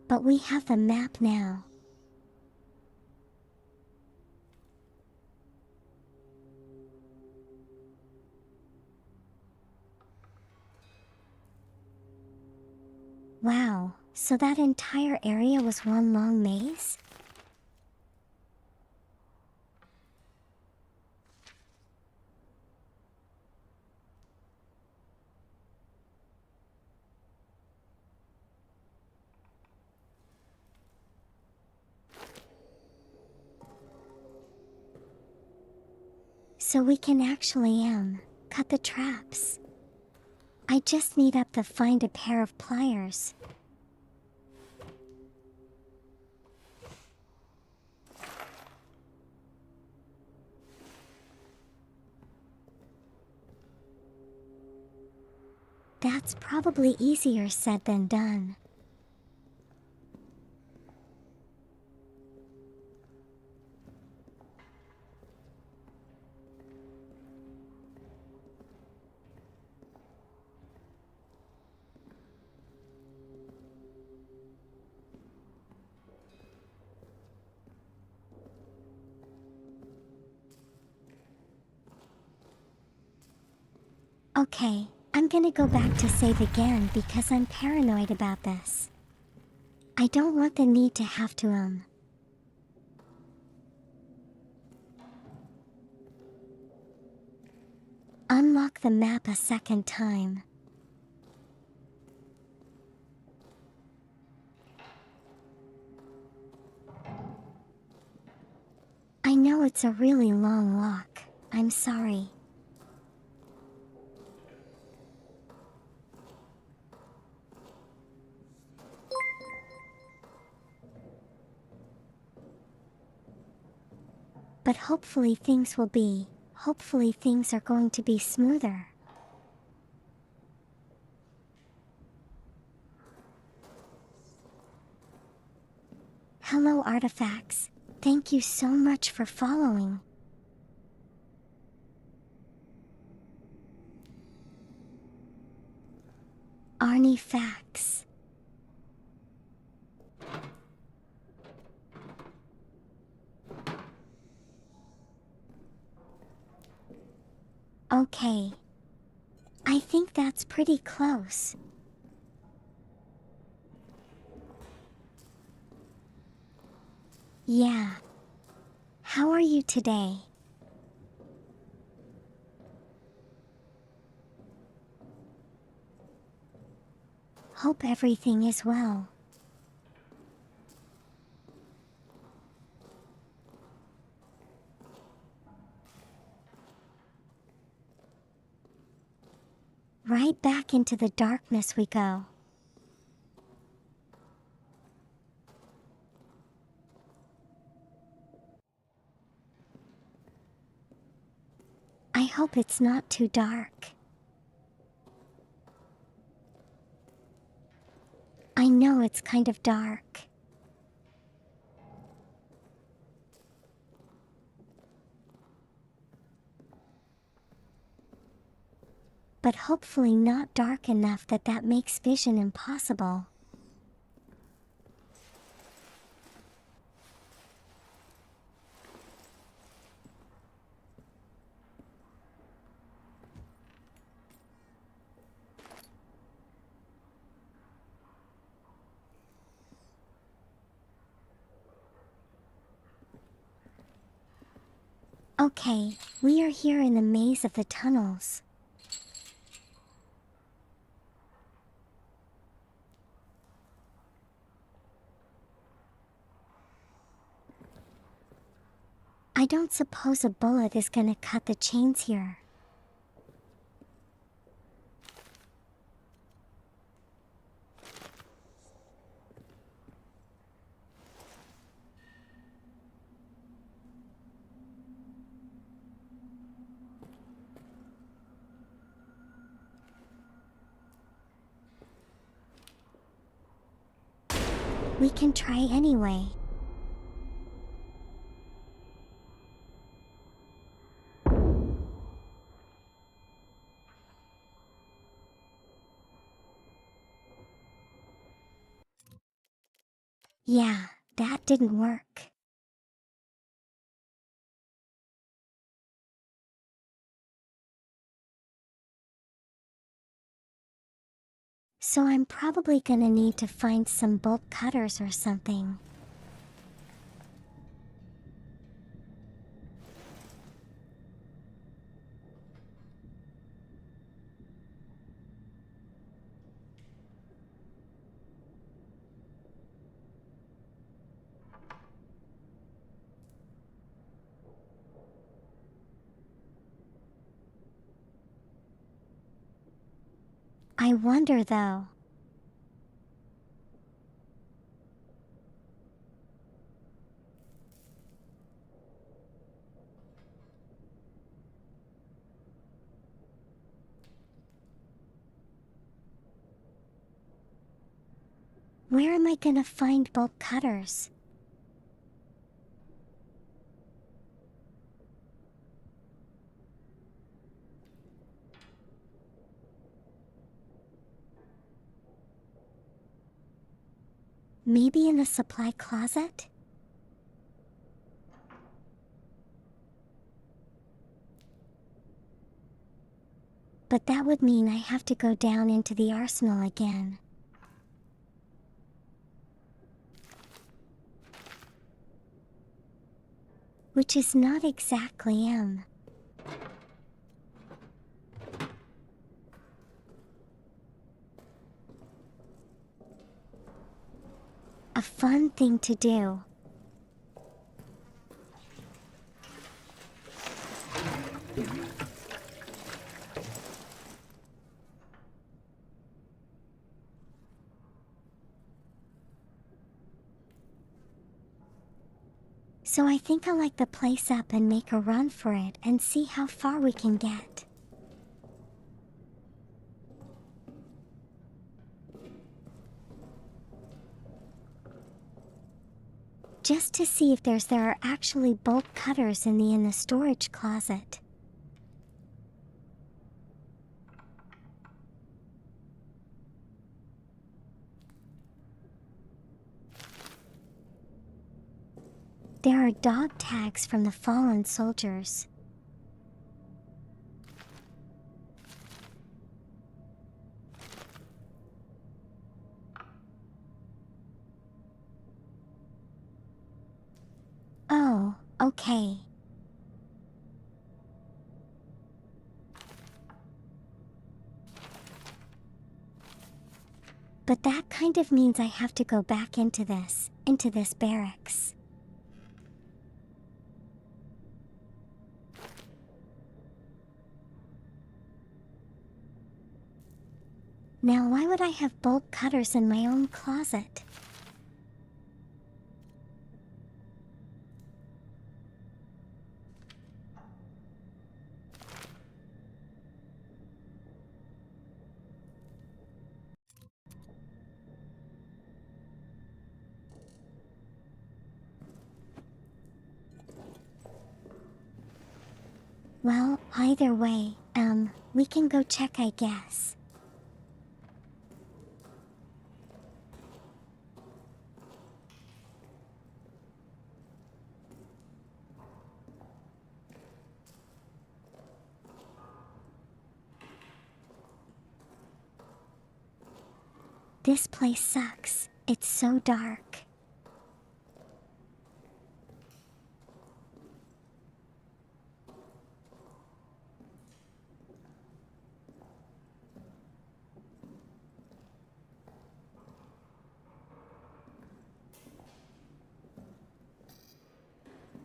But we have the map now. Wow, so that entire area was one long maze? So we can actually cut the traps. I just need to find a pair of pliers. That's probably easier said than done. Okay, I'm gonna go back to save again because I'm paranoid about this. I don't want the need to have to unlock the map a second time. I know it's a really long walk. I'm sorry. But hopefully things are going to be smoother. Hello artifacts. Thank you so much for following. Arnie Facts. Okay. I think that's pretty close. Yeah. How are you today? Hope everything is well. Right back back into the darkness we go. I hope it's not too dark. I know it's kind of dark. But hopefully not dark enough that makes vision impossible. Okay, we are here in the maze of the tunnels. I don't suppose a bullet is gonna cut the chains here. We can try anyway. Yeah, that didn't work. So I'm probably gonna need to find some bolt cutters or something. I wonder though. Where am I gonna find bolt cutters? Maybe in the supply closet? But that would mean I have to go down into the arsenal again. Which is not exactly a fun thing to do. So I think I'll light the place up and make a run for it and see how far we can get. Just to see if there are actually bolt cutters in the storage closet. There are dog tags from the fallen soldiers. Oh, okay. But that kind of means I have to go back into this barracks. Now why would I have bolt cutters in my own closet? Well, either way, we can go check, I guess. This place sucks. It's so dark.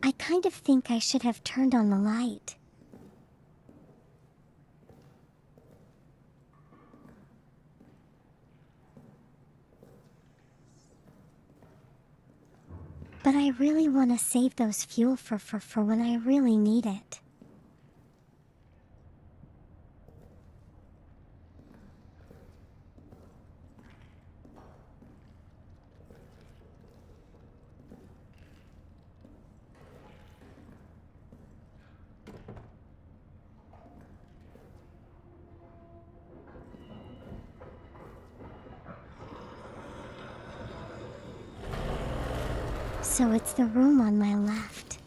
I kind of think I should have turned on the light. But I really want to save those fuel for when I really need it. So it's the room on my left.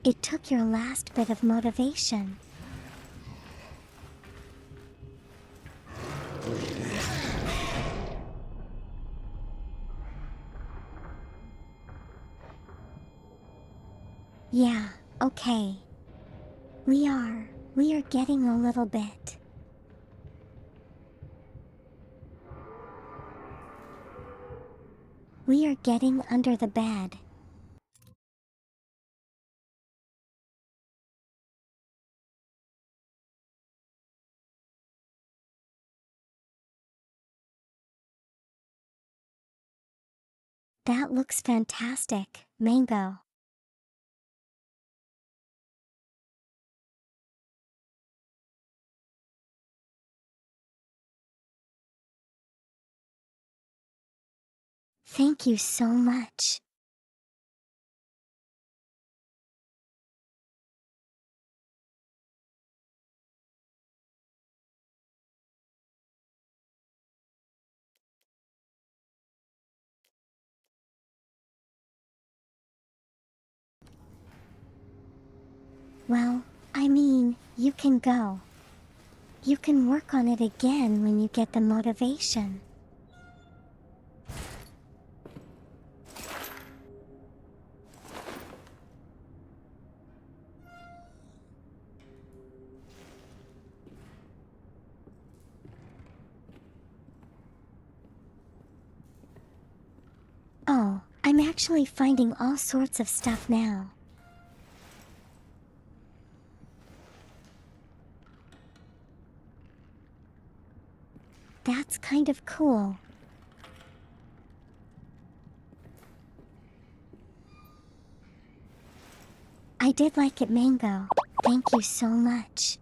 It took your last bit of motivation. Yeah, okay. We are getting a little bit. We are getting under the bed. That looks fantastic, Mango. Thank you so much. Well, I mean, you can go. You can work on it again when you get the motivation. Oh, I'm actually finding all sorts of stuff now. That's kind of cool. I did like it, Mango. Thank you so much.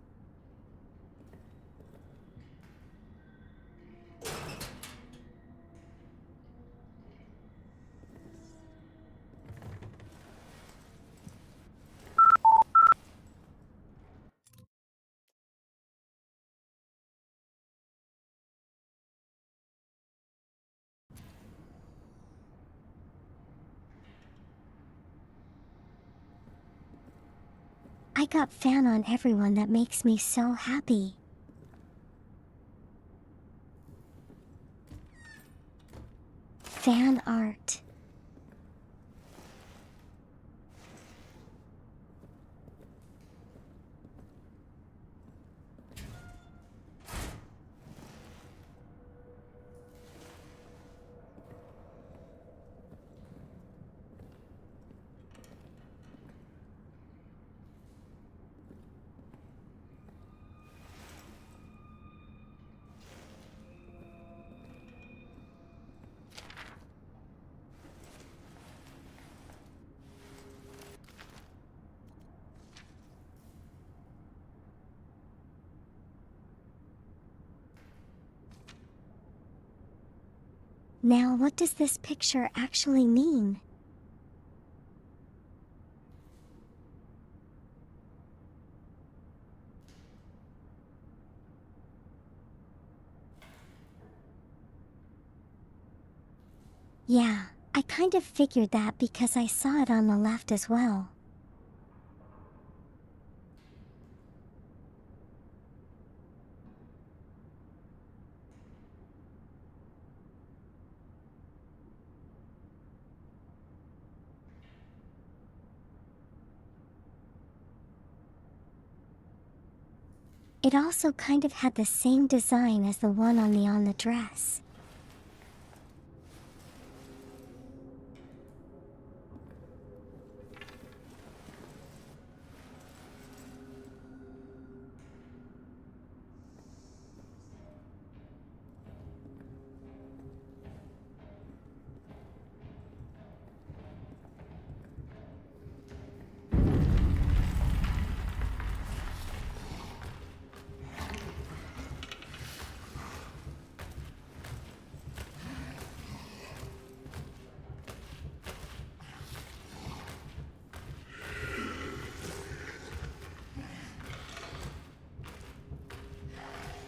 I got fan on everyone that makes me so happy. Fan art. Now, what does this picture actually mean? Yeah, I kind of figured that because I saw it on the left as well. It also kind of had the same design as the one on the dress.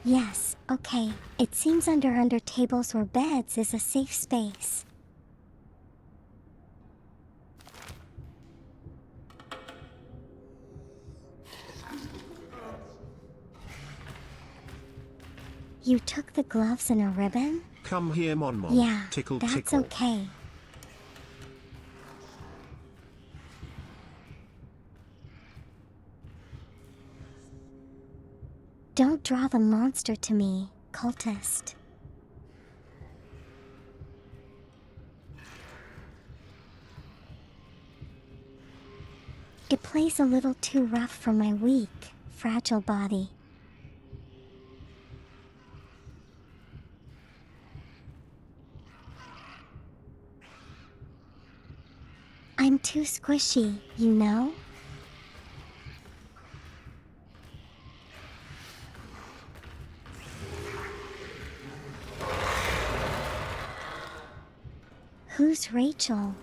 Yes, okay, it seems under tables or beds is a safe space. You took the gloves and a ribbon? Come here, Mon Mon. Yeah, Tickle that's tickle. okay. Don't draw the monster to me, cultist. It plays a little too rough for my weak, fragile body. I'm too squishy, you know? Who's Rachel?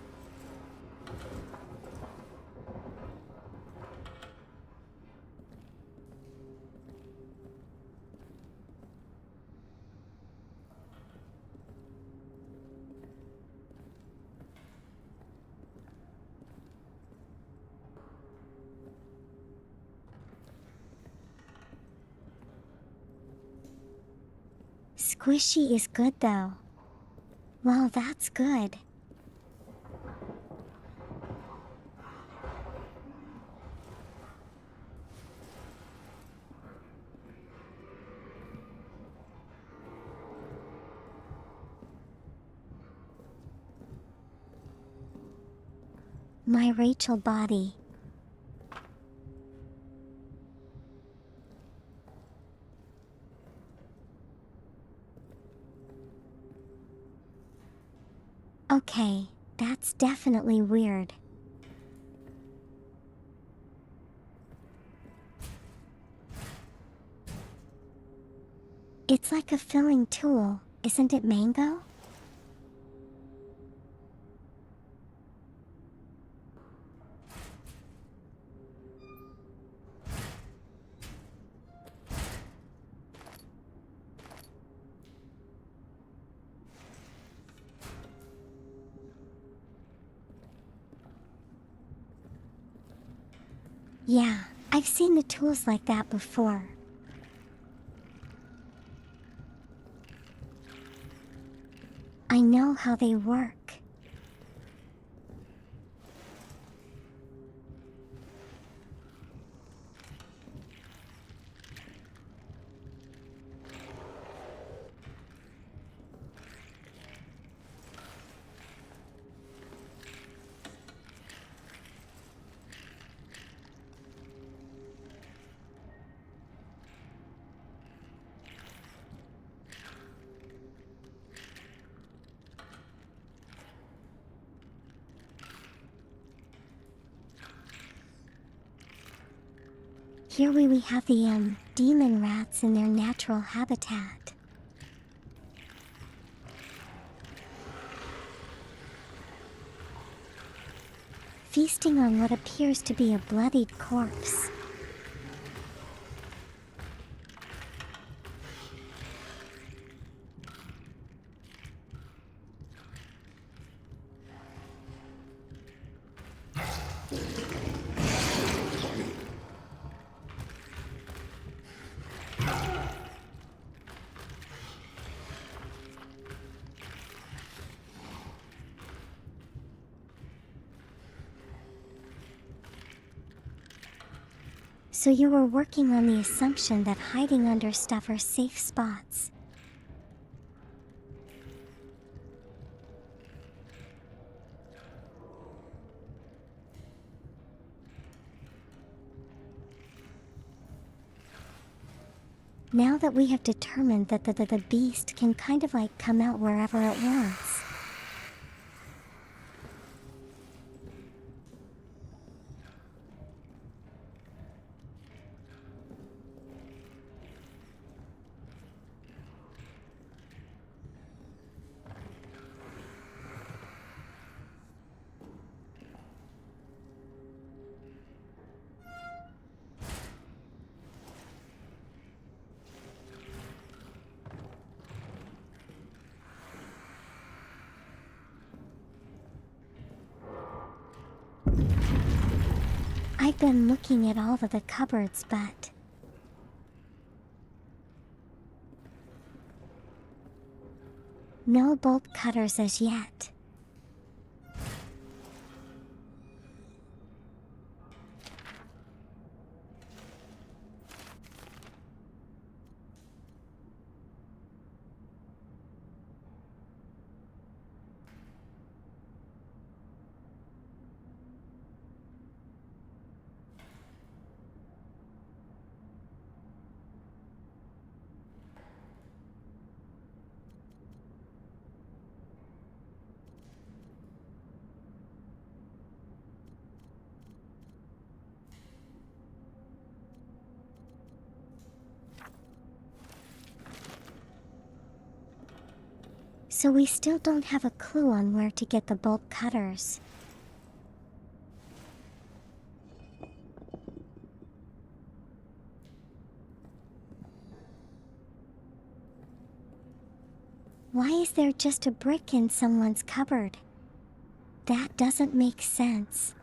Squishy is good though. Well, that's good. My Rachel body. Okay, that's definitely weird. It's like a filling tool, isn't it, Mango? Yeah, I've seen the tools like that before. I know how they work. Here we have the demon rats in their natural habitat. Feasting on what appears to be a bloodied corpse. So you were working on the assumption that hiding under stuff are safe spots. Now that we have determined that the beast can kind of like come out wherever it wants. I've been looking at all of the cupboards, but no bolt cutters as yet. So we still don't have a clue on where to get the bolt cutters. Why is there just a brick in someone's cupboard? That doesn't make sense.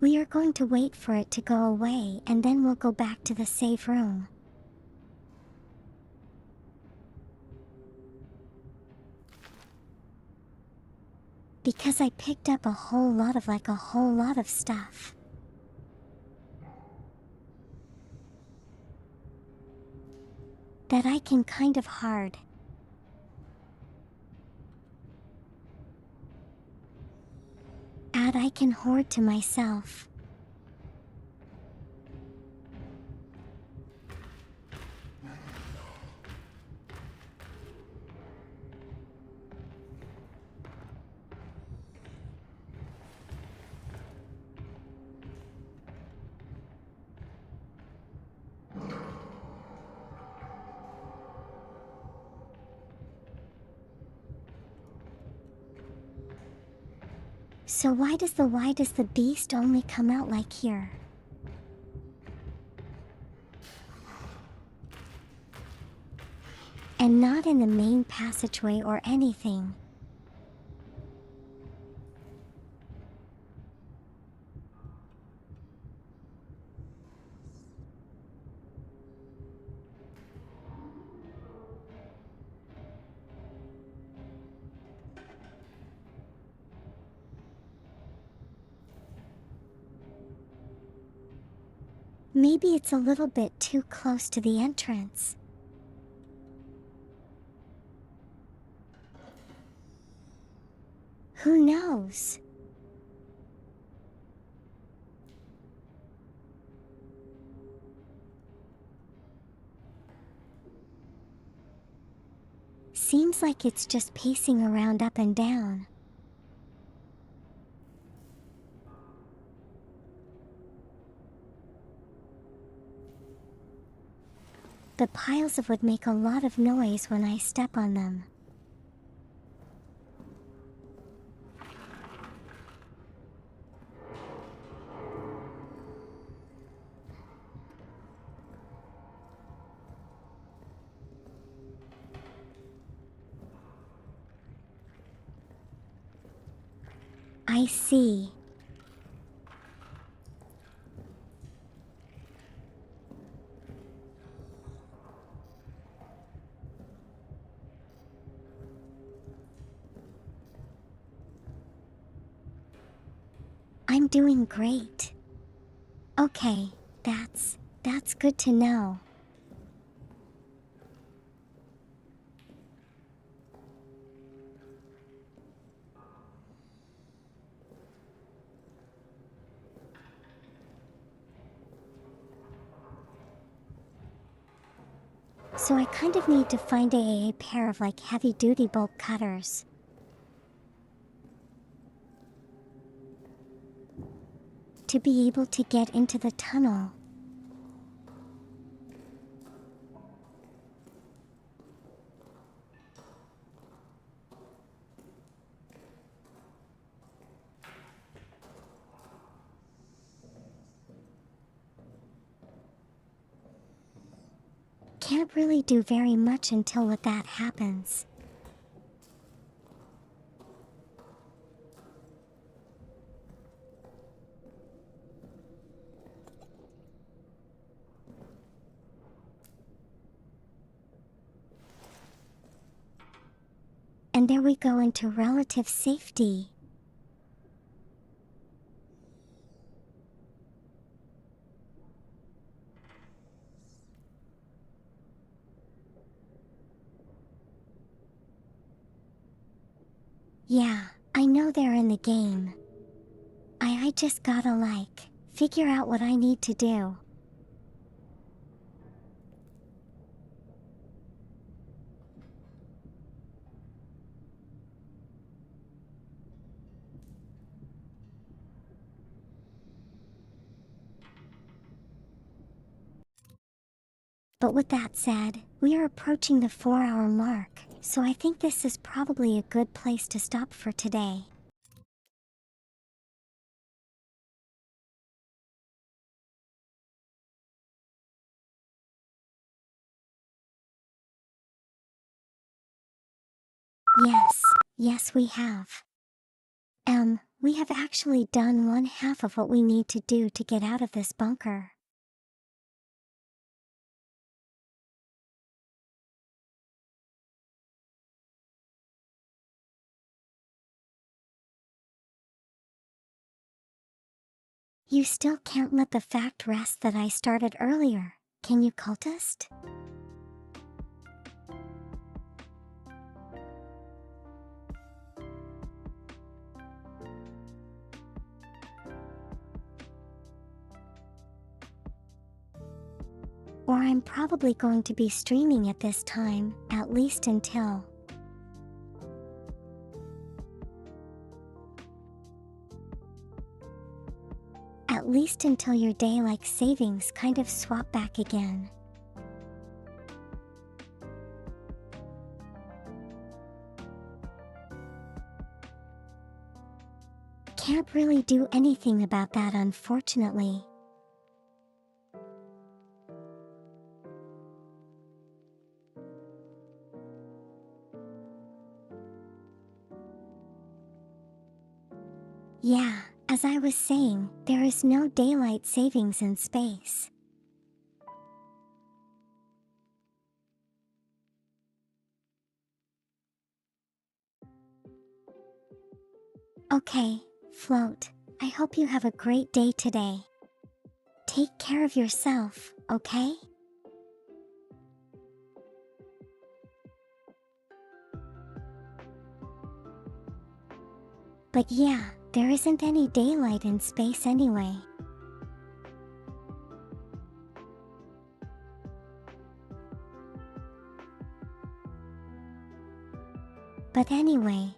We are going to wait for it to go away and then we'll go back to the safe room. Because I picked up a whole lot of stuff. That I can kind of hard. Add I can hoard to myself. So why does the beast only come out like here? And not in the main passageway or anything? Maybe it's a little bit too close to the entrance. Who knows? Seems like it's just pacing around up and down. The piles of wood make a lot of noise when I step on them. I see. I'm doing great. Okay, that's good to know. So I kind of need to find a pair of like heavy-duty bolt cutters. To be able to get into the tunnel. Can't really do very much until that happens. And there we go into relative safety. Yeah, I know they're in the game. I just gotta figure out what I need to do. But with that said, we are approaching the 4-hour mark, so I think this is probably a good place to stop for today. Yes, we have. We have actually done one half of what we need to do to get out of this bunker. You still can't let the fact rest that I started earlier, can you, cultist? Or I'm probably going to be streaming at this time, at least until... At least until your daylight savings kind of swap back again. can't really do anything about that, unfortunately. Yeah, as I was saying, there is no daylight savings in space. Okay, Float, I hope you have a great day today. Take care of yourself, okay? But yeah, there isn't any daylight in space anyway. But anyway,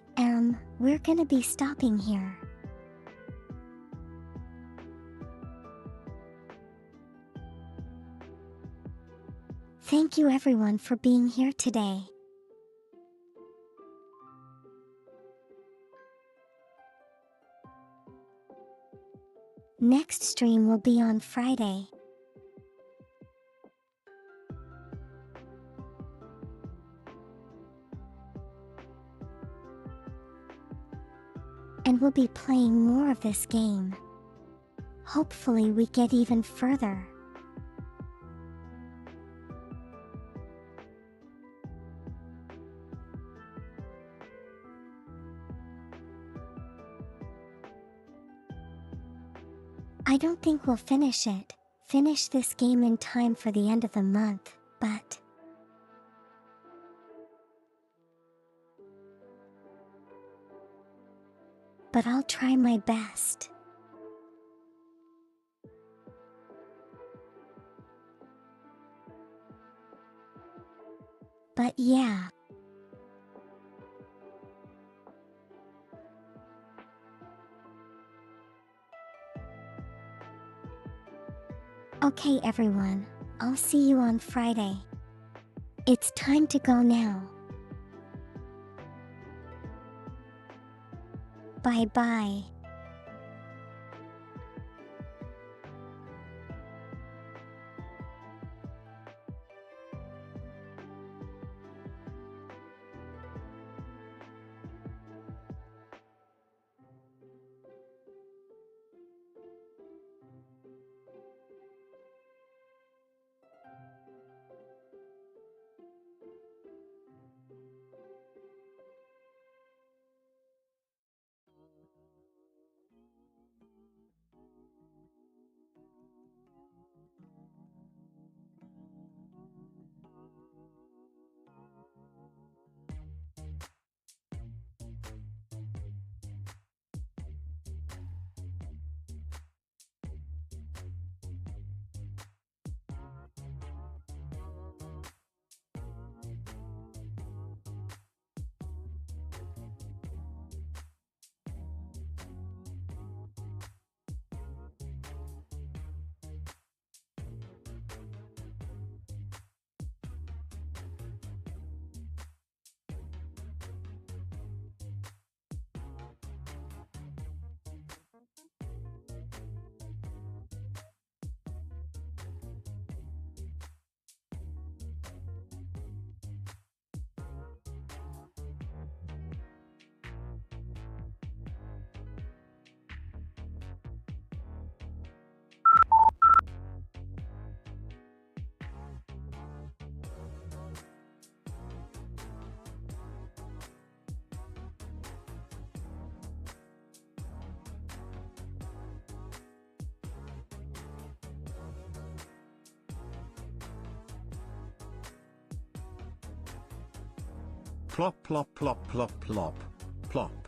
we're gonna be stopping here. Thank you everyone for being here today. Next stream will be on Friday. And we'll be playing more of this game. Hopefully we get even further. I don't think we'll finish this game in time for the end of the month, but I'll try my best. But yeah. Okay everyone, I'll see you on Friday. It's time to go now. Bye bye. Plop plop plop plop plop. Plop.